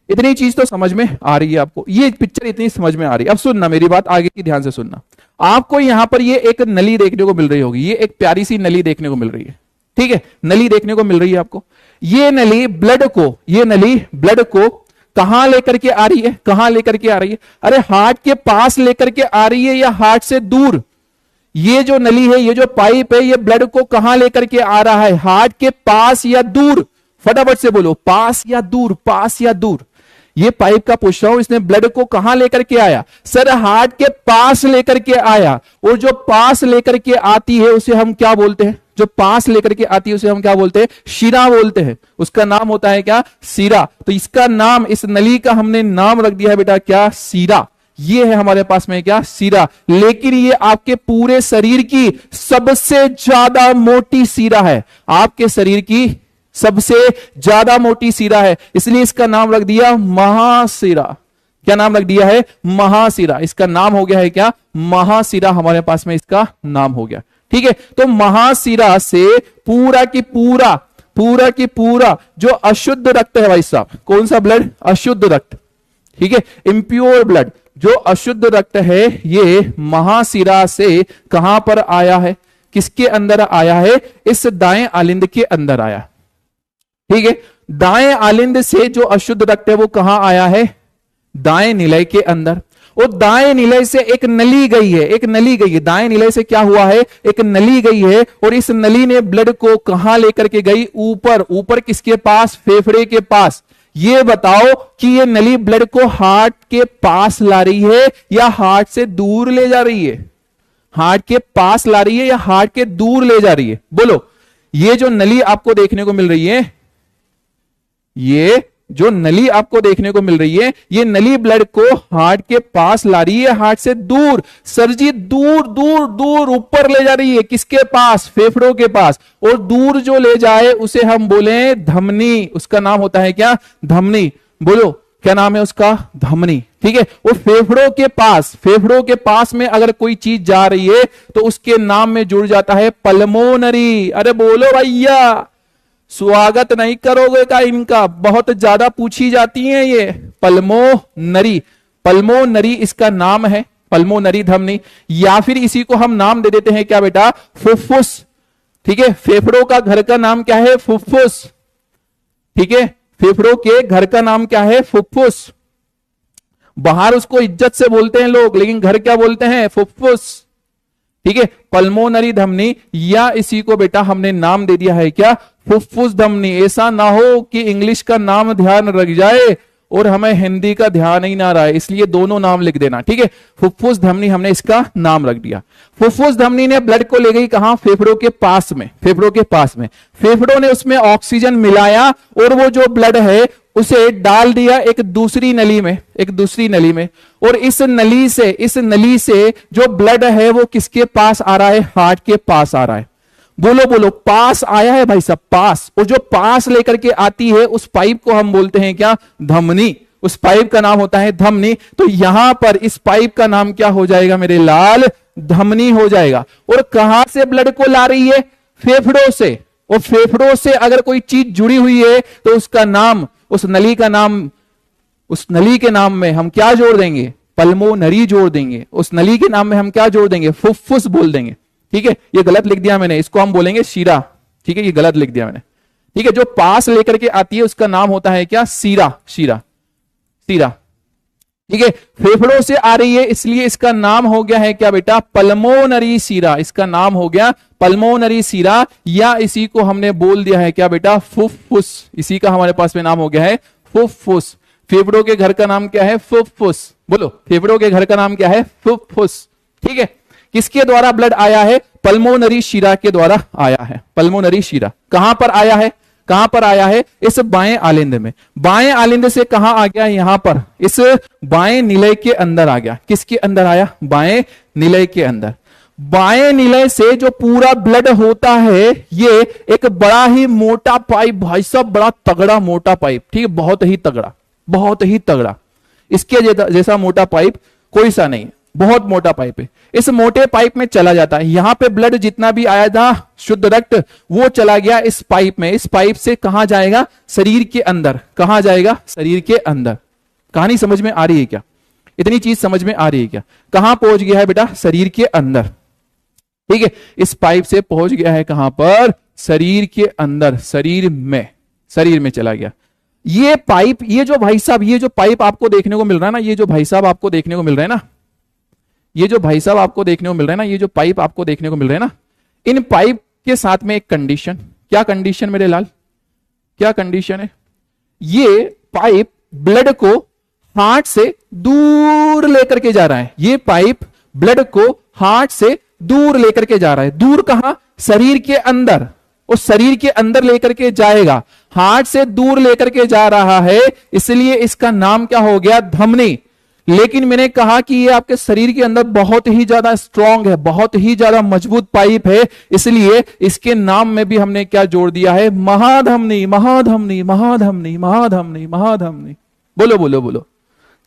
इतनी चीज तो समझ में आ रही है आपको, ये पिक्चर इतनी समझ में आ रही है। अब सुनना मेरी बात आगे की, ध्यान से सुनना। आपको यहां पर ये एक नली देखने को मिल रही होगी, ये एक प्यारी सी नली देखने को मिल रही है, ठीक है, नली देखने को मिल रही है आपको। ये नली ब्लड को, ये नली ब्लड को कहां लेकर के आ रही है, कहां लेकर के आ रही है, अरे हार्ट के पास लेकर के आ रही है या हार्ट से दूर। ये जो नली है, ये जो पाइप है, ये ब्लड को कहां लेकर के आ रहा है, हार्ट के पास या दूर, फटाफट से बोलो, पास या दूर, पास या दूर। ये पाइप का पूछ रहा हूं, इसने ब्लड को कहां लेकर के आया, सर हार्ट के पास लेकर के आया। और जो पास लेकर के आती है उसे हम क्या बोलते हैं, जो पास लेकर के आती है उसे हम क्या बोलते हैं, शिरा बोलते हैं। उसका नाम होता है क्या, सीरा। तो इसका नाम, इस नली का हमने नाम रख दिया है बेटा क्या, सीरा। ये है हमारे पास में क्या, सीरा। लेकिन ये आपके पूरे शरीर की सबसे ज्यादा मोटी सीरा है, आपके शरीर की सबसे ज्यादा मोटी सीरा है, इसलिए इसका नाम रख दिया महासीरा। क्या नाम रख दिया है, महासीरा। इसका नाम हो गया है क्या, महासीरा, हमारे पास में इसका नाम हो गया, ठीक है। तो महासीरा से पूरा की पूरा, पूरा की पूरा जो अशुद्ध रक्त है भाई साहब, कौन सा ब्लड, अशुद्ध रक्त, ठीक है, इम्प्योर ब्लड, जो अशुद्ध रक्त है, ये महासीरा से कहां पर आया है, किसके अंदर आया है, इस दाएं आलिंद के अंदर आया, ठीक है। दाएं आलिंद से जो अशुद्ध रक्त है वो कहां आया है, दाएं निलय के अंदर। और दाएं निलय से एक नली गई है, एक नली गई है, दाएं निलय से क्या हुआ है, एक नली गई है। और इस नली ने ब्लड को कहां लेकर के गई, ऊपर, ऊपर किसके पास, फेफड़े के पास। ये बताओ कि ये नली ब्लड को हार्ट के पास ला रही है या हार्ट से दूर ले जा रही है, हार्ट के पास ला रही है या हार्ट के दूर ले जा रही है, बोलो। ये जो नली आपको देखने को मिल रही है, ये जो नली आपको देखने को मिल रही है, ये नली ब्लड को हार्ट के पास ला रही है, हार्ट से दूर, सरजी दूर दूर दूर ऊपर ले जा रही है, किसके पास, फेफड़ों के पास। और दूर जो ले जाए उसे हम बोले धमनी, उसका नाम होता है क्या, धमनी। बोलो क्या नाम है उसका, धमनी, ठीक है। और फेफड़ों के पास, फेफड़ों के पास में अगर कोई चीज जा रही है तो उसके नाम में जुड़ जाता है पल्मोनरी। अरे बोलो भैया, स्वागत नहीं करोगे का इनका, बहुत ज्यादा पूछी जाती है ये पल्मोनरी। पल्मोनरी इसका नाम है, पल्मोनरी धमनी, या फिर इसी को हम नाम दे देते हैं क्या बेटा, फुफ्फुस, ठीक है। फेफड़ों का घर का नाम क्या है, फुफ्फुस, ठीक है। फेफड़ों के घर का नाम क्या है, फुफ्फुस। बाहर उसको इज्जत से बोलते हैं लोग, लेकिन घर क्या बोलते हैं, फुफ्फुस, ठीक है। पल्मोनरी धमनी, या इसी को बेटा हमने नाम दे दिया है क्या, फुफ्फुस धमनी। ऐसा ना हो कि इंग्लिश का नाम ध्यान रख जाए और हमें हिंदी का ध्यान ही ना रहा है, इसलिए दोनों नाम लिख देना, ठीक है। फुफ्फुस धमनी हमने इसका नाम रख दिया। फुफ्फुस धमनी ने ब्लड को ले गई कहां, फेफड़ों के पास में, फेफड़ों के पास में। फेफड़ों ने उसमें ऑक्सीजन मिलाया और वो जो ब्लड है उसे डाल दिया एक दूसरी नली में, एक दूसरी नली में। और इस नली से जो ब्लड है वो किसके पास आ रहा है, हार्ट के पास आ रहा है। बोलो बोलो, पास आया है भाई साहब, पास। और जो पास लेकर के आती है उस पाइप को हम बोलते हैं क्या, धमनी। उस पाइप का नाम होता है धमनी। तो यहां पर इस पाइप का नाम क्या हो जाएगा मेरे लाल, धमनी हो जाएगा। और कहां से ब्लड को ला रही है, फेफड़ों से। और फेफड़ों से अगर कोई चीज जुड़ी हुई है तो उसका नाम, उस नली का नाम, उस नली के नाम में हम क्या जोड़ देंगे, पल्मोनरी जोड़ देंगे। उस नली के नाम में हम क्या जोड़ देंगे, फुफ्फुस बोल देंगे, ठीक है। ये गलत लिख दिया मैंने, इसको हम बोलेंगे शीरा, ठीक है। ये गलत लिख दिया मैंने, ठीक है। जो पास लेकर के आती है उसका नाम होता है क्या, सीरा, शीरा, सीरा, ठीक है। फेफड़ों से आ रही है इसलिए इसका नाम हो गया है क्या बेटा, पल्मोनरी सीरा। इसका नाम हो गया पल्मोनरी सीरा, या इसी को हमने बोल दिया है क्या बेटा, फुफ्फुस। इसी का हमारे पास में नाम हो गया है फुफ्फुस। फेफड़ों के घर का नाम क्या है, फुफ्फुस। बोलो, फेफड़ों के घर का नाम क्या है, फुफ्फुस, ठीक है। किसके द्वारा ब्लड आया है, पल्मोनरी शीरा के द्वारा आया है। पल्मोनरी शीरा कहां पर आया है, कहां पर आया है, इस बाएं आलिंद में। बाएं आलिंद से कहां आ गया, यहां पर इस बाएं निलय के अंदर आ गया। किसके अंदर आया, बाएं निलय के अंदर। बाएं निलय से जो पूरा ब्लड होता है ये एक बड़ा ही मोटा पाइप, भाई साहब बड़ा तगड़ा मोटा पाइप, ठीक है, बहुत ही तगड़ा, बहुत ही तगड़ा। इसके जैसा मोटा पाइप कोई सा नहीं, बहुत मोटा पाइप है। इस मोटे पाइप में चला जाता है। यहां पे ब्लड जितना भी आया था शुद्ध रक्त वो चला गया इस पाइप में। इस पाइप से कहां जाएगा, शरीर के अंदर। कहां जाएगा, शरीर के अंदर। कहानी समझ में आ रही है क्या, इतनी चीज समझ में आ रही है क्या। कहां पहुंच गया है बेटा, शरीर के अंदर, ठीक है। इस पाइप से पहुंच गया है कहां पर, शरीर के अंदर, शरीर में, शरीर में चला गया। ये पाइप, ये जो भाई साहब, ये जो पाइप आपको देखने को मिल रहा है ना, ये जो भाई साहब आपको देखने को मिल रहा है ना, ये जो भाई साहब आपको देखने को मिल रहा है ना, ये जो पाइप आपको देखने को मिल रहा है ना, इन पाइप के साथ में एक कंडीशन, क्या कंडीशन मेरे लाल, क्या कंडीशन है, ये पाइप ब्लड को हार्ट से दूर लेकर के जा रहा है। ये पाइप ब्लड को हार्ट से दूर लेकर के जा रहा है। दूर कहां, शरीर के अंदर। उस शरीर के अंदर लेकर के जाएगा, हार्ट से दूर लेकर के जा रहा है, इसलिए इसका नाम क्या हो गया, धमनी। लेकिन मैंने कहा कि ये आपके शरीर के अंदर बहुत ही ज्यादा स्ट्रांग है, बहुत ही ज्यादा मजबूत पाइप है, इसलिए इसके नाम में भी हमने क्या जोड़ दिया है, महाधमनी, महाधमनी, महाधमनी, महाधमनी, महाधमनी। बोलो बोलो बोलो,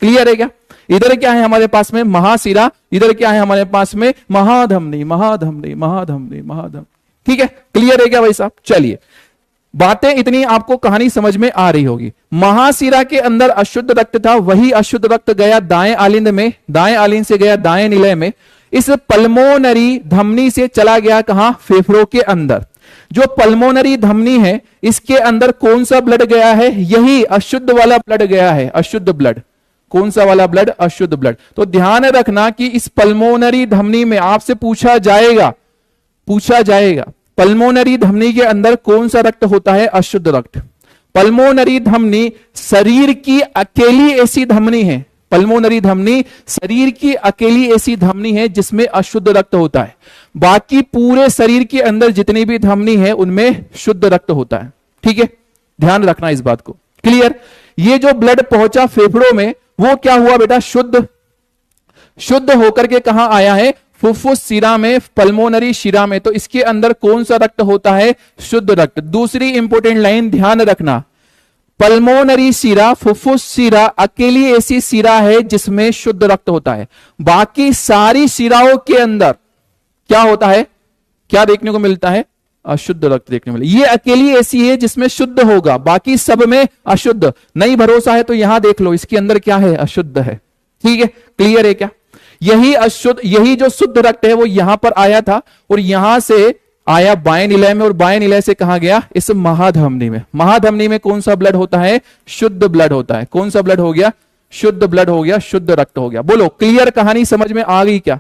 क्लियर है क्या। इधर क्या है हमारे पास में, महाशिरा, इधर क्या है हमारे पास में, महाधमनी, महाधमनी, महाधमनी, महाधमनी, ठीक है। क्लियर है क्या भाई साहब। चलिए, बातें इतनी आपको कहानी समझ में आ रही होगी। महाशिरा के अंदर अशुद्ध रक्त था, वही अशुद्ध रक्त गया दाएं आलिंद में, दाएं आलिंद से गया दाएं निलय में। इस पल्मोनरी धमनी से चला गया कहां, फेफड़ों के अंदर। जो पल्मोनरी धमनी है इसके अंदर कौन सा ब्लड गया है, यही अशुद्ध वाला ब्लड गया है, अशुद्ध ब्लड। कौन सा वाला ब्लड, अशुद्ध ब्लड। तो ध्यान रखना कि इस पल्मोनरी धमनी में आपसे पूछा जाएगा, पूछा जाएगा पल्मोनरी धमनी के अंदर कौन सा रक्त होता है, अशुद्ध रक्त। पल्मोनरी धमनी शरीर की अकेली ऐसी धमनी है, पल्मोनरी धमनी शरीर की अकेली ऐसी धमनी है जिसमें अशुद्ध रक्त होता है। बाकी पूरे शरीर के अंदर जितनी भी धमनी है उनमें शुद्ध रक्त होता है, ठीक है। ध्यान रखना इस बात को, क्लियर। ये जो ब्लड पहुंचा फेफड़ों में वो क्या हुआ बेटा, शुद्ध, शुद्ध होकर के कहां आया है, फुफ्फुस शिरा में, पल्मोनरी शिरा में। तो इसके अंदर कौन सा रक्त होता है, शुद्ध रक्त। दूसरी इंपॉर्टेंट लाइन ध्यान रखना, पल्मोनरी शिरा, फुफ्फुस शिरा अकेली ऐसी शिरा है जिसमें शुद्ध रक्त होता है। बाकी सारी शिराओं के अंदर क्या होता है, क्या देखने को मिलता है, अशुद्ध रक्त देखने को मिले। ये अकेली ऐसी है जिसमें शुद्ध होगा, बाकी सब में अशुद्ध। नहीं भरोसा है तो यहां देख लो, इसके अंदर क्या है, अशुद्ध है, ठीक है। क्लियर है क्या। यही अशुद्ध, यही जो शुद्ध रक्त है वो यहां पर आया था और यहां से आया बाएं निलय में, और बाएं निलय से कहां गया, इस महाधमनी में। महाधमनी में कौन सा ब्लड होता है, शुद्ध ब्लड होता है। कौन सा ब्लड हो गया, शुद्ध ब्लड हो गया, शुद्ध रक्त हो गया। बोलो, क्लियर, कहानी समझ में आ गई क्या।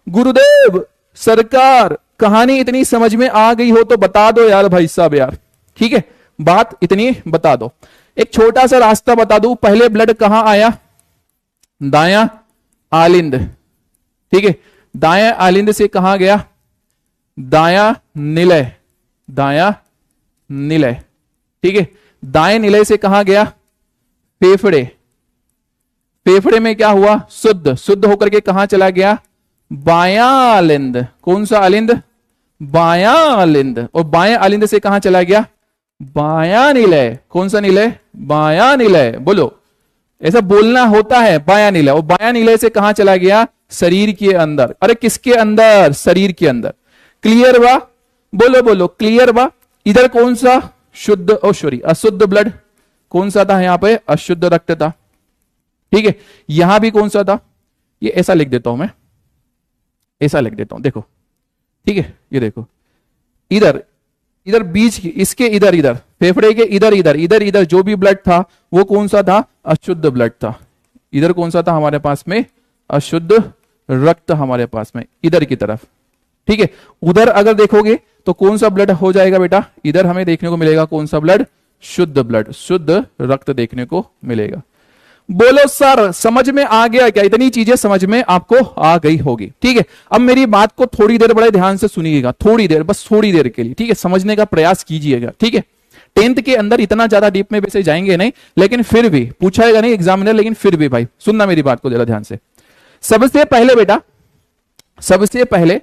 गुरुदेव सरकार, कहानी इतनी समझ में आ गई हो तो बता दो यार भाई साहब यार, ठीक है, बात इतनी बता दो। एक छोटा सा रास्ता बता दूं, पहले ब्लड कहां आया? दाया आलिंद, ठीक है, दाया आलिंद से कहां गया? दाया निलय, दाया निलय, ठीक है, दाएं निलय से कहां गया? फेफड़े, फेफड़े में क्या हुआ? शुद्ध, शुद्ध होकर के कहां चला गया? बायां आलिंद, कौन सा आलिंद? बायां आलिंद, और बायां आलिंद से कहां चला गया? बायां निलय, कौन सा निलय? बायां निलय, बोलो, ऐसा बोलना होता है, बायां निलय, और बायां निलय से कहां चला गया? शरीर के अंदर। अरे किसके अंदर? शरीर के अंदर। क्लियर बा? बोलो बोलो, क्लियर बा? इधर कौन सा? शुद्ध, ओ सॉरी, अशुद्ध ब्लड कौन सा था? यहां पे अशुद्ध रक्त था, ठीक है। यहां भी कौन सा था? ये ऐसा लिख देता हूं मैं, ऐसा लिख देता हूं, देखो, ठीक है, ये देखो, इधर इधर बीच की, इसके इधर इधर, फेफड़े के इधर इधर इधर इधर जो भी ब्लड था वो कौन सा था? अशुद्ध ब्लड था। इधर कौन सा था हमारे पास में? अशुद्ध रक्त हमारे पास में, इधर की तरफ, ठीक है। उधर अगर देखोगे तो कौन सा ब्लड हो जाएगा बेटा? इधर हमें देखने को मिलेगा कौन सा ब्लड? शुद्ध ब्लड, शुद्ध रक्त देखने को मिलेगा। बोलो सर, समझ में आ गया क्या? इतनी चीजें समझ में आपको आ गई होगी, ठीक है। अब मेरी बात को थोड़ी देर बड़े ध्यान से सुनिएगा, थोड़ी देर, बस थोड़ी देर के लिए, ठीक है, समझने का प्रयास कीजिएगा, ठीक है। 10th के अंदर इतना ज्यादा डीप में वैसे जाएंगे नहीं, लेकिन फिर भी पूछाएगा नहीं एग्जामिनर, लेकिन फिर भी भाई सुनना मेरी बात को जरा ध्यान से। सबसे पहले बेटा, सबसे पहले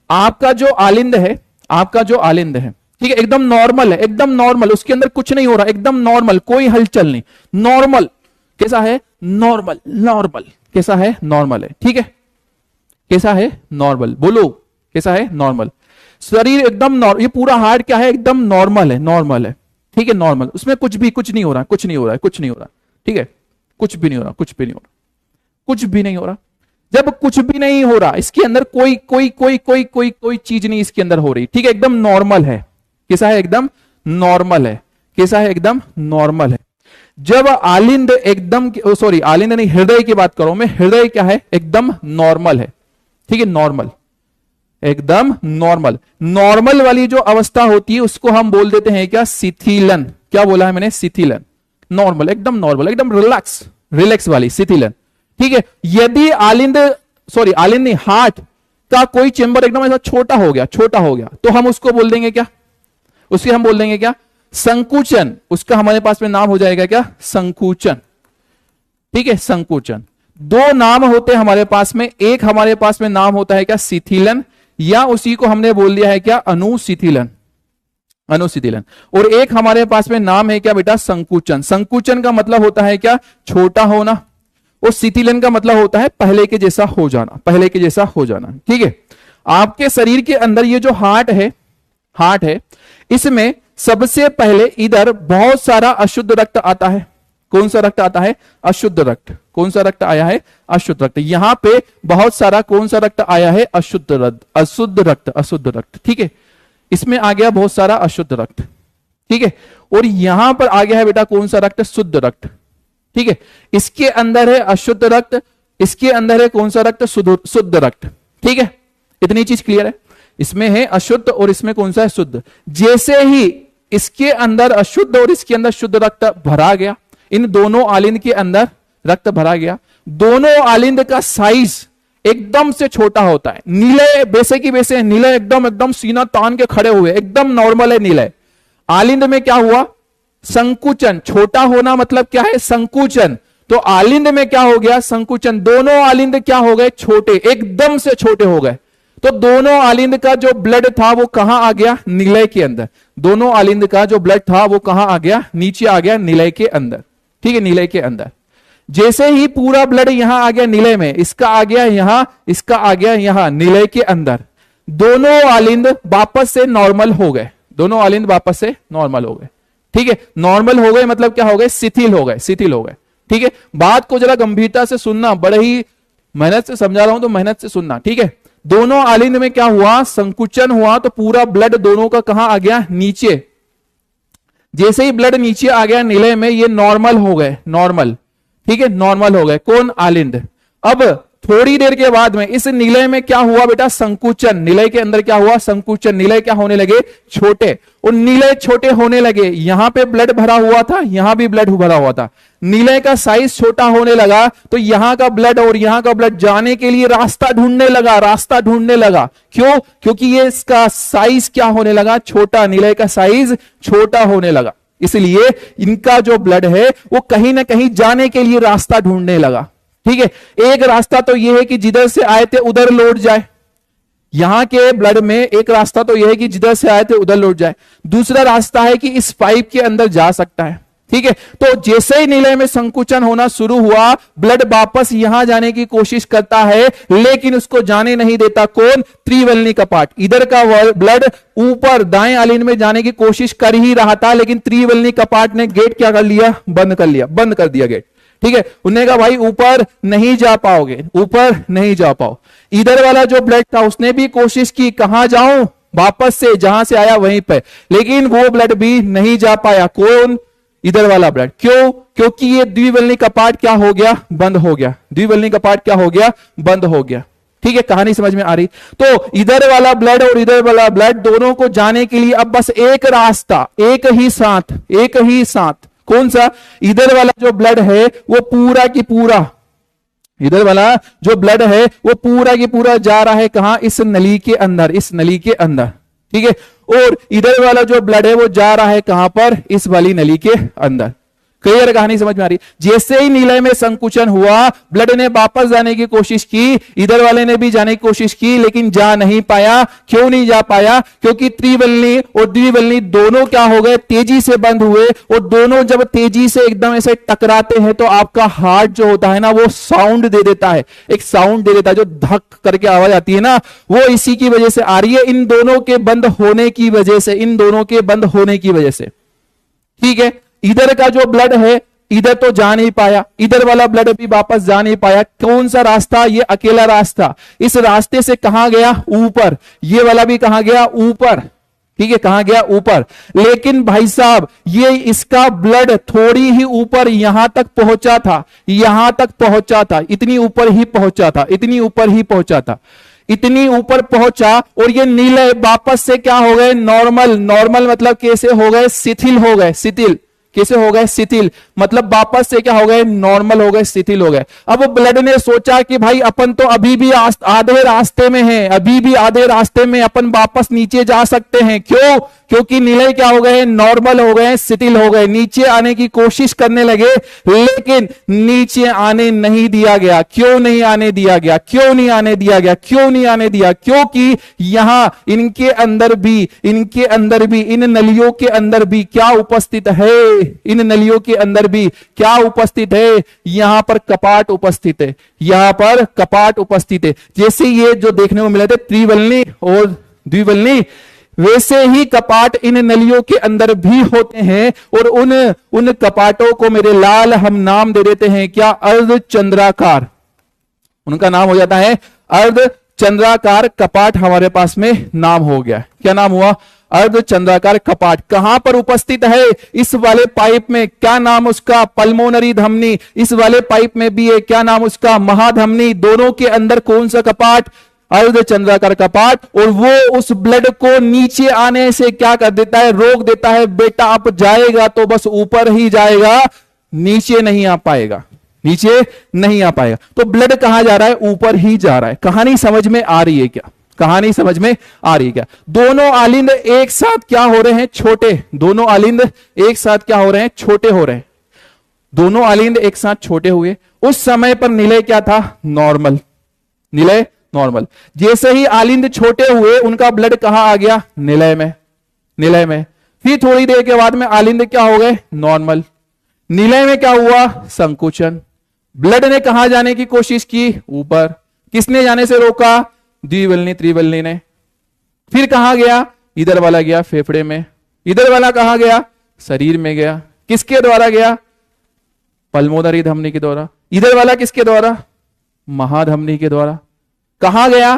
आपका जो आलिंद है, आपका जो आलिंद है, ठीक है, एकदम नॉर्मल है, एकदम नॉर्मल, उसके अंदर कुछ नहीं हो रहा, एकदम नॉर्मल, कोई हलचल नहीं, नॉर्मल। कैसा है? नॉर्मल, नॉर्मल, कैसा है? नॉर्मल है, ठीक है, कैसा है? नॉर्मल, बोलो, कैसा है? नॉर्मल। शरीर एकदम नॉर्मल, ये पूरा हार्ट क्या है? एकदम नॉर्मल है, नॉर्मल है, ठीक है, नॉर्मल, उसमें कुछ भी, कुछ नहीं हो रहा, कुछ नहीं हो रहा है, कुछ नहीं हो रहा, ठीक है, कुछ भी नहीं हो रहा, कुछ भी नहीं हो रहा, कुछ भी नहीं हो रहा। जब कुछ भी नहीं हो रहा, इसके अंदर कोई कोई कोई कोई कोई कोई चीज नहीं इसके अंदर हो रही, ठीक है, एकदम नॉर्मल है। कैसा है? एकदम नॉर्मल है। कैसा है? एकदम नॉर्मल है। जब आलिंद एकदम, सॉरी आलिंद नहीं, हृदय की बात करो मैं, हृदय क्या है? एकदम नॉर्मल है, ठीक है, नॉर्मल, एकदम नॉर्मल। नॉर्मल वाली जो अवस्था होती है उसको हम बोल देते हैं क्या? शिथिलन। क्या बोला है मैंने? शिथिलन। नॉर्मल, एकदम नॉर्मल, एकदम रिलैक्स, रिलैक्स वाली शिथिलन, ठीक है। यदि आलिंद, सॉरी आलिंद नहीं, हार्ट का कोई चेंबर एकदम ऐसा छोटा हो गया, छोटा हो गया, तो हम उसको बोल देंगे क्या? उसके हम बोल देंगे क्या? संकुचन। उसका हमारे पास में नाम हो जाएगा क्या? संकुचन, ठीक है, संकुचन। दो नाम होते हैं हमारे पास में, एक हमारे पास में नाम होता है क्या? शिथिलन, या उसी को हमने बोल दिया है क्या? अनुशिथिलन, अनुशिथिलन। और एक हमारे पास में नाम है क्या बेटा? संकुचन। संकुचन का मतलब होता है क्या? छोटा होना, और शिथिलन का मतलब होता है पहले के जैसा हो जाना, पहले के जैसा हो जाना, ठीक है। आपके शरीर के अंदर ये जो हार्ट है, हार्ट है, इसमें सबसे पहले इधर बहुत सारा अशुद्ध रक्त आता है। कौन सा रक्त आता है? अशुद्ध रक्त। कौन सा रक्त आया है? अशुद्ध रक्त। यहां पे बहुत सारा कौन सा रक्त आया है? अशुद्ध रक्त, अशुद्ध रक्त, अशुद्ध रक्त, ठीक है। इसमें आ गया बहुत सारा अशुद्ध रक्त, ठीक है। और यहां पर आ गया है बेटा कौन सा रक्त? शुद्ध रक्त, ठीक है। इसके अंदर है अशुद्ध रक्त, इसके अंदर है कौन सा रक्त? शुद्ध रक्त, ठीक है। इतनी चीज क्लियर है? इसमें है अशुद्ध और इसमें कौन सा है? शुद्ध। जैसे ही इसके अंदर अशुद्ध और इसके अंदर शुद्ध रक्त भरा गया, इन दोनों आलिंद के अंदर रक्त भरा गया, दोनों आलिंद का साइज एकदम से छोटा होता है। नीले वैसे की वैसे, नीले एकदम एकदम सीना तान के खड़े हुए, एकदम नॉर्मल है नीले। आलिंद में क्या हुआ? संकुचन। छोटा होना मतलब क्या है? संकुचन। तो आलिंद में क्या हो गया? संकुचन। दोनों आलिंद क्या हो गए? छोटे, एकदम से छोटे हो गए। तो दोनों आलिंद का जो ब्लड था वो कहां आ गया? निलय के अंदर। दोनों आलिंद का जो ब्लड था वो कहां आ गया? नीचे आ गया, निलय के अंदर, ठीक है, निलय के अंदर। जैसे ही पूरा ब्लड यहां आ गया निलय में, इसका आ गया यहां, इसका आ गया यहां, निलय के अंदर, दोनों आलिंद वापस से नॉर्मल हो गए। दोनों आलिंद वापस से नॉर्मल हो गए, ठीक है। नॉर्मल हो गए मतलब क्या हो गए? शिथिल हो गए, शिथिल हो गए, ठीक है। बात को जरा गंभीरता से सुनना, बड़े ही मेहनत से समझा रहा हूं तो मेहनत से सुनना, ठीक है। दोनों आलिंद में क्या हुआ? संकुचन हुआ, तो पूरा ब्लड दोनों का कहां आ गया? नीचे। जैसे ही ब्लड नीचे आ गया निलय में, ये नॉर्मल हो गए, नॉर्मल, ठीक है, नॉर्मल हो गए। कौन? आलिंद। अब थोड़ी देर के बाद में इस निलय में क्या हुआ बेटा, संकुचन। निलय के अंदर क्या हुआ, संकुचन। निलय क्या होने लगे, छोटे, और निलय छोटे होने लगे। यहां पे ब्लड भरा हुआ था, यहां भी ब्लड भरा हुआ था, निलय का साइज छोटा होने लगा, तो यहां का ब्लड और यहां का ब्लड जाने के लिए रास्ता ढूंढने लगा, रास्ता ढूंढने लगा। क्यों, क्योंकि ये इसका साइज क्या होने लगा, छोटा, निलय का साइज छोटा होने लगा, इसलिए इनका जो ब्लड है वो कहीं ना कहीं जाने के लिए रास्ता ढूंढने लगा। ठीक है, एक रास्ता तो यह है कि जिधर से आए थे उधर लौट जाए, यहां के ब्लड में एक रास्ता तो यह है कि जिधर से आए थे उधर लौट जाए, दूसरा रास्ता है कि इस पाइप के अंदर जा सकता है। ठीक है, तो जैसे ही निलय में संकुचन होना शुरू हुआ, ब्लड वापस यहां जाने की कोशिश करता है, लेकिन उसको जाने नहीं देता कौन, त्रिवलनी कपाट। इधर का ब्लड ऊपर दाएं आलिंद में जाने की कोशिश कर ही रहा था, लेकिन त्रिवलनी कपाट ने गेट क्या कर लिया, बंद कर लिया, बंद कर दिया गेट। ठीक है, उन्होंने कहा भाई ऊपर नहीं जा पाओगे, ऊपर नहीं जा पाओ। इधर वाला जो ब्लड था उसने भी कोशिश की, कहां जाऊं, वापस से जहां से आया वहीं पे, लेकिन वो ब्लड भी नहीं जा पाया। कौन, इधर वाला ब्लड। क्यों, क्योंकि ये द्विवल्नी कपाट क्या हो गया, बंद हो गया। द्विवल्नी कपाट क्या हो गया, बंद हो गया। ठीक है, कहानी समझ में आ रही। तो इधर वाला ब्लड और इधर वाला ब्लड दोनों को जाने के लिए अब बस एक रास्ता, एक ही साथ, एक ही साथ। कौन सा, इधर वाला जो ब्लड है वो पूरा की पूरा, इधर वाला जो ब्लड है वो पूरा की पूरा जा रहा है कहां, इस नली के अंदर, इस नली के अंदर। ठीक है, और इधर वाला जो ब्लड है वो जा रहा है कहां पर, इस वाली नली के अंदर। क्लियर, कहानी समझ में आ रही। जैसे ही निलय में संकुचन हुआ, ब्लड ने वापस जाने की कोशिश की, इधर वाले ने भी जाने की कोशिश की, लेकिन जा नहीं पाया। क्यों नहीं जा पाया, क्योंकि त्रिवल्नी और द्विवल्नी दोनों क्या हो गए, तेजी से बंद हुए, और दोनों जब तेजी से एकदम ऐसे टकराते हैं तो आपका हार्ट जो होता है ना वो साउंड दे देता है, एक साउंड दे देता है, जो धक करके आवाज आती है ना, वो इसी की वजह से आ रही है, इन दोनों के बंद होने की वजह से, इन दोनों के बंद होने की वजह से। ठीक है, इधर का जो ब्लड है इधर तो जा नहीं पाया, इधर वाला ब्लड भी वापस जा नहीं पाया। कौन सा रास्ता, ये अकेला रास्ता। इस रास्ते से कहां गया, ऊपर। ये वाला भी कहां गया, ऊपर। ठीक है, कहां गया, ऊपर। लेकिन भाई साहब ये इसका ब्लड थोड़ी ही ऊपर यहां तक पहुंचा था, यहां तक पहुंचा था, इतनी ऊपर ही पहुंचा था, इतनी ऊपर ही पहुंचा था, इतनी ऊपर पहुंचा, और ये नीले वापस से क्या हो गए, नॉर्मल। नॉर्मल मतलब कैसे हो गए, शिथिल हो गए, शिथिल। कैसे हो गए, शिथिल, मतलब वापस से क्या हो गए, नॉर्मल हो गए, शिथिल हो गए। अब ब्लड ने सोचा कि भाई अपन तो अभी भी आधे रास्ते में हैं, अभी भी आधे रास्ते में, अपन वापस नीचे जा सकते हैं। क्यों, क्योंकि निलय क्या हो गए, नॉर्मल हो गए, शिथिल हो गए। नीचे आने की कोशिश करने लगे, लेकिन नीचे आने नहीं दिया गया। क्यों नहीं आने दिया गया, क्यों नहीं आने दिया गया, क्यों नहीं आने दिया, क्योंकि यहां इनके अंदर भी, इनके अंदर भी, इन नलियों के अंदर भी क्या उपस्थित है, इन नलियों के अंदर भी क्या उपस्थित है, यहां पर कपाट उपस्थित है, यहां पर कपाट उपस्थित है। जैसे ये जो देखने को मिले थे त्रिवल्नी और द्विवल्नी, वैसे ही कपाट इन नलियों के अंदर भी होते हैं, और उन कपाटों को मेरे लाल हम नाम दे देते हैं क्या, अर्धचंद्राकार। उनका नाम हो जाता है अर्धचंद्राकार कपाट। हमारे पास में नाम हो गया, क्या नाम हुआ, अर्धचंद्राकार कपाट। कहां पर उपस्थित है, इस वाले पाइप में, क्या नाम उसका, पल्मोनरी धमनी। इस वाले पाइप में भी है, क्या नाम उसका, महाधमनी। दोनों के अंदर कौन सा कपाट, अर्धचंद्राकार कपाट। और वो उस ब्लड को नीचे आने से क्या कर देता है, रोक देता है। बेटा आप जाएगा तो बस ऊपर ही जाएगा, नीचे नहीं आ पाएगा, नीचे नहीं आ पाएगा। तो ब्लड कहां जा रहा है, ऊपर ही जा रहा है। कहानी समझ में आ रही है क्या, कहानी समझ में आ रही है क्या। दोनों आलिंद एक साथ क्या हो रहे हैं, छोटे। दोनों आलिंद एक साथ क्या हो रहे हैं, छोटे हो रहे हैं। दोनों आलिंद एक साथ छोटे हुए। उस समय पर निलय क्या था, नॉर्मल, निलय नॉर्मल। जैसे ही आलिंद छोटे हुए, उनका ब्लड कहां आ गया, निलय में, निलय में। फिर थोड़ी देर के बाद में आलिंद क्या हो गए, नॉर्मल। निलय में क्या हुआ, संकुचन। ब्लड ने कहां जाने की कोशिश की, ऊपर। किसने जाने से रोका, द्विवल्नी त्रिवल्नी ने। फिर कहां गया, इधर वाला गया फेफड़े में, इधर वाला कहां गया, शरीर में गया। किसके द्वारा गया, पल्मोनरी धमनी के द्वारा। इधर वाला किसके द्वारा, महाधमनी के द्वारा। कहां गया,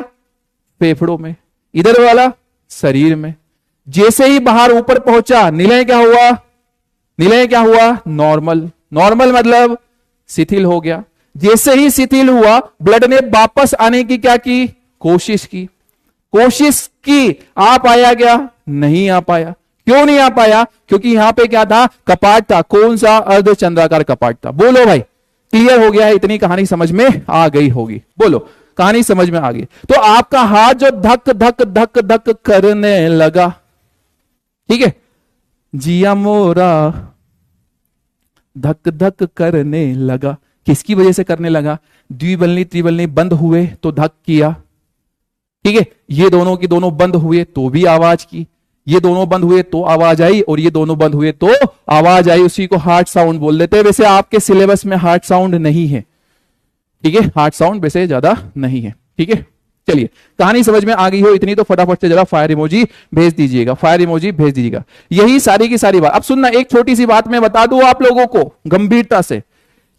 फेफड़ों में। इधर वाला शरीर में। जैसे ही बाहर ऊपर पहुंचा, निलय क्या हुआ, निलय क्या हुआ, नॉर्मल। नॉर्मल मतलब शिथिल हो गया। जैसे ही शिथिल हुआ, ब्लड ने वापस आने की क्या की, कोशिश की। कोशिश की, आ पाया क्या, नहीं आ पाया। क्यों नहीं आ पाया, क्योंकि यहां पे क्या था, कपाट था। कौन सा, अर्धचंद्राकार कपाट था। बोलो भाई, क्लियर हो गया है, इतनी कहानी समझ में आ गई होगी। बोलो, कहानी समझ में आ गई। तो आपका हाथ जो धक धक धक धक करने लगा, ठीक है, जिया मोरा धक धक करने लगा, किसकी वजह से करने लगा, द्विबलनी त्रिबलनी बंद हुए तो धक किया, ठीक है। ये दोनों की दोनों बंद हुए तो भी आवाज की, ये दोनों बंद हुए तो आवाज आई, और ये दोनों बंद हुए तो आवाज आई। उसी को हार्ट साउंड बोल देते हैं। वैसे आपके सिलेबस में हार्ट साउंड नहीं है, ठीक है, हार्ट साउंड वैसे ज्यादा नहीं है, ठीक है। चलिए, कहानी समझ में आ गई हो इतनी, तो फटाफट से जरा फायर इमोजी भेज दीजिएगा, फायर इमोजी भेज दीजिएगा। यही सारी की सारी बात। अब सुनना, एक छोटी सी बात मैं बता दूं आप लोगों को गंभीरता से।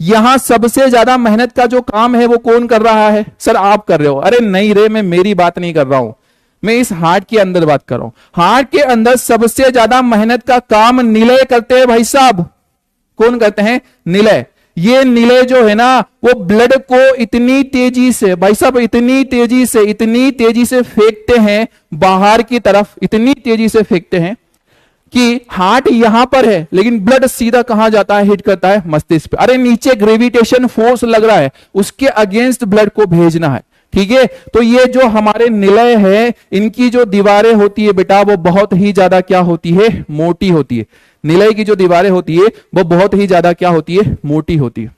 यहां सबसे ज्यादा मेहनत का जो काम है वो कौन कर रहा है, सर आप कर रहे हो। अरे नहीं रे, मैं मेरी बात नहीं कर रहा हूं, मैं इस हार्ट के अंदर बात कर रहा हूं। हार्ट के अंदर सबसे ज्यादा मेहनत का काम निलय करते हैं भाई साहब। कौन करते हैं, निलय। ये निलय जो है ना, वो ब्लड को इतनी तेजी से भाई साहब, इतनी तेजी से फेंकते हैं बाहर की तरफ, इतनी तेजी से फेंकते हैं कि हार्ट यहां पर है, लेकिन ब्लड सीधा कहां जाता है, हिट करता है मस्तिष्क पे। अरे नीचे ग्रेविटेशन फोर्स लग रहा है, उसके अगेंस्ट ब्लड को भेजना है, ठीक है। तो ये जो हमारे निलय है, इनकी जो दीवारें होती है बेटा, वो बहुत ही ज्यादा क्या होती है, मोटी होती है। निलय की जो दीवारें होती है वो बहुत ही ज्यादा क्या होती है, मोटी होती है,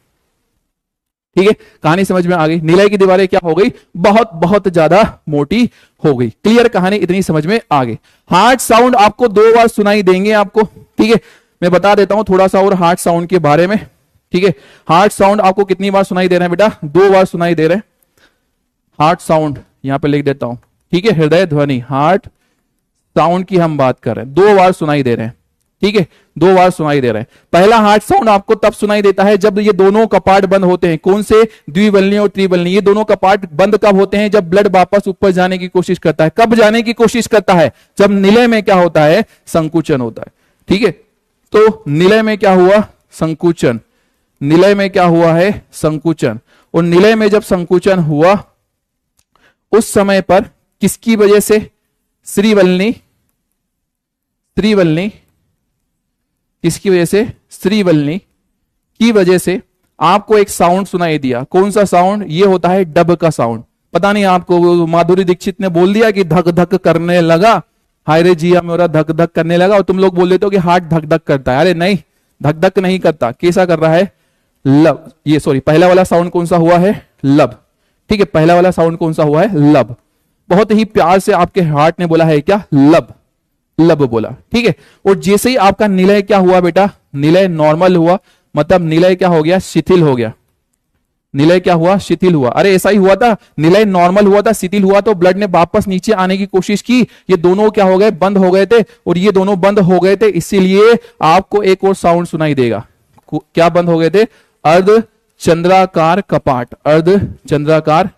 ठीक है। कहानी समझ में आ गई। निलय की दीवारें क्या हो गई, बहुत बहुत ज्यादा मोटी हो गई। क्लियर, कहानी इतनी समझ में आ गई। हार्ट साउंड आपको 2 बार सुनाई देंगे आपको, ठीक है। मैं बता देता हूं थोड़ा सा और हार्ट साउंड के बारे में, ठीक है। हार्ट साउंड आपको कितनी बार सुनाई दे रहे हैं बेटा, 2 बार सुनाई दे रहे हैं। हार्ट साउंड यहां पे लिख देता हूं, ठीक है। हृदय ध्वनि, हार्ट साउंड की हम बात कर रहे हैं, 2 बार सुनाई दे रहे हैं, ठीक है। 2 बार सुनाई दे रहे हैं। पहला हार्ट साउंड आपको तब सुनाई देता है जब ये दोनों कपाट बंद होते हैं। कौन से, द्विबलनी और त्रिबलनी। ये दोनों कपाट बंद कब होते हैं, जब ब्लड वापस ऊपर जाने की कोशिश करता है। कब जाने की कोशिश करता है, जब निलय में क्या होता है, संकुचन होता है, ठीक है। तो निलय में क्या हुआ, संकुचन। निलय में क्या हुआ है, संकुचन। और निलय में जब संकुचन हुआ, उस समय पर किसकी वजह से, श्रीवल्ली, श्रीवल्ली किसकी वजह से, श्रीवल्ली की वजह से आपको एक साउंड सुनाई दिया। कौन सा साउंड, ये होता है डब का साउंड। पता नहीं आपको माधुरी दीक्षित ने बोल दिया कि धक धक करने लगा, हाय रे जिया मेरा धक धक करने लगा, और तुम लोग बोल देते हो कि हार्ट धक धक करता है। अरे नहीं, धक धक नहीं करता। कैसा कर रहा है, लब, ये सॉरी, पहला वाला साउंड कौन सा हुआ है, लब, ठीक है। पहला वाला साउंड कौन सा हुआ है, लब। बहुत ही प्यार से आपके हार्ट ने बोला है क्या, लब, लब बोला, ठीक है। और जैसे ही आपका निलय क्या हुआ बेटा, निलय नॉर्मल हुआ, मतलब निलय क्या हो गया, शिथिल हो गया। निलय क्या हुआ, शिथिल हुआ। अरे ऐसा ही हुआ था, निलय नॉर्मल हुआ था, शिथिल हुआ तो ब्लड ने वापस नीचे आने की कोशिश की। ये दोनों क्या हो गए, बंद हो गए थे, और ये दोनों बंद हो गए थे। इसीलिए आपको एक और साउंड सुनाई देगा। क्या बंद हो गए थे, अर्ध चंद्राकार कपाट, अर्ध चंद्राकार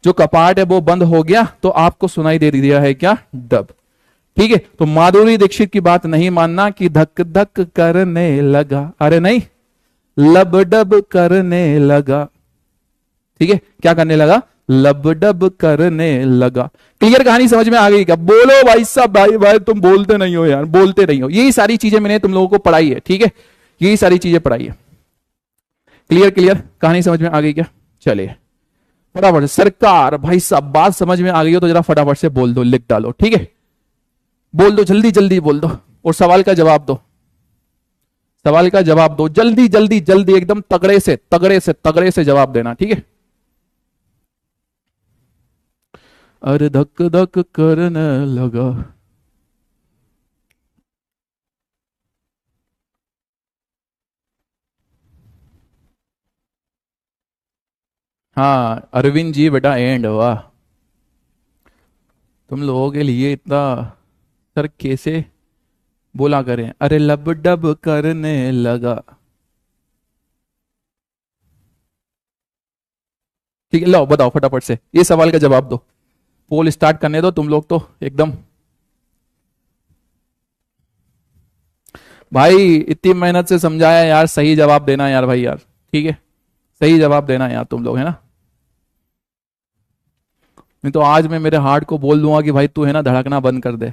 जो कपाट है वो बंद हो गया, तो आपको सुनाई दे दिया है क्या, डब, ठीक है। तो माधुरी दीक्षित की बात नहीं मानना कि धक धक करने लगा, अरे नहीं, लब डब करने लगा, ठीक है। क्या करने लगा, लब डब करने लगा। क्लियर, कहानी समझ में आ गई क्या, बोलो भाई साहब, भाई भाई तुम बोलते नहीं हो यार, बोलते नहीं हो। यही सारी चीजें मैंने तुम लोगों को पढ़ाई है, ठीक है, यही सारी चीजें पढ़ाई है। क्लियर क्लियर, कहानी समझ में आ गई क्या, चलिए फटाफट। सरकार भाई साहब, बात समझ में आ गई हो तो जरा फटाफट से बोल दो, लिख डालो, ठीक है। बोल दो, जल्दी जल्दी बोल दो, और सवाल का जवाब दो, सवाल का जवाब दो, जल्दी जल्दी जल्दी, एकदम तगड़े से तगड़े से तगड़े से जवाब देना, ठीक है। अरे धक धक करने लगा, हाँ अरविंद जी बेटा, एंड, वाह। तुम लोगों के लिए इतना, सर कैसे बोला करें, अरे लब डब करने लगा, ठीक है। लो बताओ फटाफट से, ये सवाल का जवाब दो, पोल स्टार्ट करने दो तुम लोग तो एकदम। भाई इतनी मेहनत से समझाया यार, सही जवाब देना यार भाई यार, ठीक है, सही जवाब देना यार तुम लोग, है ना। नहीं तो आज मैं मेरे हार्ट को बोल दूंगा कि भाई तू है ना धड़कना बंद कर दे।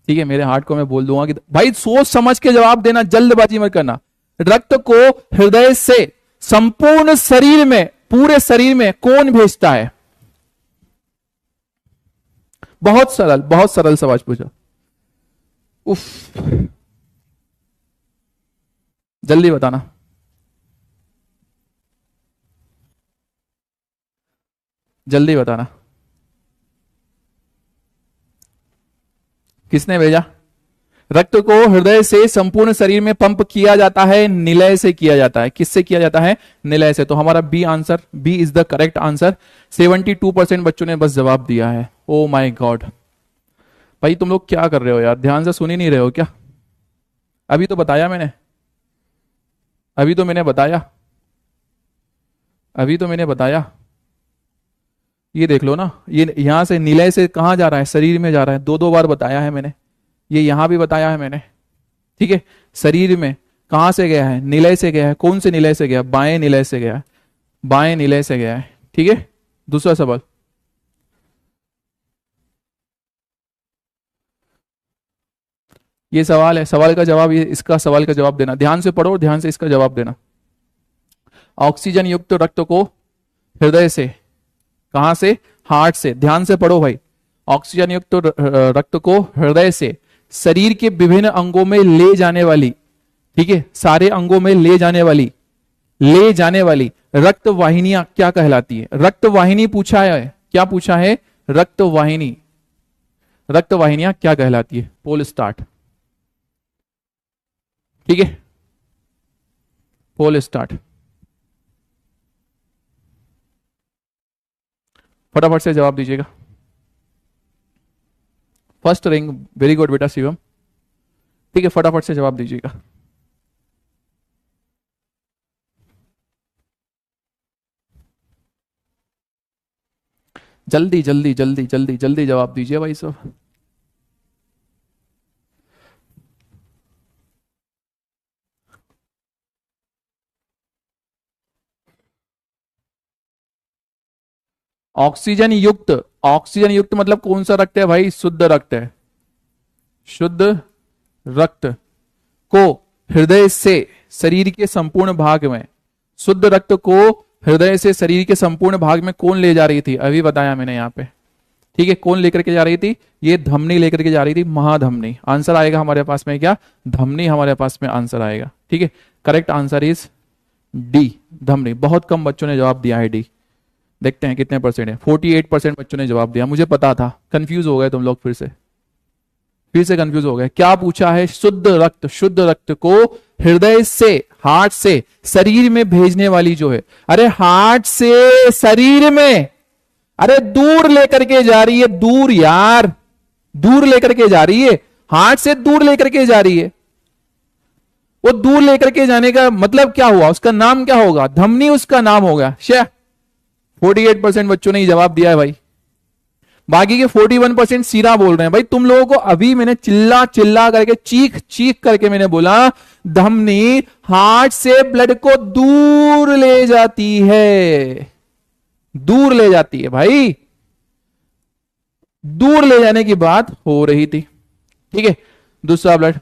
ठीक है, मेरे हार्ट को मैं बोल दूंगा कि भाई सोच समझ के जवाब देना, जल्दबाजी मत करना। रक्त को हृदय से संपूर्ण शरीर में, पूरे शरीर में कौन भेजता है? बहुत सरल सवाल पूछा। उफ, जल्दी बताना। जल्दी बताना, किसने भेजा? रक्त को हृदय से संपूर्ण शरीर में पंप किया जाता है, निलय से किया जाता है। किससे किया जाता है? निलय से। तो हमारा B answer, B is the correct answer. 72% बच्चों ने बस जवाब दिया है। ओ माय गॉड, भाई तुम लोग क्या कर रहे हो यार, ध्यान से सुन ही नहीं रहे हो क्या? अभी तो बताया मैंने, अभी तो मैंने बताया, अभी तो मैंने बताया। ये देख लो ना, ये यहां से निलय से कहां जा रहा है? शरीर में जा रहा है। दो दो बार बताया है मैंने, ये यहां भी बताया है मैंने। ठीक है, शरीर में कहां से गया है? निलय से गया है। कौन से निलय से गया? बाएं निलय से गया है, बाएं निलय से गया है। ठीक है, दूसरा सवाल। ये सवाल है, सवाल का जवाब, ये इसका सवाल का जवाब देना, ध्यान से पढ़ो, ध्यान से इसका जवाब देना। ऑक्सीजन युक्त रक्त को हृदय से, कहां से? हार्ट से। ध्यान से पढ़ो भाई। ऑक्सीजन युक्त रक्त को हृदय से शरीर के विभिन्न अंगों में ले जाने वाली, ठीक है, सारे अंगों में ले जाने वाली रक्त वाहिनियां क्या कहलाती है? रक्त वाहिनी पूछा है, क्या पूछा है? रक्त वाहिनी, रक्त वाहिनियां क्या कहलाती है? पोल स्टार्ट। ठीक है, पोल स्टार्ट, फटाफट से जवाब दीजिएगा। फर्स्ट रिंग, वेरी गुड बेटा शिवम। ठीक है, फटाफट से जवाब दीजिएगा। जल्दी जल्दी जल्दी जल्दी जल्दी जवाब दीजिए भाई साहब। ऑक्सीजन युक्त, ऑक्सीजन युक्त मतलब कौन सा रक्त है भाई? शुद्ध रक्त है। शुद्ध रक्त को हृदय से शरीर के संपूर्ण भाग में, शुद्ध रक्त को हृदय से शरीर के संपूर्ण भाग में कौन ले जा रही थी? अभी बताया मैंने यहाँ पे। ठीक है, कौन लेकर के जा रही थी? ये धमनी लेकर के जा रही थी, महाधमनी। आंसर आएगा हमारे पास में क्या? धमनी हमारे पास में आंसर आएगा। ठीक है, करेक्ट आंसर इज डी, धमनी। बहुत कम बच्चों ने जवाब दिया है डी। देखते हैं कितने परसेंट है। 48% बच्चों ने जवाब दिया। मुझे पता था, कंफ्यूज हो गए तुम लोग, फिर से कंफ्यूज हो गए। क्या पूछा है? शुद्ध रक्त, शुद्ध रक्त को हृदय से, हार्ट से शरीर में भेजने वाली जो है, अरे हार्ट से शरीर में, अरे दूर लेकर के जा रही है, दूर यार, दूर लेकर के जा रही है, हार्ट से दूर लेकर के जा रही है। वो दूर लेकर के जाने का मतलब क्या हुआ? उसका नाम क्या होगा? धमनी उसका नाम होगा। 48% बच्चों ने ही जवाब दिया है भाई। बाकी के 41% सीधा बोल रहे हैं। भाई तुम लोगों को अभी मैंने चिल्ला चिल्ला करके, चीख चीख करके मैंने बोला, धमनी हार्ट से ब्लड को दूर ले जाती है, दूर ले जाती है भाई, दूर ले जाने की बात हो रही थी। ठीक है, दूसरा ब्लड,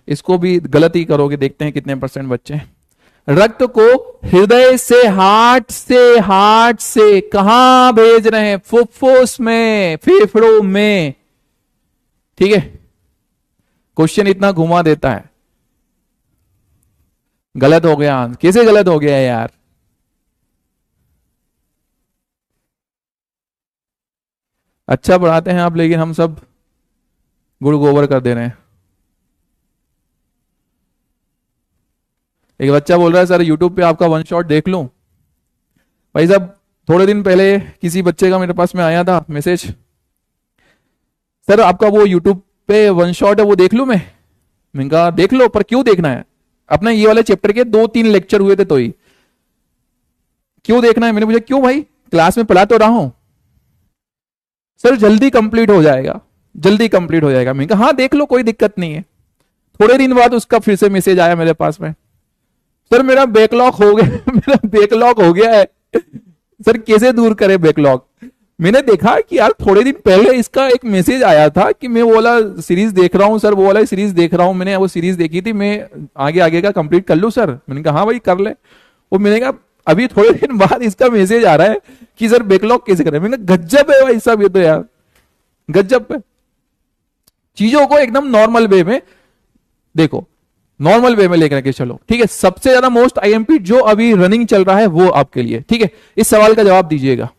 इसको भी गलत ही करोगे। देखते हैं कितने परसेंट बच्चे हैं। रक्त को हृदय से, हार्ट से कहां भेज रहे हैं? फुफ्फुस में, फेफड़ों में। ठीक है, क्वेश्चन इतना घुमा देता है। गलत हो गया। कैसे गलत हो गया यार? अच्छा पढ़ाते हैं आप, लेकिन हम सब गुड़ गोबर कर दे रहे हैं। एक बच्चा बोल रहा है सर यूट्यूब पे आपका वन शॉट देख लूं। भाई साहब थोड़े दिन पहले किसी बच्चे का मेरे पास में आया था मैसेज, सर आपका वो यूट्यूब पे वन शॉट है वो देख लूं मैं? मैंने कहा देख लो, पर क्यों देखना है? अपने ये वाले चैप्टर के 2-3 लेक्चर हुए थे तो ही, क्यों देखना है? मैंने पूछा क्यों भाई, क्लास में पढ़ा तो रहा हूं। सर जल्दी कंप्लीट हो जाएगा, जल्दी कंप्लीट हो जाएगा। मैंने कहा हाँ देख लो, कोई दिक्कत नहीं है। थोड़े दिन बाद उसका फिर से मैसेज आया मेरे पास में, सर मेरा बैकलॉग हो गया मेरा बैकलॉग हो गया है सर कैसे दूर करे बैकलॉग। मैंने देखा कि यार थोड़े दिन पहले इसका एक मैसेज आया था कि मैं वो वाला सीरीज देख रहा हूँ सर, वो वाला सीरीज देख रहा हूँ, मैंने वो सीरीज देखी थी, मैं आगे आगे का कंप्लीट कर लूँ सर। मैंने कहा हाँ भाई कर ले। वो मैंने कहा अभी थोड़े दिन बाद इसका मैसेज आ रहा है कि सर बैकलॉग कैसे करें। मैंने कहा गज्जब है भाई साहब, ये तो यार गज्जब है। चीजों को एकदम नॉर्मल वे में देखो, नॉर्मल वे में लेकर के चलो, ठीक है। सबसे ज्यादा मोस्ट आईएमपी जो अभी रनिंग चल रहा है वो आपके लिए, ठीक है। इस सवाल का जवाब दीजिएगा।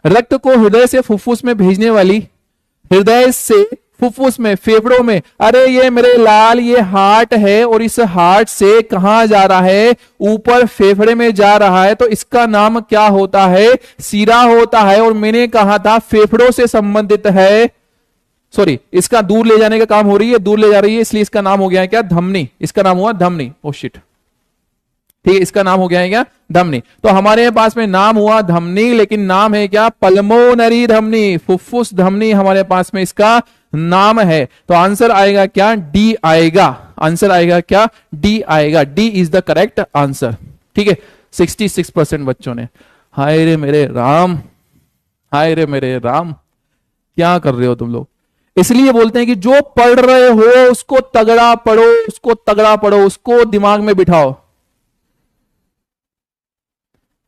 रक्त को हृदय से फुफ्फुस में भेजने वाली, हृदय से फुफ्फुस में, फेफड़ों में, अरे ये मेरे लाल ये हार्ट है और इस हार्ट से कहां जा रहा है, ऊपर फेफड़े में जा रहा है, तो इसका नाम क्या होता है, सीरा होता है। और मैंने कहा था फेफड़ों से संबंधित है, सॉरी इसका दूर ले जाने का काम हो रही है, दूर ले जा रही है, इसलिए इसका नाम हो गया है क्या, धमनी। इसका नाम हुआ धमनी। ओ शिट, ठीक है, इसका नाम हो गया है क्या, धमनी। तो हमारे पास में नाम हुआ धमनी, लेकिन नाम है क्या, पल्मोनरी धमनी, फुफ्फुस धमनी हमारे पास में इसका नाम है। तो आंसर आएगा क्या, डी आएगा। आंसर आएगा क्या, डी आएगा। D is the correct answer, ठीक है। 66% बच्चों ने। हाय रे मेरे राम, हाय रे मेरे राम, क्या कर रहे हो तुम लोग। इसलिए बोलते हैं कि जो पढ़ रहे हो उसको तगड़ा पढ़ो, उसको तगड़ा पढ़ो, उसको दिमाग में बिठाओ।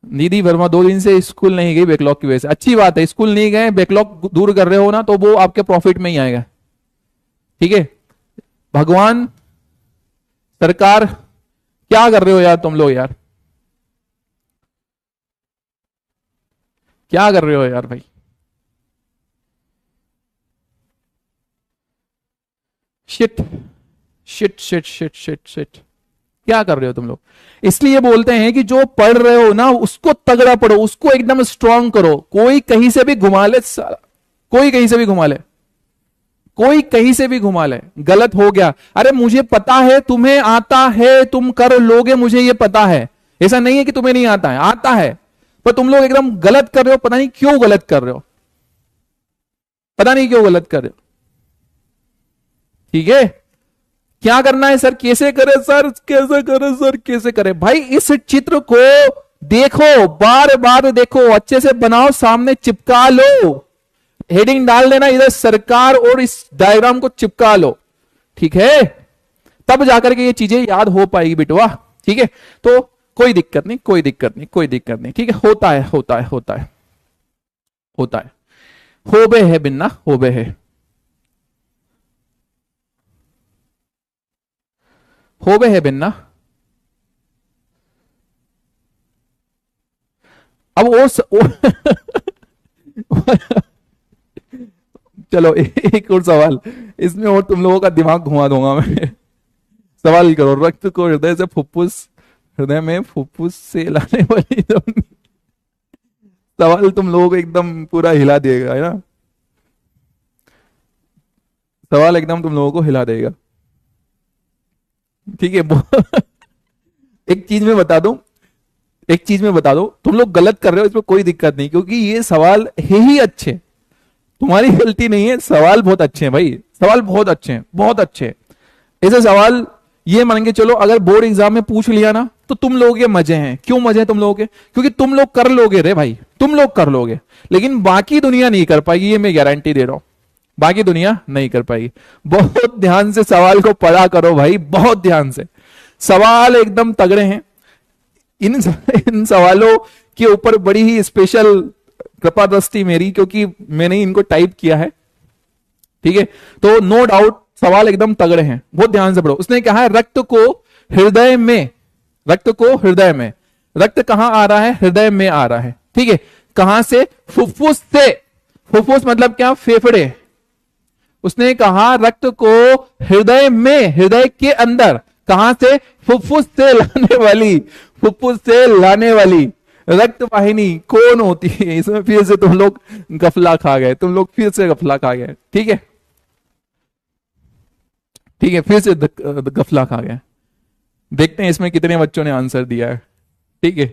निधि वर्मा 2 दिन से स्कूल नहीं गई बैकलॉग की वजह से। अच्छी बात है, स्कूल नहीं गए, बैकलॉग दूर कर रहे हो ना, तो वो आपके प्रॉफिट में ही आएगा, ठीक है। भगवान, सरकार, क्या कर रहे हो यार तुम लोग, यार क्या कर रहे हो यार भाई। Shit shit shit shit shit shit, क्या कर रहे हो तुम लोग। इसलिए बोलते हैं कि जो पढ़ रहे हो ना उसको तगड़ा पढ़ो, उसको एकदम स्ट्रांग करो। कोई कहीं से भी घुमा ले, कोई कहीं से भी घुमा ले, कोई कहीं से भी घुमा ले, गलत हो गया। अरे मुझे पता है तुम्हें आता है, तुम कर लोगे, मुझे ये पता है। ऐसा नहीं है कि तुम्हें नहीं आता है, आता है, पर तुम लोग एकदम गलत कर रहे हो। पता नहीं क्यों गलत कर रहे हो, पता नहीं क्यों गलत कर रहे हो, ठीक है। क्या करना है सर, कैसे करे सर, कैसे करे सर, कैसे करे भाई। इस चित्र को देखो, बार बार देखो, अच्छे से बनाओ, सामने चिपका लो, हेडिंग डाल देना इधर सरकार, और इस डायग्राम को चिपका लो, ठीक है। तब जाकर के ये चीजें याद हो पाएगी बिटवा, ठीक है। तो कोई दिक्कत नहीं, कोई दिक्कत नहीं, कोई दिक्कत नहीं, ठीक है। होता है, होता है, होता है, होता है। होबे है बिन्ना, होबे है, होबे है बिन्ना। अब वो चलो एक और सवाल, इसमें और तुम लोगों का दिमाग घुमा दूंगा मैं। सवाल करो, रक्त को हृदय से फुफ्फुस, हृदय में फुफ्फुस से लाने वाली धमनी। सवाल तुम लोगों को एकदम पूरा हिला देगा, है ना। सवाल एकदम तुम लोगों को हिला देगा, ठीक है। एक चीज में बता दूं, एक चीज में बता दो, तुम लोग गलत कर रहे हो, इसमें कोई दिक्कत नहीं, क्योंकि ये सवाल है ही अच्छे, तुम्हारी गलती नहीं है। सवाल बहुत अच्छे हैं भाई, सवाल बहुत अच्छे हैं, बहुत अच्छे हैं। ऐसे सवाल ये मान के चलो, अगर बोर्ड एग्जाम में पूछ लिया ना, तो तुम लोगों के मजे हैं। क्यों मजे हैं तुम लोगों के, क्योंकि तुम लोग कर लोगे रे भाई, तुम लोग कर लोगे, लेकिन बाकी दुनिया नहीं कर पाएगी, ये मैं गारंटी दे रहा हूं, बाकी दुनिया नहीं कर पाएगी। बहुत ध्यान से सवाल को पढ़ा करो भाई, बहुत ध्यान से। सवाल एकदम तगड़े हैं। इन सवालों के ऊपर बड़ी ही स्पेशल कृपा दृष्टि मेरी, क्योंकि मैंने इनको टाइप किया है, ठीक है। तो नो डाउट सवाल एकदम तगड़े हैं, बहुत ध्यान से पढ़ो। उसने कहा है रक्त को हृदय में, रक्त को हृदय में, रक्त कहां आ रहा है, हृदय में आ रहा है, ठीक है। कहां से, फुफ्फुस से। फुफ्फुस मतलब क्या, फेफड़े। उसने कहा रक्त को हृदय में, हृदय के अंदर, कहां से, फुफ्फुस से लाने वाली, फुफ्फुस से लाने वाली रक्त वाहिनी कौन होती है। इसमें फिर से तुम लोग गफला खा गए, तुम लोग फिर से गफला खा गए, ठीक है, ठीक है, फिर से गफला खा गए। देखते हैं इसमें कितने बच्चों ने आंसर दिया है, ठीक है।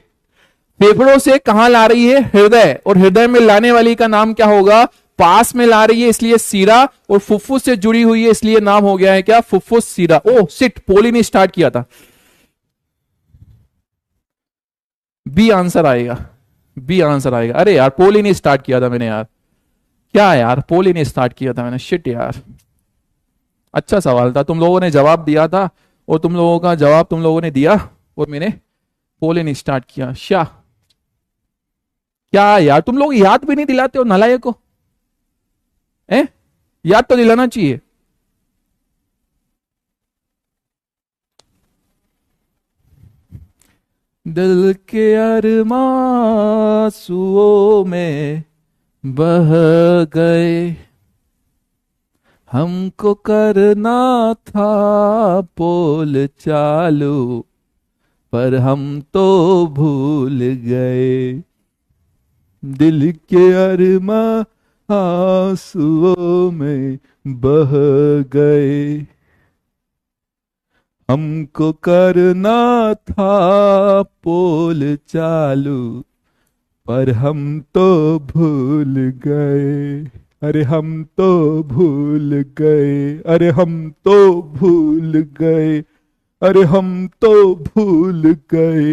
फेफड़ों से कहां ला रही है, हृदय, और हृदय में लाने वाली का नाम क्या होगा, पास में ला रही है इसलिए सीरा, और फुफ्फुस से जुड़ी हुई है इसलिए नाम हो गया है क्या, फुफ्फुस सीरा। ओ सिट, पोली ने स्टार्ट किया था। बी आंसर आएगा, बी आंसर आएगा। अरे यार पोली ने स्टार्ट किया था मैंने यार, क्या यार पोली ने स्टार्ट किया था मैंने, शिट यार। अच्छा सवाल था, तुम लोगों ने जवाब दिया था, और तुम लोगों का जवाब तुम लोगों ने दिया, और मैंने पोली ने स्टार्ट किया। शाह, क्या यार तुम लोग याद भी नहीं दिलाते हो नालायक को, याद तो दिलाना चाहिए। दिल के अरमासुओं में बह गए, हमको करना था पोल चालू, पर हम तो भूल गए। दिल के अरमा आंसुओं में बह गए, हमको करना था पोल चालू, पर हम तो भूल गए। अरे हम तो भूल गए, अरे हम तो भूल गए, अरे हम तो भूल गए,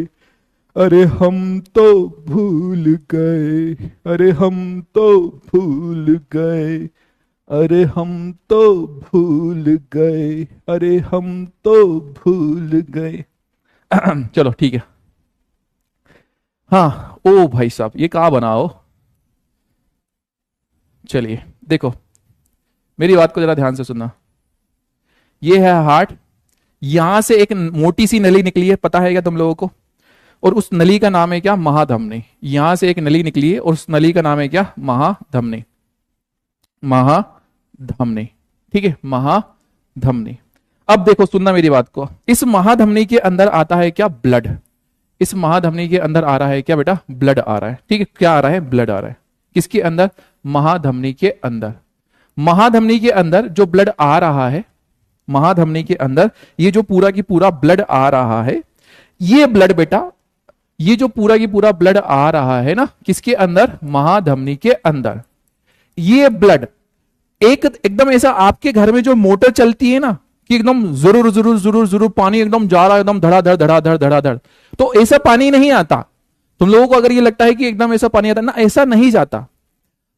अरे हम तो भूल गए, अरे हम तो भूल गए, अरे हम तो भूल गए, अरे हम तो भूल गए। चलो ठीक है। हाँ ओ भाई साहब ये कहाँ बनाओ। चलिए देखो, मेरी बात को जरा ध्यान से सुनना। ये है हार्ट, यहां से एक मोटी सी नली निकली है, पता है क्या तुम लोगों को, और उस नली का नाम है क्या, महाधमनी। यहां से एक नली निकली है और उस नली का नाम है क्या, महाधमनी। महाधमनी, ठीक है, महाधमनी। अब देखो सुनना मेरी बात को, इस महाधमनी के अंदर आता है क्या, ब्लड। इस महाधमनी के अंदर आ रहा है क्या बेटा, ब्लड आ रहा है, ठीक है, क्या आ रहा है, ब्लड आ रहा है। किसके अंदर, महाधमनी के अंदर। महाधमनी के अंदर जो ब्लड आ रहा है, महाधमनी के अंदर ये जो पूरा की पूरा ब्लड आ रहा है, ये ब्लड बेटा, ये जो पूरा की पूरा ब्लड आ रहा है ना, किसके अंदर, महाधमनी के अंदर। ये ब्लड एकदम ऐसा, आपके घर में जो मोटर चलती है ना, कि एकदम जरूर जरूर जरूर जरूर पानी एकदम जा रहा है, एकदम धड़ाधड़ धड़ाधड़ धड़ाधड़, तो ऐसा पानी नहीं आता। तुम लोगों को अगर ये लगता है कि एकदम ऐसा पानी आता ना, ऐसा नहीं जाता।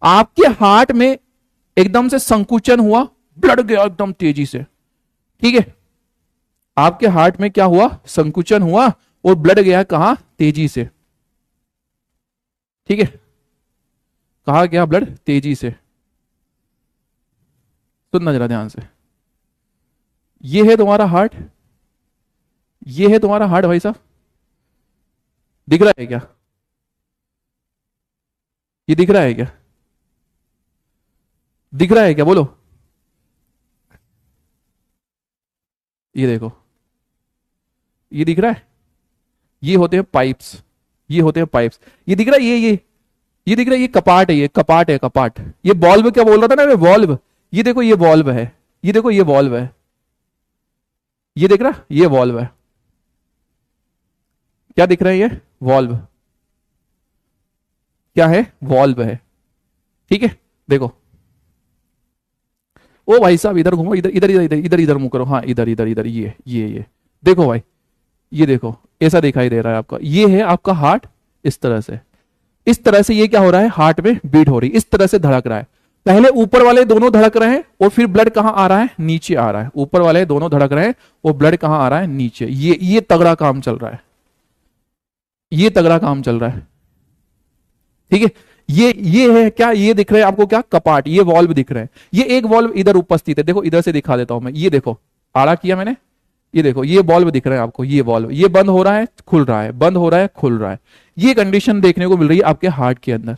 आपके हार्ट में एकदम से संकुचन हुआ, ब्लड गया एकदम तेजी से, ठीक है। आपके हार्ट में क्या हुआ, संकुचन हुआ, और ब्लड गया कहां, तेजी से, ठीक है। कहा गया ब्लड तेजी से। सुनना जरा ध्यान से, ये है तुम्हारा हार्ट, ये है तुम्हारा हार्ट भाई साहब, दिख रहा है क्या, ये दिख रहा है क्या, दिख रहा है क्या, बोलो। ये देखो, ये दिख रहा है, ये होते हैं पाइप्स, ये होते हैं पाइप्स। ये दिख रहा है, ये दिख रहा है, ये कपाट है, ये कपाट है, कपाट। ये वॉल्व क्या बोल रहा था ना, वॉल्व। ये देखो ये वॉल्व है, ये देखो ये वॉल्व है, ये दिख रहा, ये वॉल्व है। क्या दिख रहा है, ये वॉल्व, क्या है, वॉल्व है, ठीक है। देखो ओ भाई साहब इधर घूमो, इधर इधर इधर इधर इधर मुंह करो, हाँ इधर इधर इधर, ये देखो भाई, ये देखो ऐसा दिखाई दे रहा है आपका, ये है आपका हार्ट। इस तरह से, इस तरह से ये क्या हो रहा है, हार्ट में बीट हो रही, इस तरह से धड़क रहा है। पहले ऊपर वाले दोनों धड़क रहे हैं, और फिर ब्लड कहां आ रहा है, नीचे आ रहा है। ऊपर वाले दोनों धड़क रहे हैं और ब्लड कहां आ रहा है, नीचे। ये तगड़ा काम चल रहा है, ये तगड़ा काम चल रहा है, ठीक है। ये है क्या, ये दिख रहे हैं आपको क्या, कपाट, ये वॉल्व दिख रहे हैं। ये एक वॉल्व इधर उपस्थित है, देखो इधर से दिखा देता हूं मैं, ये देखो आड़ा किया मैंने, ये देखो ये वॉल्व दिख रहे हैं आपको, ये वॉल्व, ये बंद हो रहा है, खुल रहा है, बंद हो रहा है, खुल रहा है। ये कंडीशन देखने को मिल रही है आपके हार्ट के अंदर।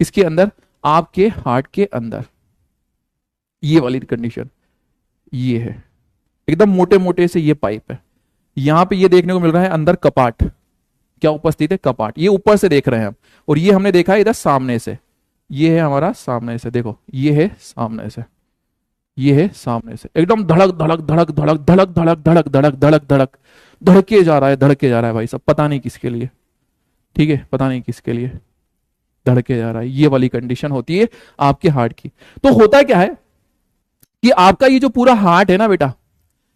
इसके अंदर, आपके हार्ट के अंदर ये वाली कंडीशन, ये है एकदम मोटे मोटे से ये पाइप है। यहां पे ये देखने को मिल रहा है अंदर कपाट, क्या उपस्थित है, कपाट। ये ऊपर से देख रहे हैं हम, और ये हमने देखा है इधर सामने से, ये है हमारा सामने से, देखो ये है सामने से, ये है सामने से, एकदम धड़क धड़क धड़क धड़क धड़क धड़क धड़क धड़क धड़क धड़क धड़के जा रहा है, धड़के जा रहा है भाई सब, पता नहीं किसके लिए, ठीक है, पता नहीं किसके लिए। धड़के जा रहा है, ये वाली कंडीशन होती है आपके हार्ट की। तो होता क्या है कि आपका ये जो पूरा हार्ट है ना बेटा,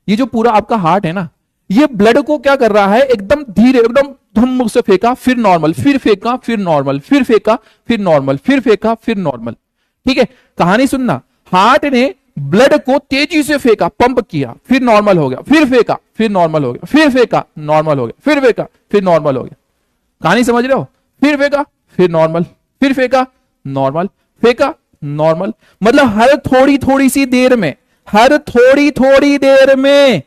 ये जो पूरा आपका हार्ट है ना, ये ब्लड को क्या कर रहा है, एकदम धीरे, एकदम धुम से फेंका, फिर नॉर्मल, फिर फेंका, फिर नॉर्मल, फिर फेंका, फिर नॉर्मल, फिर फेंका, फिर नॉर्मल। ठीक है, कहानी सुनना। हार्ट ने ब्लड को तेजी से फेंका, पंप किया, फिर नॉर्मल हो गया, फिर फेंका, फिर नॉर्मल हो गया, फिर फेंका, नॉर्मल हो गया, फिर फेंका, फिर नॉर्मल हो गया। कहानी समझ रहे हो? फिर फेंका, फिर नॉर्मल, फिर फेंका, नॉर्मल, फेंका, नॉर्मल। मतलब हर थोड़ी थोड़ी सी देर में, हर थोड़ी थोड़ी देर में,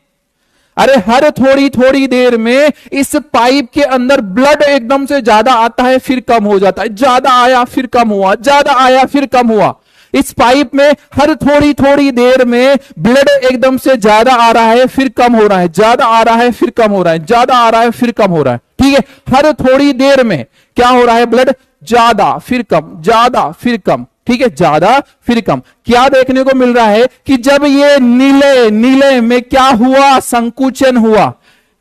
अरे हर थोड़ी थोड़ी देर में इस पाइप के अंदर ब्लड एकदम से ज्यादा आता है, फिर कम हो जाता है, ज्यादा आया फिर कम हुआ, ज्यादा आया फिर कम हुआ। इस पाइप में हर थोड़ी थोड़ी देर में ब्लड एकदम से ज्यादा आ रहा है, फिर कम हो रहा है, ज्यादा आ रहा है, फिर कम हो रहा है, ज्यादा आ रहा है, फिर कम हो रहा है। ठीक है, हर थोड़ी देर में क्या हो रहा है, ब्लड ज्यादा फिर कम, ज्यादा फिर कम। ठीक है, ज्यादा फिर कम। क्या देखने को मिल रहा है कि जब ये नीले में क्या हुआ, संकुचन हुआ।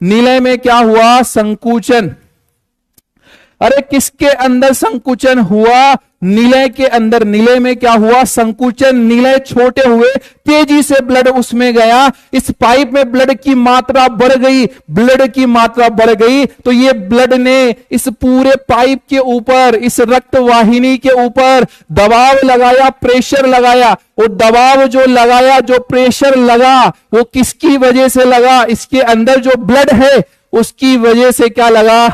नीले में क्या हुआ, संकुचन। अरे किसके अंदर संकुचन हुआ, नीले के अंदर। नीले में क्या हुआ, संकुचन। नीले छोटे हुए, तेजी से ब्लड उसमें गया, इस पाइप में ब्लड की मात्रा बढ़ गई, ब्लड की मात्रा बढ़ गई, तो ये ब्लड ने इस पूरे पाइप के ऊपर, इस रक्त वाहिनी के ऊपर दबाव लगाया, प्रेशर लगाया। और दबाव जो लगाया, जो प्रेशर लगा, वो किसकी वजह से लगा, इसके अंदर जो ब्लड है उसकी वजह से क्या लगा,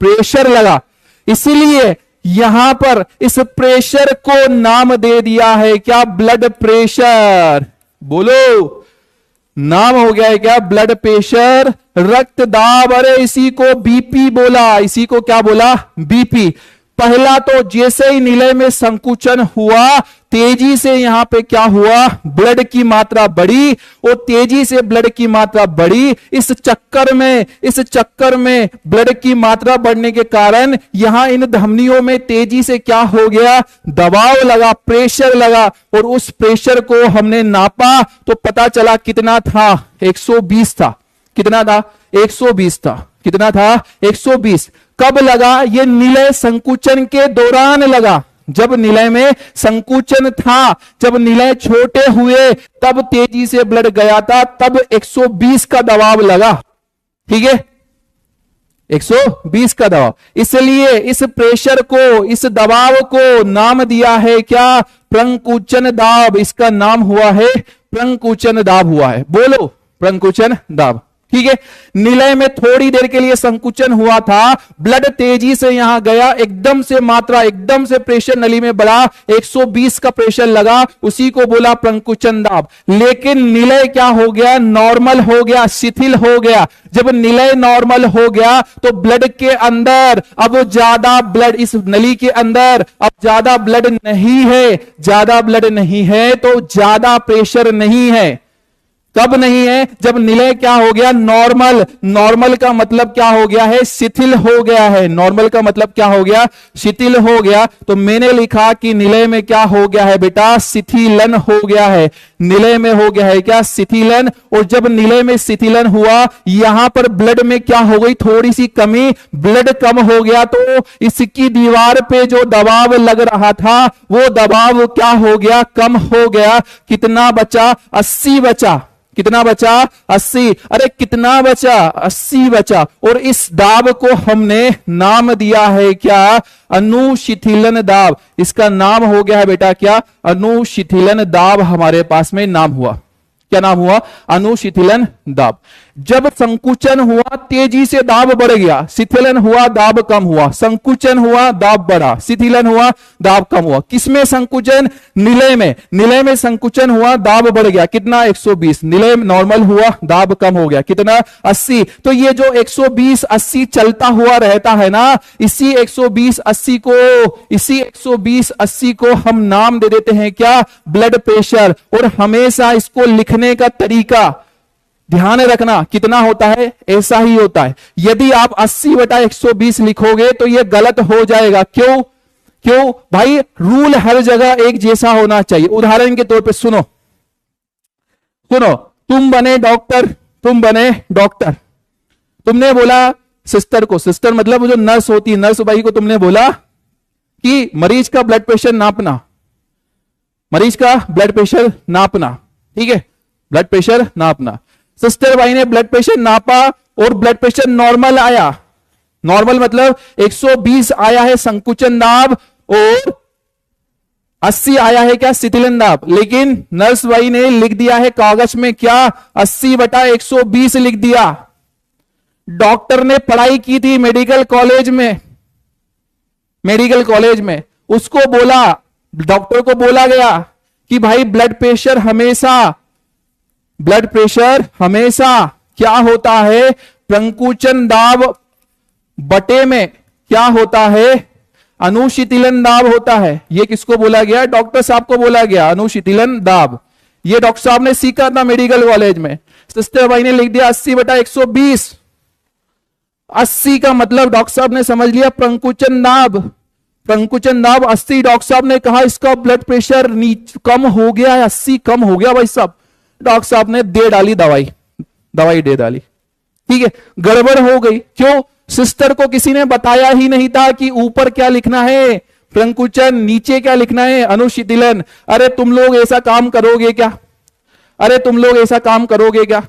प्रेशर लगा। इसीलिए यहां पर इस प्रेशर को नाम दे दिया है क्या, ब्लड प्रेशर। बोलो, नाम हो गया है क्या, ब्लड प्रेशर, रक्त दाब। अरे इसी को बीपी बोला, इसी को क्या बोला, बीपी। पहला तो जैसे ही नीले में संकुचन हुआ, तेजी से यहां पे क्या हुआ, ब्लड की मात्रा बढ़ी, और तेजी से ब्लड की मात्रा बढ़ी। इस चक्कर में ब्लड की मात्रा बढ़ने के कारण यहां इन धमनियों में तेजी से क्या हो गया, दबाव लगा, प्रेशर लगा। और उस प्रेशर को हमने नापा तो पता चला कितना था, 120 था। कितना था, 120 था। कितना था, 120। कब लगा, ये नीले संकुचन के दौरान लगा। जब नीले में संकुचन था, जब नीले छोटे हुए, तब तेजी से ब्लड गया था, तब 120 का दबाव लगा। ठीक है, 120 का दबाव। इसलिए इस प्रेशर को, इस दबाव को नाम दिया है क्या, प्रंकुचन दाब। इसका नाम हुआ है प्रंकुचन दाब हुआ है। बोलो, प्रंकुचन दाब। ठीक है, निलय में थोड़ी देर के लिए संकुचन हुआ था, ब्लड तेजी से यहां गया, एकदम से मात्रा, एकदम से प्रेशर नली में बढ़ा, 120 का प्रेशर लगा, उसी को बोला प्रंकुचन दाब। लेकिन निलय क्या हो गया, नॉर्मल हो गया, शिथिल हो गया। जब निलय नॉर्मल हो गया तो ब्लड के अंदर अब ज्यादा ब्लड, इस नली के अंदर अब ज्यादा ब्लड नहीं है। ज्यादा ब्लड नहीं है तो ज्यादा प्रेशर नहीं है। कब नहीं है, जब निलय क्या हो गया, नॉर्मल। नॉर्मल का मतलब क्या हो गया है, शिथिल हो गया है। नॉर्मल का मतलब क्या हो गया, शिथिल हो गया। तो मैंने लिखा कि निलय में क्या हो गया है बेटा, शिथिलन हो गया है। निलय में हो गया है क्या, शिथिलन। और जब निलय में शिथिलन हुआ, यहां पर ब्लड में क्या हो गई, थोड़ी सी कमी, ब्लड कम हो गया, तो इसकी दीवार पे जो दबाव लग रहा था वो दबाव क्या हो गया, कम हो गया। कितना बचा, 80 बचा। कितना बचा, 80। अरे कितना बचा, 80 बचा। और इस दाब को हमने नाम दिया है क्या, अनुशिथिलन दाब। इसका नाम हो गया है बेटा क्या, अनुशिथिलन दाब हमारे पास में नाम हुआ। क्या नाम हुआ, अनुशिथिलन दाब। जब संकुचन हुआ, तेजी से दाब बढ़ गया, शिथिलन हुआ, दाब कम हुआ, संकुचन हुआ, दाब बढ़ा, शिथिलन हुआ, दाब कम हुआ। किसमें संकुचन, निलय में। निलय में संकुचन हुआ, दाब बढ़ गया, कितना, 120। निलय नॉर्मल हुआ, दाब कम हो गया, कितना, 80। तो ये जो 120 80 चलता हुआ रहता है ना, इसी 120 80 को हम नाम दे देते हैं क्या, ब्लड प्रेशर। और हमेशा इसको लिखने का तरीका ध्यान रखना, कितना होता है, ऐसा ही होता है। यदि आप 80/120 लिखोगे तो यह गलत हो जाएगा। क्यों, क्यों भाई, रूल हर जगह एक जैसा होना चाहिए। उदाहरण के तौर पे सुनो, तुम बने डॉक्टर, तुमने बोला सिस्टर को, सिस्टर मतलब वो जो नर्स होती है, नर्स भाई को तुमने बोला कि मरीज का ब्लड प्रेशर नापना, मरीज का ब्लड प्रेशर नापना, ठीक है, ब्लड प्रेशर नापना। सिस्टर भाई ने ब्लड प्रेशर नापा और ब्लड प्रेशर नॉर्मल आया। नॉर्मल मतलब 120 आया है संकुचन दाब और 80 आया है क्या, शीतलन दाब। लेकिन नर्स भाई ने लिख दिया है कागज में क्या, 80/120 लिख दिया। डॉक्टर ने पढ़ाई की थी मेडिकल कॉलेज में, मेडिकल कॉलेज में उसको बोला, डॉक्टर को बोला गया कि भाई ब्लड प्रेशर हमेशा क्या होता है, प्रंकुचन दाब बटे में क्या होता है, अनुशीतलन दाब होता है। ये किसको बोला गया, डॉक्टर साहब को बोला गया अनुशीतलन दाब। ये डॉक्टर साहब ने सीखा था मेडिकल कॉलेज में। सिस्टर भाई ने लिख दिया 80/120। 80 का मतलब डॉक्टर साहब ने समझ लिया प्रंकुचन दाब, प्रंकुचन दाब 80। डॉक्टर साहब ने कहा इसका ब्लड प्रेशर कम हो गया है, 80 कम हो गया भाई साहब। डॉक्टर साहब ने दे डाली दवाई, दवाई दे डाली, ठीक है। गड़बड़ हो गई, क्यों, सिस्टर को किसी ने बताया ही नहीं था कि ऊपर क्या लिखना है प्रंकुचन, नीचे क्या लिखना है अनुशीतलन। अरे तुम लोग ऐसा काम करोगे क्या, अरे तुम लोग ऐसा काम करोगे क्या,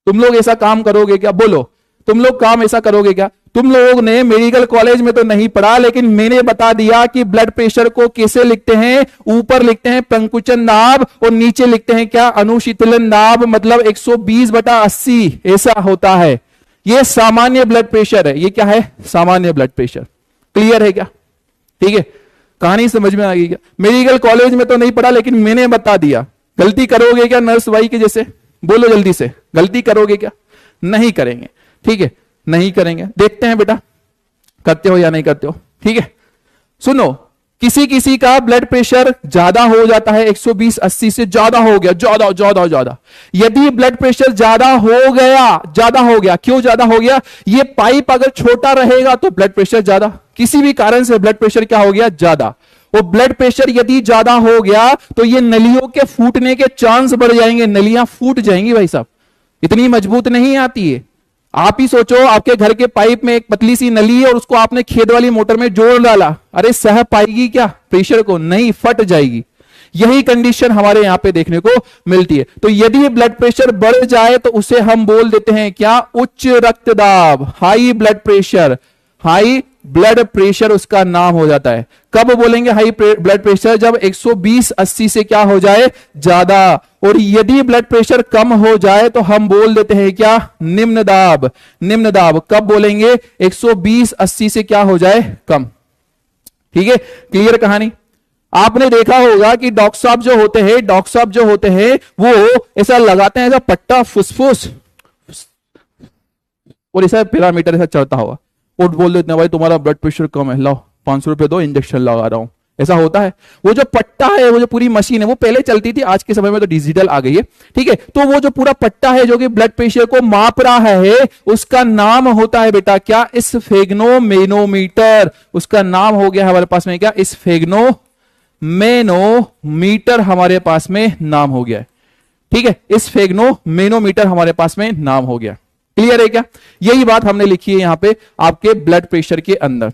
तुम लोग ऐसा काम करोगे क्या, बोलो तुम लोग काम ऐसा करोगे क्या। तुम लोगों ने मेडिकल कॉलेज में तो नहीं पढ़ा, लेकिन मैंने बता दिया कि ब्लड प्रेशर को कैसे लिखते हैं, ऊपर लिखते हैं प्रंकुचन दाब और नीचे लिखते हैं क्या, अनुशीतलन दाब, मतलब 120/80 ऐसा होता है। यह सामान्य ब्लड प्रेशर है, ये क्या है, सामान्य ब्लड प्रेशर। क्लियर है क्या, ठीक है, कहानी समझ में आ गई क्या। मेडिकल कॉलेज में तो नहीं पढ़ा, लेकिन मैंने बता दिया। गलती करोगे क्या नर्स भाई के जैसे, बोलो जल्दी से, गलती करोगे क्या, नहीं करेंगे, ठीक है, नहीं करेंगे। देखते हैं बेटा करते हो या नहीं करते हो, ठीक है। सुनो, किसी किसी का ब्लड प्रेशर ज्यादा हो जाता है, 120/80 से ज्यादा हो गया, ज्यादा। यदि ब्लड प्रेशर ज्यादा हो गया, क्यों ज्यादा हो गया, ये पाइप अगर छोटा रहेगा तो ब्लड प्रेशर ज्यादा, किसी भी कारण से ब्लड प्रेशर क्या हो गया, ज्यादा। और ब्लड प्रेशर यदि ज्यादा हो गया तो ये नलियों के फूटने के चांस बढ़ जाएंगे, नलियां फूट जाएंगी भाई साहब, इतनी मजबूत नहीं आती है। आप ही सोचो, आपके घर के पाइप में एक पतली सी नली है और उसको आपने खेत वाली मोटर में जोड़ डाला, अरे सह पाएगी क्या प्रेशर को, नहीं, फट जाएगी। यही कंडीशन हमारे यहां पे देखने को मिलती है। तो यदि ब्लड प्रेशर बढ़ जाए तो उसे हम बोल देते हैं क्या, उच्च रक्तदाब, high blood pressure, high blood pressure उसका नाम हो जाता है। कब बोलेंगे हाई ब्लड प्रेशर, जब 120/80 से क्या हो जाए, ज्यादा। और यदि ब्लड प्रेशर कम हो जाए तो हम बोल देते हैं क्या, निम्न दाब, निम्न दाब। कब बोलेंगे, 120/80 से क्या हो जाए, कम, ठीक है। क्लियर कहानी। आपने देखा होगा कि डॉक्टर साहब जो होते हैं वो ऐसा लगाते हैं, ऐसा पट्टा फुसफुस और ऐसा पैरामीटर ऐसा चढ़ता हुआ और बोल देते हैं भाई तुम्हारा ब्लड प्रेशर कम है, लाओ 500 रुपए दो, इंजेक्शन लगा रहा हूं, ऐसा होता है। वो जो पट्टा है, वो जो पूरी मशीन है, वो पहले चलती थी, आज के समय में तो डिजिटल आ गई है, ठीक है। तो वो जो पूरा पट्टा है जो कि ब्लड प्रेशर को माप रहा है, उसका नाम होता है बेटा क्या, स्फेग्नोमेनोमीटर। उसका नाम हो गया हमारे पास में क्या, स्फेग्नोमेनोमीटर हमारे पास में नाम हो गया है, ठीक है। स्फेग्नोमेनोमीटर हमारे पास में नाम हो गया। क्लियर है क्या, यही बात हमने लिखी है यहां पे आपके ब्लड प्रेशर के अंदर।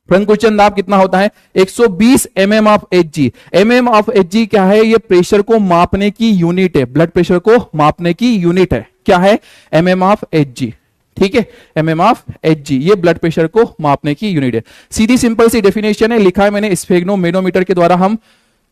प्रंकुचन दाब कितना होता है, 120 mm of Hg। mm of Hg क्या है, ये प्रेशर को मापने की यूनिट है, ब्लड प्रेशर को मापने की यूनिट है, क्या है, mm ऑफ Hg, ठीक है। mm ऑफ Hg ये ब्लड प्रेशर को मापने की यूनिट है। सीधी सिंपल सी डेफिनेशन है, लिखा है मैंने, स्फेग्नोमेनोमीटर के द्वारा हम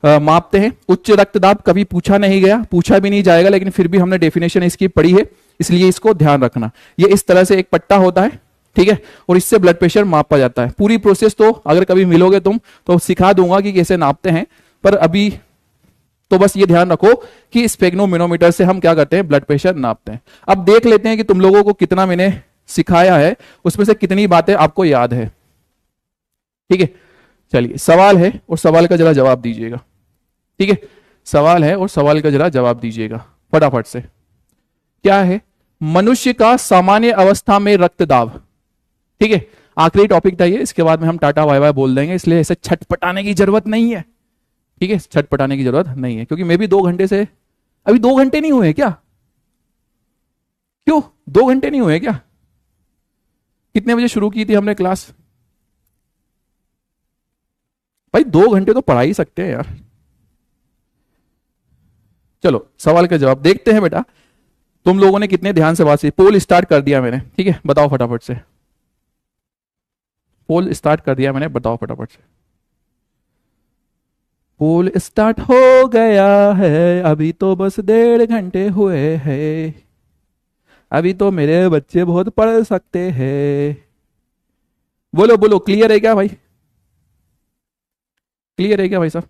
मापते हैं। उच्च रक्तदाब कभी पूछा नहीं गया, पूछा भी नहीं जाएगा, लेकिन फिर भी हमने डेफिनेशन इसकी पढ़ी है, इसलिए इसको ध्यान रखना। ये इस तरह से एक पट्टा होता है, ठीक है, और इससे ब्लड प्रेशर मापा जाता है। पूरी प्रोसेस तो अगर कभी मिलोगे तुम तो सिखा दूंगा कि कैसे नापते हैं, पर अभी तो बस ये ध्यान रखो कि स्फेग्नोमेनोमीटर से हम क्या करते हैं, ब्लड प्रेशर नापते हैं। अब देख लेते हैं कि तुम लोगों को कितना मैंने सिखाया है, उसमें से कितनी बातें आपको याद है, ठीक है। चलिए सवाल है और सवाल का जरा जवाब दीजिएगा, ठीक है। सवाल है और सवाल का जरा जवाब दीजिएगा फटाफट से। क्या है, मनुष्य का सामान्य अवस्था में रक्तदाब, ठीक है। आखिरी टॉपिक था ये, इसके बाद में हम टाटा बाय बाय बोल देंगे, इसलिए ऐसे छटपटाने की जरूरत नहीं है, ठीक है, छटपटाने की जरूरत नहीं है, क्योंकि मैं भी 2 घंटे से, अभी 2 घंटे नहीं हुए क्या, क्यों 2 घंटे नहीं हुए क्या, कितने बजे शुरू की थी हमने क्लास, भाई 2 घंटे तो पढ़ा ही सकते हैं यार। चलो सवाल का जवाब देखते हैं बेटा। तुम लोगों ने कितने ध्यान से बात की। पोल स्टार्ट कर दिया मैंने, ठीक है, बताओ फटाफट से। पोल स्टार्ट कर दिया मैंने, बताओ फटाफट से। पोल स्टार्ट हो गया है, अभी तो बस 1.5 घंटे हुए हैं, अभी तो मेरे बच्चे बहुत पढ़ सकते हैं। बोलो बोलो, क्लियर है क्या भाई? क्लियर है क्या भाई साहब?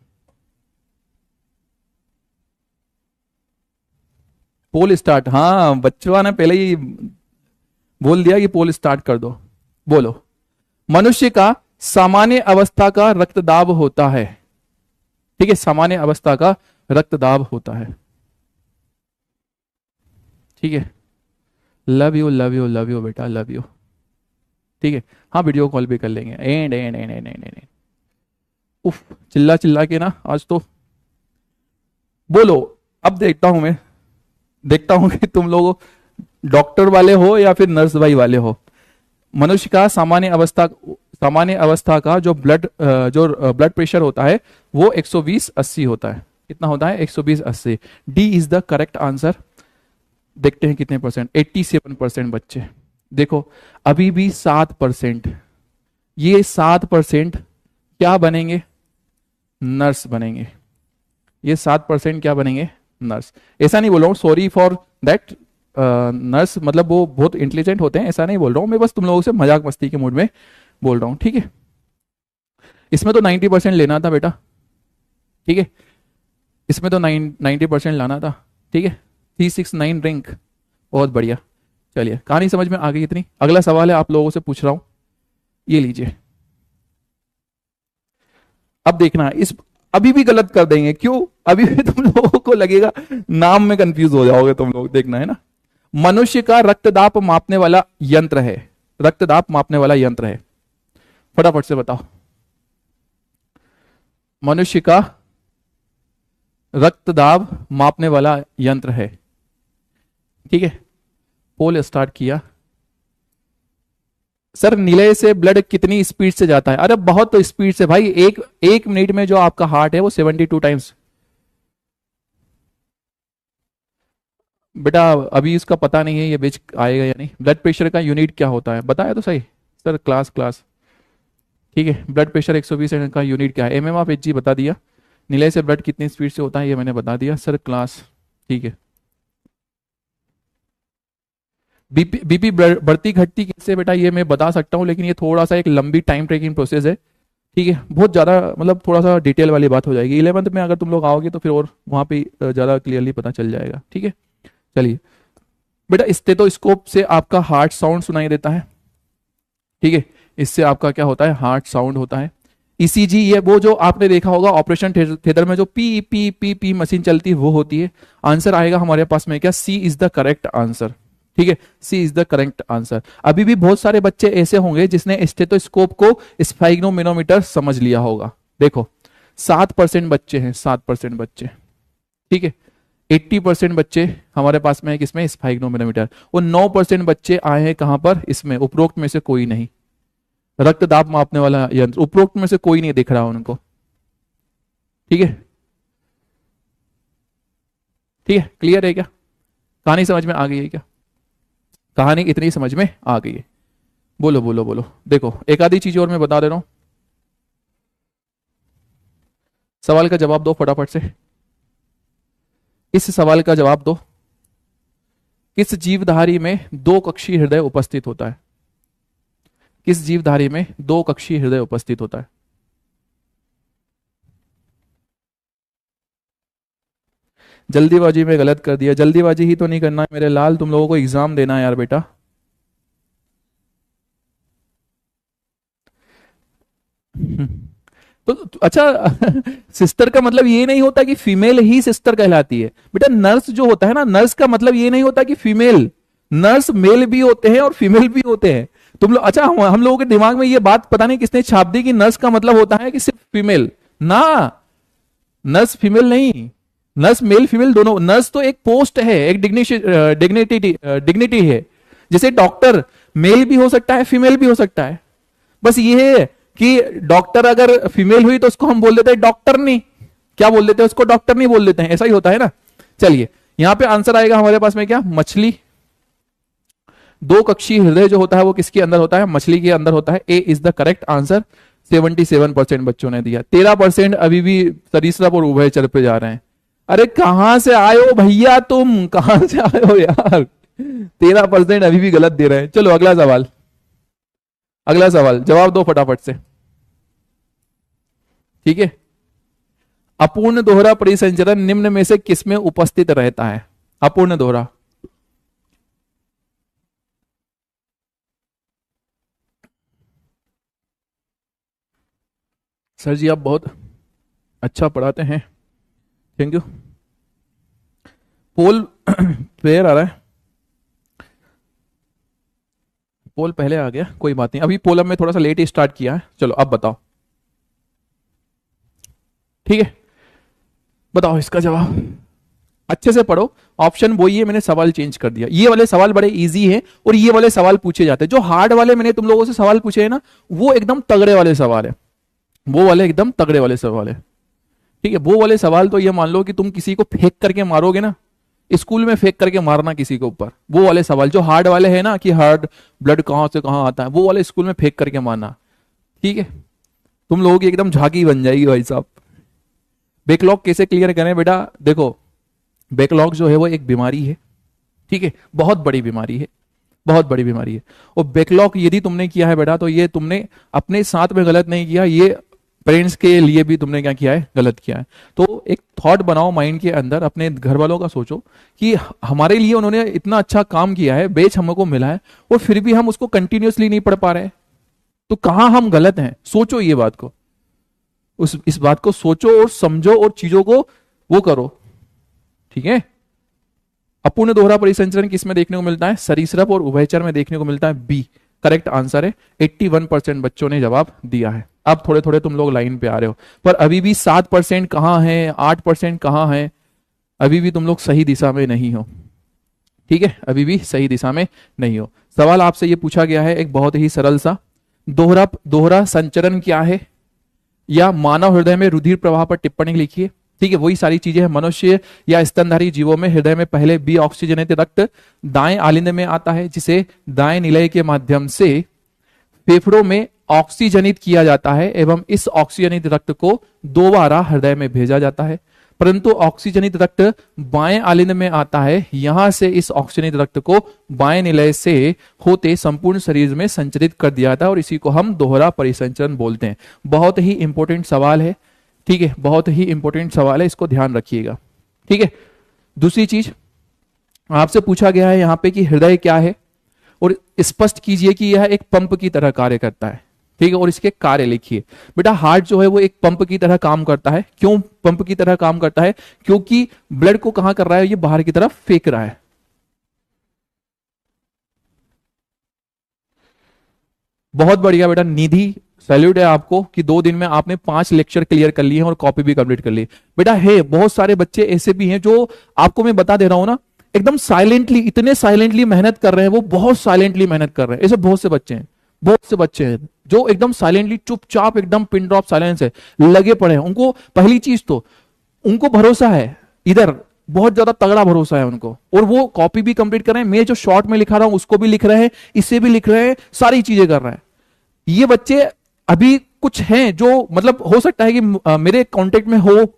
पोल स्टार्ट, हाँ बच्चों ने पहले ही बोल दिया कि पोल स्टार्ट कर दो। बोलो। मनुष्य का सामान्य अवस्था का रक्तदाब होता है, ठीक है, सामान्य अवस्था का रक्तदाब होता है, ठीक है। Love you love you love you बेटा, लव यू, ठीक है। हाँ वीडियो कॉल भी कर लेंगे। And and and and and and उफ, चिल्ला चिल्ला के ना आज तो। बोलो। अब देखता हूं मैं, देखता हूं कि तुम लोग डॉक्टर वाले हो या फिर नर्स भाई वाले हो। मनुष्य का सामान्य अवस्था का जो ब्लड प्रेशर होता है वो 120/80 होता है। कितना होता है? 120/80। D is the correct answer. देखते हैं कितने परसेंट। 87% बच्चे। देखो अभी भी 7%, ये 7% क्या बनेंगे? नर्स बनेंगे। ये 7% क्या बनेंगे? नर्स। ऐसा नहीं बोल रहा हूँ, सॉरी फॉर दैट, नर्स मतलब वो बहुत इंटेलिजेंट होते हैं, ऐसा नहीं बोल रहा हूँ मैं, बस तुम लोगों से मजाक मस्ती के मूड में बोल रहा हूँ, ठीक है। इसमें तो 90% लेना था बेटा, ठीक है, इसमें तो 90% लाना था, ठीक है। 369 रैंक, बहुत बढ़िया। चलिए कहानी समझ में आ गई इतनी। अगला सवाल है, आप लोगों से पूछ रहा हूं, ये लीजिए। अब देखना, इस अभी भी गलत कर देंगे, क्यों? अभी भी तुम लोगों को लगेगा, नाम में कंफ्यूज हो जाओगे तुम लोग, देखना है ना। मनुष्य का रक्तदाब मापने वाला यंत्र है, रक्तदाब मापने वाला यंत्र है, फटाफट से बताओ। मनुष्य का रक्तदाब मापने वाला यंत्र है, ठीक है। पोल स्टार्ट किया। सर निलय से ब्लड कितनी स्पीड से जाता है? अरे बहुत तो स्पीड से भाई, एक मिनट में जो आपका हार्ट है वो 72 टाइम्स। बेटा अभी इसका पता नहीं है ये बेच आएगा या नहीं। ब्लड प्रेशर का यूनिट क्या होता है बताया तो सही सर, क्लास, ठीक है। ब्लड प्रेशर 120 का यूनिट क्या है? MM/Hg बता दिया। निलय से ब्लड कितनी स्पीड से होता है ये मैंने बता दिया सर, क्लास, ठीक है। बीपी बढ़ती घटती कैसे बेटा, ये मैं बता सकता हूँ, लेकिन ये थोड़ा सा एक लंबी टाइम ट्रेकिंग प्रोसेस है, ठीक है। बहुत ज़्यादा मतलब थोड़ा सा डिटेल वाली बात हो जाएगी। 11th में अगर तुम लोग आओगे तो फिर और वहाँ पे ज़्यादा क्लियरली पता चल जाएगा, ठीक है। चलिए बेटा, स्टेथोस्कोप से आपका हार्ट साउंड सुनाई देता है, ठीक है। इससे आपका क्या होता है? हार्ट साउंड होता है। ईसीजी, ये वो जो आपने देखा होगा ऑपरेशन थिएटर में जो P P P P machine चलती है, वो होती है। आंसर आएगा हमारे पास में क्या? सी इज द करेक्ट आंसर, ठीक है। सी इज द करेक्ट आंसर। अभी भी बहुत सारे बच्चे ऐसे होंगे जिसने स्टेथोस्कोप को स्फाइग्नोमीटर समझ लिया होगा। देखो 7% बच्चे हैं, 7% बच्चे, ठीक है। 80% बच्चे हमारे पास में है किसमें? स्फाइग्नोमीटर। वो 9% बच्चे आए हैं कहां पर? इसमें। उपरोक्त में से कोई नहीं। रक्तदाब मापने वाला यंत्र, उपरोक्त में से कोई नहीं दिख रहा उनको, ठीक है। ठीक है, क्लियर है क्या? कहानी समझ में आ गई है क्या? कहानी इतनी समझ में आ गई है? बोलो बोलो बोलो। देखो एक आधी चीज और मैं बता दे रहा हूं, सवाल का जवाब दो फटाफट से। इस सवाल का जवाब दो। किस जीवधारी में 2 कक्षीय हृदय उपस्थित होता है? किस जीवधारी में 2 कक्षीय हृदय उपस्थित होता है? जल्दीबाजी में गलत कर दिया। जल्दीबाजी ही तो नहीं करना है मेरे लाल, तुम लोगों को एग्जाम देना है यार बेटा। तो अच्छा सिस्टर का मतलब ये नहीं होता कि फीमेल ही सिस्टर कहलाती है बेटा। नर्स जो होता है ना, नर्स का मतलब ये नहीं होता कि फीमेल। नर्स मेल भी होते हैं और फीमेल भी होते हैं। तुम लोग अच्छा, हम लोगों के दिमाग में ये बात पता नहीं किसने छाप दी कि नर्स का मतलब होता है कि सिर्फ फीमेल ना। नर्स फीमेल नहीं, नर्स मेल फीमेल दोनों। नर्स तो एक पोस्ट है, एक डिग्निटी है। जैसे डॉक्टर मेल भी हो सकता है फीमेल भी हो सकता है। बस ये है कि डॉक्टर अगर फीमेल हुई तो उसको हम बोल देते हैं डॉक्टर नहीं, क्या बोल देते हैं उसको, डॉक्टर नहीं बोल देते हैं, ऐसा ही होता है ना। चलिए यहां पे आंसर आएगा हमारे पास में क्या, मछली। दो कक्षीय हृदय जो होता है वो किसके अंदर होता है, मछली के अंदर होता है। ए इज द करेक्ट आंसर। 77% बच्चों ने दिया। 13% अभी भी सरीसृप और उभयचर पे जा रहे हैं। अरे कहां से आए हो भैया, तुम कहां से आए हो यार, 13% अभी भी गलत दे रहे हैं। चलो अगला सवाल, अगला सवाल जवाब दो फटाफट से, ठीक है। अपूर्ण दोहरा परिसंचरण निम्न में से किसमें उपस्थित रहता है, अपूर्ण दोहरा। सर जी आप बहुत अच्छा पढ़ाते हैं, थैंक यू। पोल प्लेयर आ रहा है, पोल पहले आ गया, कोई बात नहीं, अभी पोल में थोड़ा सा लेट ही स्टार्ट किया है। चलो अब बताओ, ठीक है, बताओ इसका जवाब। अच्छे से पढ़ो, ऑप्शन वही है, मैंने सवाल चेंज कर दिया। ये वाले सवाल बड़े इजी हैं और ये वाले सवाल पूछे जाते हैं। जो हार्ड वाले मैंने तुम लोगों से सवाल पूछे हैं ना, वो एकदम तगड़े वाले सवाल है, वो वाले एकदम तगड़े वाले सवाल है, ठीक है। वो वाले सवाल तो ये मान लो कि तुम किसी को फेंक करके मारोगे ना, स्कूल में फेंक करके मारना किसी के ऊपर, वो वाले सवाल जो हार्ड वाले हैं ना, कि हार्ड ब्लड कहां से कहां आता है, वो वाले स्कूल में फेंक करके मारना, ठीक है। तुम लोगों की एकदम झांकी बन जाएगी भाई साहब। बैकलॉग कैसे क्लियर करें बेटा, देखो बैकलॉग जो है वो एक बीमारी है, ठीक है, बहुत बड़ी बीमारी है, बहुत बड़ी बीमारी है। और बैकलॉग यदि तुमने किया है बेटा, तो ये तुमने अपने साथ में गलत नहीं किया, ये पेरेंट्स के लिए भी तुमने क्या किया है, गलत किया है। तो एक थॉट बनाओ माइंड के अंदर, अपने घर वालों का सोचो कि हमारे लिए उन्होंने इतना अच्छा काम किया है, बेच हमको मिला है, और फिर भी हम उसको कंटिन्यूअसली नहीं पढ़ पा रहे हैं, तो कहां हम गलत हैं। सोचो ये बात को, इस बात को सोचो और समझो और चीजों को वो करो, ठीक है। अपूर्ण दोहरा परिसंचरण किसमें देखने को मिलता है, सरीसृप और उभयचर में देखने को मिलता है। बी करेक्ट आंसर है। 81% बच्चों ने जवाब दिया है। अब थोड़े थोड़े तुम लोग लाइन पे आ रहे हो, पर अभी भी 7% कहां है, 8% कहां है, अभी भी तुम लोग सही दिशा में नहीं हो, ठीक है, अभी भी सही दिशा में नहीं हो। सवाल आपसे ये पूछा गया है एक बहुत ही सरल सा, दोहरा संचरण क्या है, या मानव हृदय में रुधिर प्रवाह पर टिप्पणी लिखिए, ठीक है। वही सारी चीजें हैं। मनुष्य या स्तनधारी जीवों में हृदय में पहले बी ऑक्सीजनित रक्त दाएं आलिंद में आता है, जिसे दाएं निलय के माध्यम से फेफड़ों में ऑक्सीजनित किया जाता है, एवं इस ऑक्सीजनित रक्त को दोबारा हृदय में भेजा जाता है। परंतु ऑक्सीजनित रक्त बाएं आलिंद में आता है, यहां से इस ऑक्सीजनित रक्त को बाएं निलय से होते संपूर्ण शरीर में संचरित कर दिया जाता है, और इसी को हम दोहरा परिसंचरण बोलते हैं। बहुत ही इंपॉर्टेंट सवाल है, ठीक है, बहुत ही इंपॉर्टेंट सवाल है, इसको ध्यान रखिएगा, ठीक है। दूसरी चीज आपसे पूछा गया है यहां पे कि हृदय क्या है, और स्पष्ट कीजिए कि यह एक पंप की तरह कार्य करता है, ठीक है, और इसके कार्य लिखिए। बेटा हार्ट जो है वो एक पंप की तरह काम करता है। क्यों पंप की तरह काम करता है, क्योंकि ब्लड को कहां कर रहा है, ये बाहर की तरफ फेंक रहा है। बहुत बढ़िया बेटा, निधि सैल्यूट है आपको कि 2 दिन में आपने 5 लेक्चर क्लियर कर लिए हैं और कॉपी भी कंप्लीट कर ली। बेटा है बहुत सारे बच्चे ऐसे भी हैं जो आपको मैं बता दे रहा हूं ना, एकदम साइलेंटली, इतने साइलेंटली मेहनत कर रहे हैं, वो बहुत साइलेंटली मेहनत कर रहे हैं। ऐसे बहुत से बच्चे हैं, बहुत से बच्चे हैं जो एकदम साइलेंटली चुपचाप एकदम पिन ड्रॉप साइलेंस है, लगे पड़े हैं। उनको पहली चीज तो उनको भरोसा है, इधर बहुत ज्यादा तगड़ा भरोसा है उनको, और वो कॉपी भी कंप्लीट कर रहे हैं। मैं जो शॉर्ट में लिखा रहा हूं उसको भी लिख रहे हैं, इसे भी लिख रहे हैं, सारी चीजें कर रहे हैं। ये बच्चे अभी कुछ हैं जो मतलब हो सकता है कि मेरे कांटेक्ट में हो,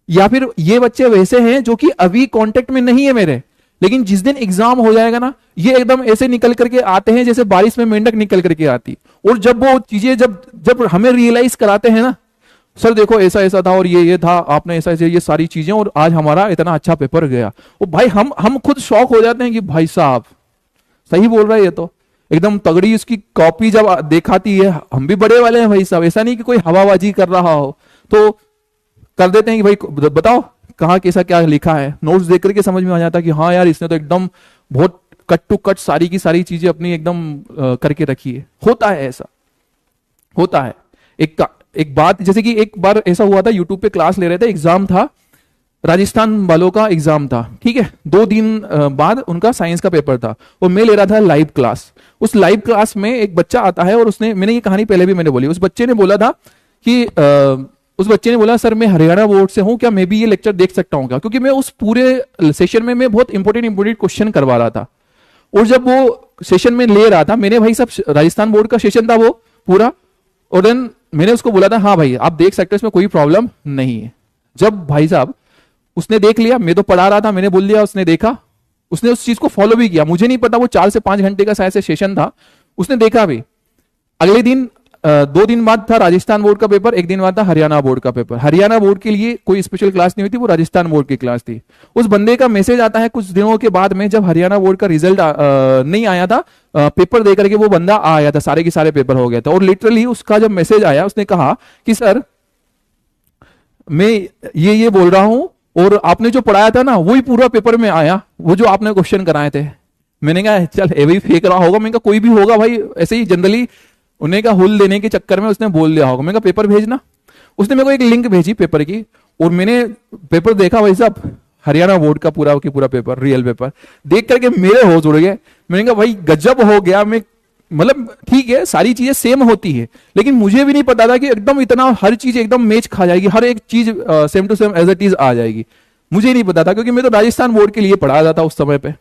या फिर ये बच्चे वैसे हैं जो कि अभी कांटेक्ट में नहीं है मेरे, लेकिन जिस दिन एग्जाम हो जाएगा ना, ये एकदम ऐसे निकल करके आते हैं जैसे बारिश में मेंढक निकल करके आती। और जब वो चीजें जब हमें रियलाइज कराते हैं ना, सर देखो ऐसा ऐसा था और ये था, आपने ऐसा ऐसे ये सारी चीजें, और आज हमारा इतना अच्छा पेपर गया, वो भाई हम खुद शॉक हो जाते हैं कि भाई साहब सही बोल रहा है ये तो, एकदम तगड़ी उसकी कॉपी जब दिखाती है, हम भी बड़े वाले हैं भाई साहब, ऐसा नहीं कि कोई हवाबाजी कर रहा हो तो कर देते हैं कि भाई बताओ कहाँ कैसा क्या लिखा है। नोट्स देख करके समझ में आ जाता है कि हाँ यार इसने तो एकदम बहुत कट टू कट सारी की सारी चीजें अपनी एकदम करके रखी है। होता है ऐसा, होता है। एक बात जैसे कि एक बार ऐसा हुआ था, यूट्यूब पे क्लास ले रहे थे, एग्जाम था, राजस्थान वालों का एग्जाम था, ठीक है, 2 दिन बाद उनका साइंस का पेपर था और मैं ले रहा था लाइव क्लास। उस लाइव क्लास में एक बच्चा आता है और उसने, मैंने ये कहानी पहले भी मैंने बोली, उस बच्चे ने बोला था कि उस बच्चे ने बोला सर मैं हरियाणा बोर्ड से हूं, क्या मैं भी ये लेक्चर देख सकता हूं क्या, क्योंकि मैं उस पूरे सेशन में मैं बहुत इंपॉर्टेंट क्वेश्चन करवा रहा था। और जब वो सेशन में ले रहा था, मैंने भाई सब राजस्थान बोर्ड का सेशन था वो पूरा, और देन मैंने उसको बोला था हाँ भाई आप देख सकते हो, इसमें कोई प्रॉब्लम नहीं है। जब भाई साहब उसने देख लिया, मैं तो पढ़ा रहा था, मैंने बोल दिया, उसने देखा, उसने उस चीज को फॉलो भी किया। मुझे नहीं पता वो 4 से 5 घंटे का शायद से सेशन था, उसने देखा भी। अगले दिन 2 दिन बाद था राजस्थान बोर्ड का पेपर, 1 दिन बाद था हरियाणा बोर्ड का पेपर। हरियाणा बोर्ड के लिए कोई स्पेशल क्लास नहीं हुई थी, वो राजस्थान बोर्ड की क्लास थी। उस बंदे का मैसेज आता है कुछ दिनों के बाद में, जब हरियाणा बोर्ड का रिजल्ट नहीं आया था, पेपर दे करके वो बंदा आया था, सारे के सारे पेपर हो गया था। और लिटरली उसका जब मैसेज आया, उसने कहा कि सर मैं ये बोल रहा हूं और आपने जो पढ़ाया था ना वही पूरा पेपर में आया, वो जो आपने क्वेश्चन कराए थे। मैंने कहा चल ये भी फेंक रहा होगा, मैंने कहा कोई भी होगा भाई, ऐसे ही जनरली उन्हें का हुल देने के चक्कर में उसने बोल दिया होगा। मैंने कहा पेपर भेजना। उसने मेरे को एक लिंक भेजी पेपर की, और मैंने पेपर देखा भाई साहब, हरियाणा बोर्ड का पूरा की पूरा पेपर, रियल पेपर देख करके मेरे होश उड़ गए। मैंने कहा भाई गजब हो गया। मैं मतलब ठीक है सारी चीजें सेम होती है, लेकिन मुझे भी नहीं पता था कि एकदम इतना हर चीज एकदम मैच खा जाएगी, हर एक चीज same to same as it is आ जाएगी। मुझे नहीं पता था, क्योंकि मैं तो राजस्थान बोर्ड के लिए पढ़ा रहा था उस समय पे।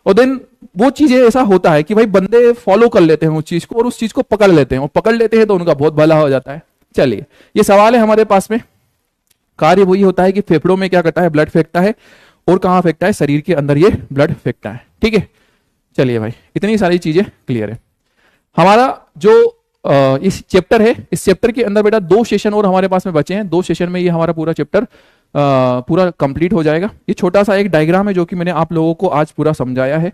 और देन वो चीजें ऐसा होता है कि भाई बंदे फॉलो कर लेते हैं उस चीज को, और उस चीज को पकड़ लेते हैं, और पकड़ लेते हैं तो उनका बहुत भला हो जाता है। चलिए ये सवाल है हमारे पास में। कार्य वही होता है कि फेफड़ों में क्या करता है, ब्लड फेंकता है, और कहां फेंकता है, शरीर के अंदर ये ब्लड फेंकता है। ठीक है, चलिए भाई इतनी सारी चीजें क्लियर है। हमारा जो इस चैप्टर है, इस चैप्टर के अंदर बेटा 2 सेशन और हमारे पास में बचे हैं। 2 सेशन में ये हमारा पूरा चैप्टर पूरा कंप्लीट हो जाएगा। ये छोटा सा एक डायग्राम है जो कि मैंने आप लोगों को आज पूरा समझाया है।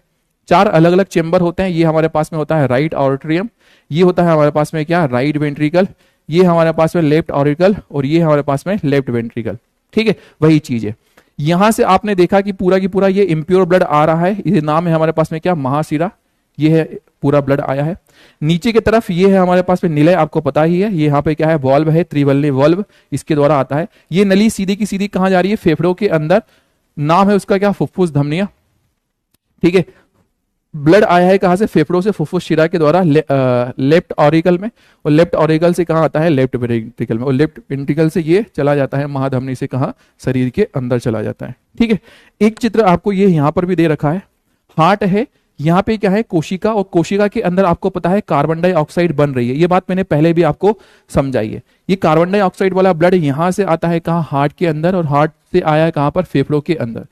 4 अलग अलग चेंबर होते हैं। ये हमारे पास में होता है राइट ऑडिटोरियम, ये होता है हमारे पास में क्या, राइट वेंट्रिकल, ये हमारे पास में लेफ्ट ऑरिकल, और ये हमारे पास में लेफ्ट वेंट्रिकल। ठीक है, वही चीज है। यहां से आपने देखा कि पूरा की पूरा ये इम्प्योर ब्लड आ रहा है, ये नाम है हमारे पास में क्या, महाशिरा, ये है पूरा ब्लड आया है। नीचे की तरफ ये है हमारे पास में निलय, आपको पता ही है, ये यहाँ पे क्या है, वॉल्व है, त्रिवल्ली वॉल्व, इसके द्वारा आता है। ये नली सीधी की सीधी कहां जा रही है, फेफड़ों के अंदर, नाम है उसका क्या, फुफ्फुस धमनिया। ठीक है, ब्लड आया है कहां से, फेफड़ों से फुफ्फुस शिरा के द्वारा लेफ्ट ऑरिकल में, और लेफ्ट ऑरिकल से कहां आता है, लेफ्ट वेंट्रिकल में, और लेफ्ट वेंट्रिकल से ये चला जाता है महाधमनी से कहां, शरीर के अंदर चला जाता है। ठीक है, एक चित्र आपको ये यहां पर भी दे रखा है, हार्ट है, यहाँ पे क्या है, कोशिका, और कोशिका के अंदर आपको पता है कार्बन डाइऑक्साइड बन रही है। ये बात मैंने पहले भी आपको समझाई है। ये कार्बन डाइऑक्साइड वाला ब्लड यहां से आता है कहाँ, हार्ट के अंदर, और हार्ट से आया है कहां पर, फेफड़ों के अंदर।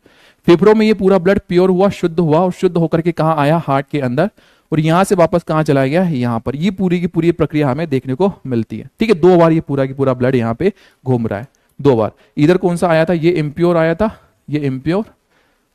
फेफड़ों में ये पूरा ब्लड प्योर हुआ, शुद्ध हुआ, और शुद्ध होकर के कहाँ आया, हार्ट के अंदर, और यहां से वापस कहाँ चला गया, यहाँ पर। ये पूरी की पूरी प्रक्रिया हमें देखने को मिलती है। ठीक है, 2 बार ये पूरा की पूरा ब्लड यहाँ पे घूम रहा है, 2 बार। इधर कौन सा आया था, ये इम्प्योर आया था, ये इम्प्योर,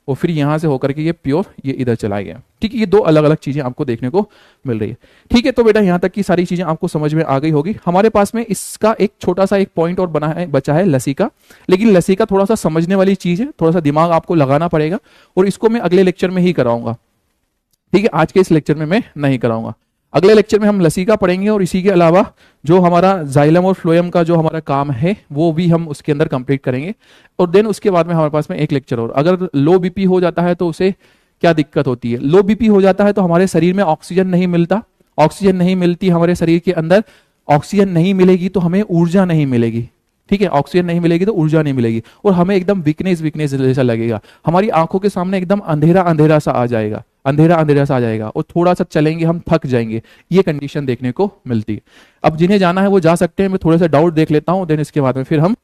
और फिर यहां से होकर के ये प्योर, ये इधर चला गया। ठीक है, ये 2 अलग अलग चीजें आपको देखने को मिल रही है। ठीक है, तो बेटा यहां तक की सारी चीजें आपको समझ में आ गई होगी। हमारे पास में इसका एक छोटा सा एक पॉइंट और बना है, बचा है लसीका। लेकिन लसीका थोड़ा सा समझने वाली चीज है, थोड़ा सा दिमाग आपको लगाना पड़ेगा, और इसको मैं अगले लेक्चर में ही कराऊंगा। ठीक है, आज के इस लेक्चर में मैं नहीं कराऊंगा। अगले लेक्चर में हम लसीका पढ़ेंगे, और इसी के अलावा जो हमारा जाइलम और फ्लोएम का जो हमारा काम है वो भी हम उसके अंदर कंप्लीट करेंगे। और देन उसके बाद में हमारे पास में एक लेक्चर और। अगर लो बीपी हो जाता है तो उसे क्या दिक्कत होती है, लो बीपी हो जाता है तो हमारे शरीर में ऑक्सीजन नहीं मिलता, ऑक्सीजन नहीं मिलती हमारे शरीर के अंदर, ऑक्सीजन नहीं मिलेगी तो हमें ऊर्जा नहीं मिलेगी। ठीक है, ऑक्सीजन नहीं मिलेगी तो ऊर्जा नहीं मिलेगी, और हमें एकदम वीकनेस जैसा लगेगा, हमारी आंखों के सामने एकदम अंधेरा अंधेरा सा आ जाएगा, अंधेरा अंधेरा सा आ जाएगा, और थोड़ा सा चलेंगे हम थक जाएंगे। ये कंडीशन देखने को मिलती है। अब जिन्हें जाना है वो जा सकते हैं, मैं थोड़ा सा डाउट देख लेता हूं, देन इसके बाद में फिर हम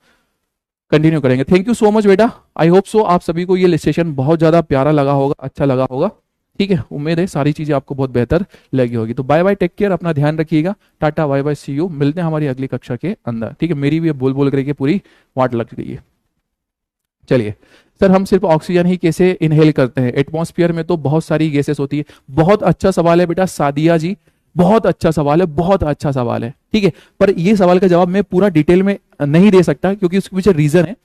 कंटिन्यू करेंगे। थैंक यू सो मच बेटा, आई होप सो आप सभी को ये सेशन बहुत ज्यादा प्यारा लगा होगा, अच्छा लगा होगा। ठीक है, उम्मीद है सारी चीजें आपको बहुत बेहतर लगी होगी। तो बाय बाय, टेक केयर, अपना ध्यान रखिएगा, tata bye bye, see you, मिलते हैं हमारी अगली कक्षा के अंदर। ठीक है, मेरी भी बोल बोल करके पूरी वाट लग गई है। चलिए सर, हम सिर्फ ऑक्सीजन ही कैसे इनहेल करते हैं, एटमॉस्फेयर में तो बहुत सारी गैसेस होती है। बहुत अच्छा सवाल है बेटा सादिया जी, बहुत अच्छा सवाल है, बहुत अच्छा सवाल है। ठीक है, पर ये सवाल का जवाब मैं पूरा डिटेल में नहीं दे सकता, क्योंकि उसके पीछे रीजन है।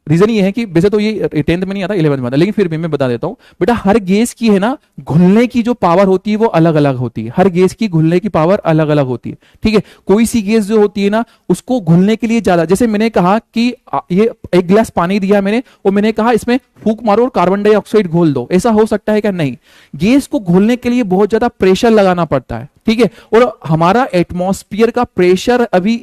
रीजन ये है कि वैसे तो ये 10th में नहीं आता, 11th में आता, लेकिन फिर भी मैं बता देता हूं बेटा, हर गैस की है ना घुलने की जो पावर होती है वो अलग अलग होती है। हर गैस की घुलने की पावर अलग अलग होती है, ठीक है। कोई सी गैस जो होती है ना उसको घुलने के लिए ज्यादा, जैसे मैंने कहा कि ये एक गिलास पानी दिया मैंने, और मैंने कहा इसमें फूंक मारो और कार्बन डाइऑक्साइड घोल दो, ऐसा हो सकता है क्या? नहीं। गैस को घुलने के लिए बहुत ज्यादा प्रेशर लगाना पड़ता है, ठीक है। और हमारा एटमॉस्फेयर का प्रेशर अभी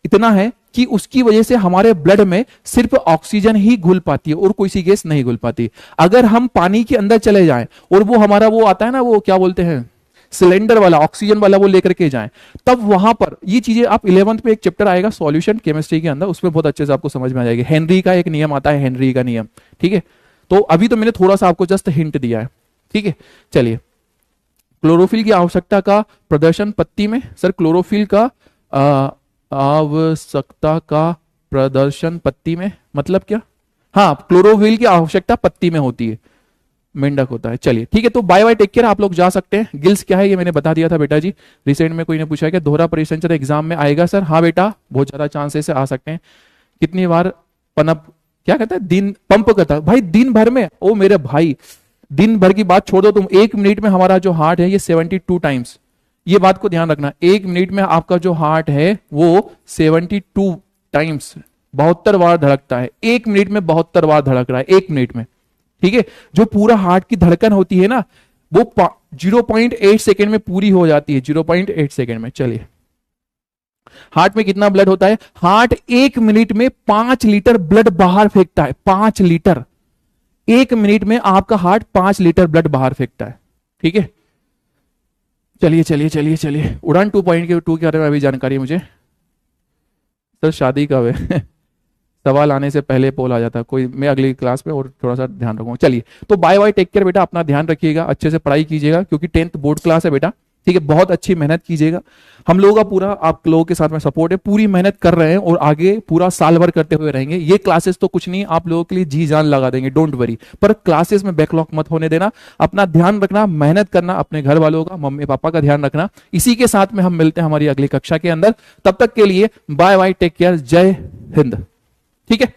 इतना है कि उसकी वजह से हमारे ब्लड में सिर्फ ऑक्सीजन ही घुल पाती है और कोई सी गैस नहीं घुल पाती। अगर हम पानी के अंदर चले जाएं और वो हमारा वो आता है ना, वो क्या बोलते हैं, सिलेंडर वाला, ऑक्सीजन वाला, वो लेकर के जाएं, तब वहां पर ये चीजें आप 11th पे एक चैप्टर आएगा सॉल्यूशन केमिस्ट्री के अंदर, उसमें बहुत अच्छे से आपको समझ में आ जाएगी। हेनरी का एक नियम आता है, हेनरी का नियम, ठीक है। तो अभी तो मैंने थोड़ा सा आपको जस्ट हिंट दिया है, ठीक है। चलिए, क्लोरोफिल की आवश्यकता का प्रदर्शन पत्ती में। सर क्लोरोफिल का आवश्यकता का प्रदर्शन पत्ती में मतलब क्या? हाँ, क्लोरोफिल की आवश्यकता पत्ती में होती है, मेंढक होता है। चलिए ठीक है, तो बाय बाय, टेक केयर, आप लोग जा सकते हैं। गिल्स क्या है ये मैंने बता दिया था बेटा जी। रिसेंट में कोई ने पूछा है कि दोहरा परिसंचरण एग्जाम में आएगा सर? हाँ बेटा, बहुत ज्यादा चांसेस से आ सकते हैं। कितनी बार पनप, क्या कहता है, दिन पंप करता है भाई दिन भर में? ओ मेरे भाई, दिन भर की बात छोड़ दो तुम, 1 मिनट में हमारा जो हार्ट है ये 72 टाइम्स, ये बात को ध्यान रखना, 1 मिनट में आपका जो हार्ट है वो 72 टाइम्स, 72 बार धड़कता है। 1 मिनट में 72 बार धड़क रहा है 1 मिनट में, ठीक है। जो पूरा हार्ट की धड़कन होती है ना वो 0.8 सेकेंड में पूरी हो जाती है, 0.8 सेकेंड में। चलिए, हार्ट में कितना ब्लड होता है? हार्ट 1 मिनट में 5 लीटर ब्लड बाहर फेंकता है, 5 लीटर। 1 मिनट में आपका हार्ट 5 लीटर ब्लड बाहर फेंकता है, ठीक है। चलिए चलिए चलिए चलिए, उड़ान 2.2 के बारे में अभी जानकारी मुझे। सर शादी कब है? सवाल आने से पहले पोल आ जाता है कोई, मैं अगली क्लास में और थोड़ा सा ध्यान रखूंगा। चलिए, तो बाय बाय, टेक केयर बेटा, अपना ध्यान रखिएगा, अच्छे से पढ़ाई कीजिएगा, क्योंकि 10th बोर्ड क्लास है बेटा, ठीक है। बहुत अच्छी मेहनत कीजिएगा, हम लोगों का पूरा आप लोगों के साथ में सपोर्ट है, पूरी मेहनत कर रहे हैं और आगे पूरा साल भर करते हुए रहेंगे। ये क्लासेस तो कुछ नहीं, आप लोगों के लिए जी जान लगा देंगे, डोंट वरी। पर क्लासेस में बैकलॉग मत होने देना, अपना ध्यान रखना, मेहनत करना, अपने घर वालों का, मम्मी पापा का ध्यान रखना। इसी के साथ में हम मिलते हैं हमारी अगली कक्षा के अंदर, तब तक के लिए बाय बाय, टेक केयर, जय हिंद, ठीक है।